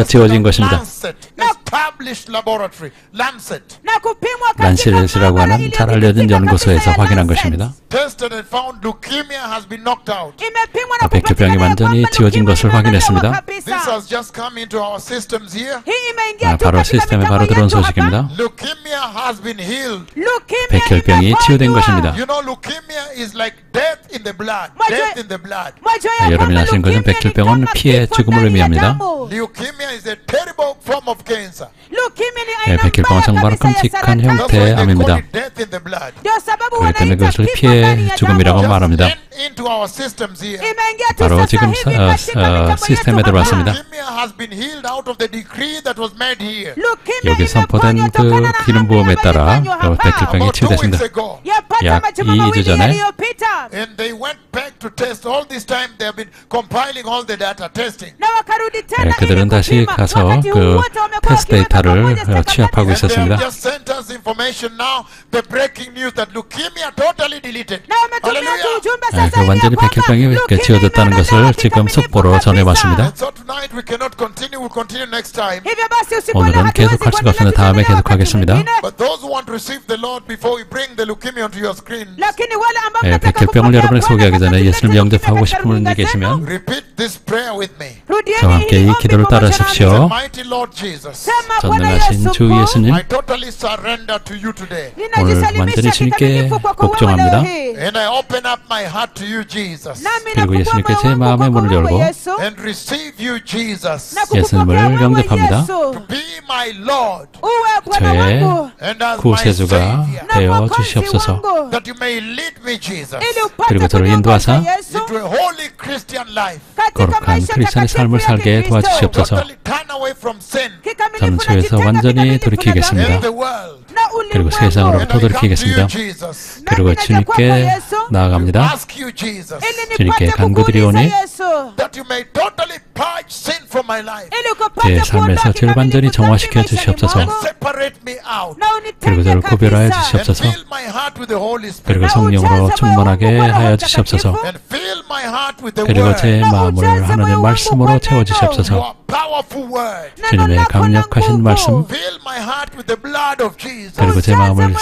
지어진 것입니다. Lancet, established laboratory. Lancet. na kupimwa katika 란시렛이라고 maabara 하는 잘 알려진 iliyothibitishwa 연구소에서 kabisa ya 확인한 Lancet. 것입니다. Tested and found leukemia has been knocked out. imepimwa na 백혈병이 kupatikana 완전히 kwamba 지워진 leukemia 것을 imeondolewa 확인했습니다. kabisa. This has just come into our systems here. hii imeingia tu 바로 katika 시스템에 mitambo 바로 들어온 yetu hapa. 소식입니다. Leukemia has been healed. Leukemia 백혈병이 imeponywa. 치유된 것입니다. You know, leukemia is like death in the blood. Mwajua- Death in the blood. Mwajua ya 여러분이 kwamba 아시는 것은 leukemia ni 백혈병은 kama 피의 kifo 죽음을 ndani ya 의미합니다. damu. Leukemia is a terrible form of cancer. Leukemia ni 네, aina 백혈병은 mbaya 정말 kabisa ya 끔찍한 saratani. That's why 형태의 they call 암입니다. it death in the blood. ndio sababu 그렇기 때문에 wanaita 그것을 kifo 피의 ndani ya 죽음이라고 damu. 말합니다. Into our systems here. imeingia tu 바로 sasa 지금 hivi katika mitambo 시스템에 yetu 들어왔습니다. hapa. Leukemia has been healed out of the decree that was made here. Leukemia 여기 선포된 imeponywa 그 kutokana na 기름 amri 부음에 ambayo 따라 imefanywa hapa. 백혈병이 About 2 치유됐습니다. weeks ago. yapata 약 majuma 2주 mawili 전에 yaliyopita And they went back to test. All this time they have been compiling all the data, testing. na wakarudi tena 네, 그들은 ili 다시 kupima. 가서 Wakati 그 huu wote wamekuwa 테스트 wakiweka 데이터를 pamoja stakabadhi 취합하고 And they 있었습니다. have just sent us information now, the breaking news that leukemia totally deleted. na wametumia tu Hallelujah. ujumbe 네, sasa 그 hivi 완전히 ya kwamba 백혈병이 leukemia 지워졌다는 것을 imeondolewa 지금 kikamilifu 속보로 kabisa. 전해왔습니다. And so tonight we cannot continue. We'll continue next time. hivyo basi usiku wa leo 오늘은 hatuwezi 계속할 수가 kuendelea, 없으니 다음에 tutaendelea wakati 계속하겠습니다. mwingine. But those who want to receive the Lord before we bring the leukemia onto your screen, lakini wale ambao 네, mnataka 백혈병을 kupokea 여러분에게 Bwana 소개하기 전에 katika 예수님을 kile 영접하고 katika 싶은 분이 runinga 계시면 zenu, repeat this prayer with me. rudieni 저와 함께 hili 이 ombi 기도를 pamoja nami. 따라하십시오. Mighty Lord Jesus, Sema, Bwana 전능하신 주 Yesu, 예수님, I totally surrender to you today. ninajisalimisha 완전히 주님께 kikamilifu kwako wewe 복종합니다. leo hii. And I open up my heart to you, Jesus. Nami 그리고 nakufungua 예수님께 제 moyo wangu 마음의 kwako 문을 wewe, 열고 Yesu, And receive you, Jesus, na 예수님을 kukupokea wewe, 영접합니다. Yesu. to be my Lord uwe Bwana 저의 wangu and as my 구세주가 Savior, na 되어 mwokozi 주시옵소서. wangu, that you may lead me, Jesus, ili upate 그리고 저를 kuniongoza, 인도하사 Yesu, into a holy Christian life. katika 거룩한 maisha 크리스찬의 takatifu 삶을 ya 살게 Kikristo. 도와주시옵소서. Totally turn away from sin Kikamilifu 저는 na 죄에서 jitenga 완전히 kikamilifu na 돌이키겠습니다. and dhambi the world. na 그리고 ulimwengu. 세상으로 And I come to 돌이키겠습니다. you, Jesus, 그리고 주님께 나아갑니다. ask you, Jesus, ili 주님께 nipate 간구드리오니 kukuuliza, Yesu, that you may totally purge sin from my life ili ukapate 제 kuondoa 삶에서 죄를 kikamilifu 완전히 dhambi 정화시켜 maishani 주시옵소서. and mwangu, separate me out na 그리고 unitenge 저를 구별하여 kabisa, and 주시옵소서. fill my heart with the Holy Spirit 그리고 성령으로 충만하게 하여 주시옵소서. and fill my heart with the 그리고 제 word, 마음을 하나님의 말씀으로 채워주시옵소서. your powerful word. 주님의 강력하신 말씀, Fill my heart with the blood of Jesus. 그리고 제 마음을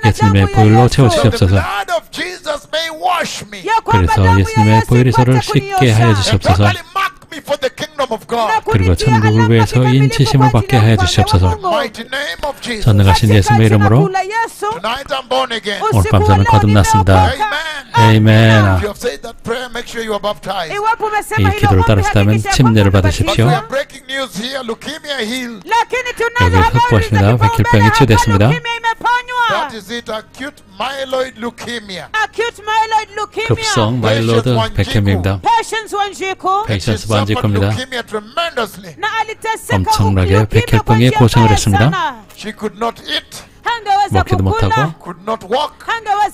예수님의 보혈로 So the 채워주시옵소서. blood of Jesus may wash me 그래서 예수님의 보혈이 저를 씻게 하여 and 주시옵소서. totally mark me for the kingdom of God. 그리고 천국을 위해서 인치심을 받게 하여 주시옵소서. Mighty name of Jesus. 전능하신 예수님의 이름으로 Tonight I'm born again. 오늘 밤 저는 거듭났습니다. Amen. 아멘. If you have said that prayer, make sure you are baptized. 이 기도를 따르셨다면 침례를 But 받으십시오. we have breaking news here. Leukemia healed. lakini tunazo 여기 habari 확보하십니다. za kipaumbele 백혈병이 hapa, 치유됐습니다. leukemia imeponywa. That is it, acute myeloid leukemia. acute myeloid leukemia. 급성 마일로드 백혈병입니다. Patience 원지고. 페이션스 반지코입니다. leukemia tremendously. 나 알리테스가 엄청나게 백혈병에 고생을 했습니다. She could not eat, 먹지도 못하고 could not walk.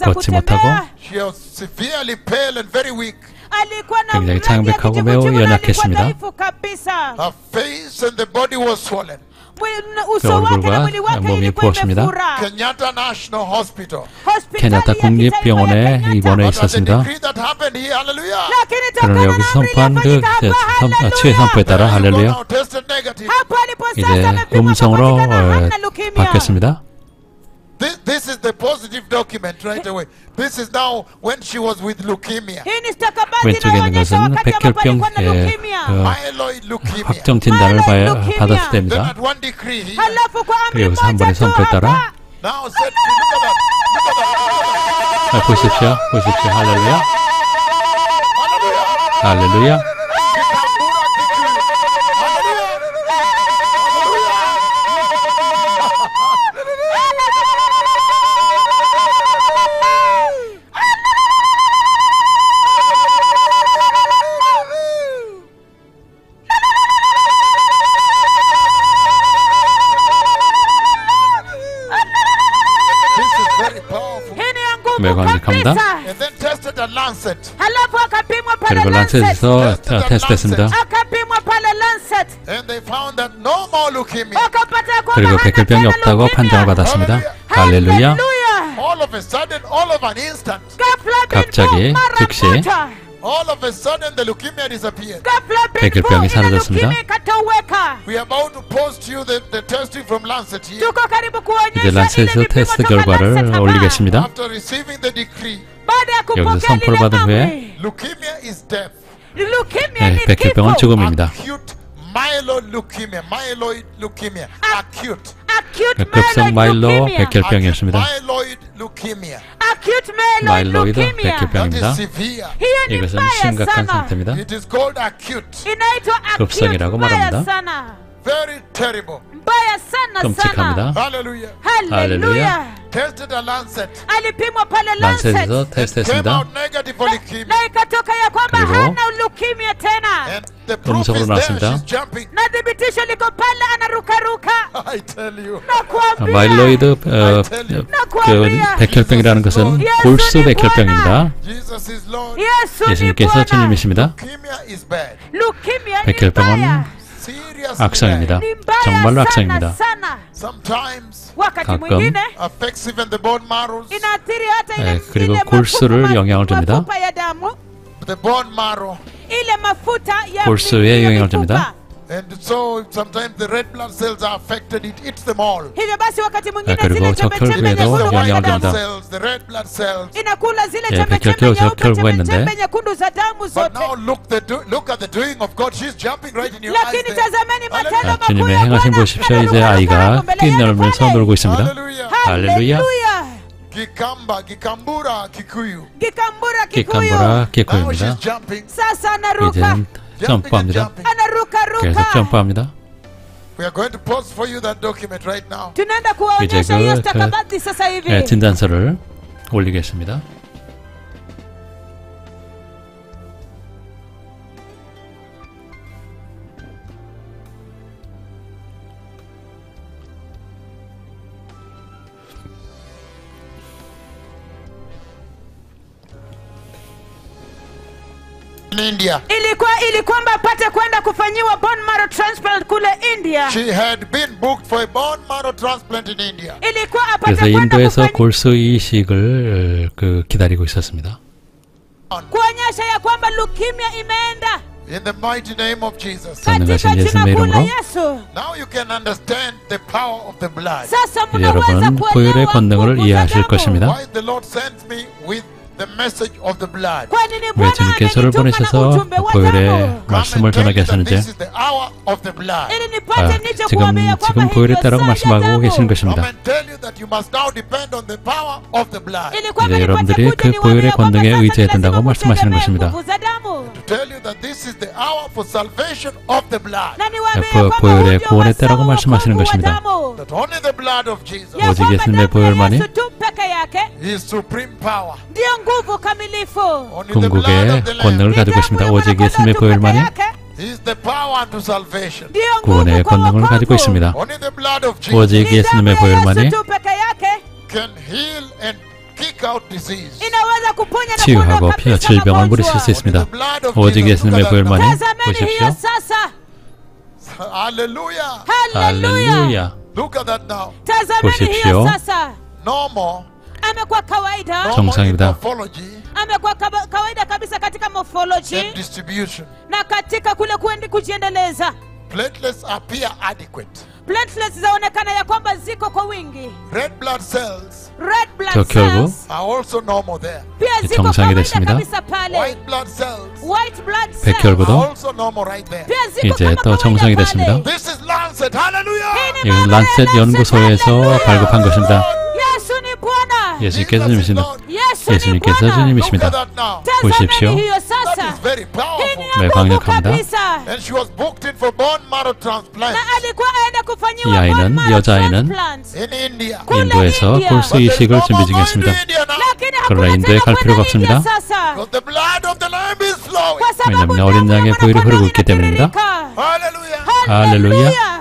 걷지 못하고 She was severely pale and very weak. 굉장히 창백하고 매우 연약했습니다. Her face and the body was swollen. 그 얼굴과 몸이 부었습니다. Kenyatta National Hospital. 케냐타 국립병원에 입원해 있었습니다. Decree that happened here, hallelujah. 그러나 여기서 선포한 그 치유 선포에 따라 할렐루야 Now tested negative. 이제 음성으로 바뀌었습니다. This is the positive document right away. This is now when she was with leukemia. 왼쪽에 있는 것은 백혈병의 Myeloid leukemia. 확정 진단을 받았을 Then 때입니다. at one decree here. 그리고 여기서 한 번의 선포에 따라 Now said, look at that. Look at that. 보십시오, 보십시오, 할렐루야, 할렐루야. 매우 강력합니다. And then tested at Lancet. 그리고 란셋에서 테스트했습니다. And they found that no more leukemia. 그리고 백혈병이 없다고 판정을 받았습니다. 할렐루야. All of a sudden, all of an instant, 갑자기 즉시 all of a sudden the leukemia disappeared. 백혈병이 사라졌습니다. We are about to post you the testing from Lancet here. 이제 란셋에서 테스트 결과를 올리겠습니다. After receiving the decree, 여기서 선포를 받은 후에 leukemia is death. 백혈병은 죽음입니다. Acute myeloid leukemia. Acute. 급성 마일로 백혈병이었습니다. Myeloid leukemia. 마일로이드 That 백혈병입니다. is severe. 이것은 심각한 상태입니다. It is called acute. 급성이라고 말합니다. Very terrible. 끔찍합니다. Hallelujah. 할렐루야. Tested at Lancet. 란셋에서 Came 테스트했습니다. out negative for leukemia. 그리고 And the proof 음성으로 is there. 나왔습니다. She's jumping. I tell you. 마일로이드 그 백혈병이라는 것은 골수 백혈병입니다. Jesus is Lord. 예수님께서 주님이십니다. Leukemia is bad. 백혈병은 Serious. 악성입니다. 정말로 악성입니다. Sometimes 가끔 affects even the bone marrows. 그리고 골수를 영향을 줍니다. The bone marrow. 골수에 영향을 줍니다. And so sometimes the red blood cells are affected. It eats them all. 그리고 적혈구에도 영향을 줍니다. The red blood cells. 백혈구, 적혈구가 있는데 But now look at the doing of God. She's jumping right in your eyes there. 주님의 행하심 보십시오. 이제 아이가 뛰놀면서 놀고 있습니다. 할렐루야. Gikambura, Kikuyu. 기캄보라 Now 기코입니다. she's jumping. 이제는 점프합니다. 계속 점프합니다. We are going to post for you that document right now. 이제 그 진단서를 올리겠습니다. In India. ili kwamba apate kwenda kufanyiwa bone marrow transplant kule India. She had been booked for a bone marrow transplant in India. Ilikuwa apate 그래서 kwenda 인도에서 골수 이식을 기다리고 있었습니다. kuonyesha ya kwamba leukemia imeenda. In the mighty name of Jesus. 전능하신 예수님의 이름으로 Now you can understand the power of the blood. sasa 여러분 mnaweza 보혈의 kuelewa 권능을 nguvu za 이해하실 damu. 것입니다. Why the Lord sends me with the message of the blood? Kwa nini 왜 Bwana 주님께서를 amenituma na 보내셔서 ujumbe wa 보혈의 damu? 말씀을 전하게 하셨는지 This is the hour of the blood. Ili nipate nicho 지금 kuambia kwamba hii 보혈의 ndio 때라고 saa ya 말씀하고 damu. 계시는 Come 것입니다. and tell you that you must now depend on the power of the blood. Ili kwamba 이제 nipate 여러분들이 kuja 그 niwaambie 보혈의 kwamba 권능에 sasa 의지해야 lazima 된다고 말씀하시는 kutegemea 것입니다. nguvu za damu. To tell you that this is the hour for salvation of the blood. Na niwaambie 보- kwamba 보혈의 huu ndio 구원의 wasaa 때라고 wa 말씀하시는 wokovu wa 것입니다. damu. That only the blood of Jesus Ya 오직 kwamba 예수님의 damu ya 보혈만이 Yesu tu peke yake is supreme power. ndiyo nguvu kamilifu. Only the blood 궁극의 of the Lamb 권능을 가지고 있습니다. 오직 예수님의 보혈만이 is the power unto salvation. ndiyo 구원의 nguvu kwa 권능을 가지고 wokovu. 있습니다. Only the blood of Jesus 오직 Ni damu 예수님의 ya 보혈만이 Yesu tu peke yake can heal and kick out disease. inaweza kuponya na 치유하고 kuondoa kabisa 질병을 magonjwa. 물리칠 수 있습니다. Only the blood of 오직 Jesus. 예수님의 Look at that 보혈만이 Tazameni hiyo 보십시오. sasa. Hallelujah. Haleluya. 할렐루야. Look at that now. Tazameni hiyo 보십시오. sasa. No more. Amekuwa kawaida. No more in 정상입니다. morphology Amekuwa kawaida kabisa katika morphology and distribution. na katika kule kujiendeleza. Platelets appear adequate. Platelets zaonekana ya kwamba ziko kwa wingi. Red blood cells Red blood 저 결국 cells are also normal there. pia ziko 정상이 kawaida 됐습니다. kabisa pale. White blood cells White blood cells 백혈구도 are also normal right there. pia ziko 이제 kama 또 kawaida 정상이 pale. 됐습니다. This is Lancet. Hallelujah. Hii ni 이것은 mambo ya 란셋 연구소에서 Hallelujah. 발급한 것입니다. Yesu ni Bwana. 예수님께서 Jesus is 주님이십니다. Lord. Yesu ni 예수님께서 Bwana. Look at 주님이십니다. that now. 보십시오. Tazameni hiyo That sasa. is very Hii powerful. ni 네, ya nguvu 강력합니다. kabisa. And she was booked in for bone marrow transplant Na alikuwa aenda kufanyiwa 이 아이는, bone marrow 여자아이는 transplant. in India. Kule 인도에서 India. 골수 But there is 이식을 no 준비 more going to 중이었습니다. India now. Lakini 그러나 hakuna 인도에 tena 갈 필요가 kwenda India 없습니다. sasa. Because the blood of the Lamb is flowing. Kwa sababu 왜냐하면 어린 damu ya 양의 보혈이 mwana-kondoo 흐르고 있기 때문입니다. inatiririka. Hallelujah. 할렐루야.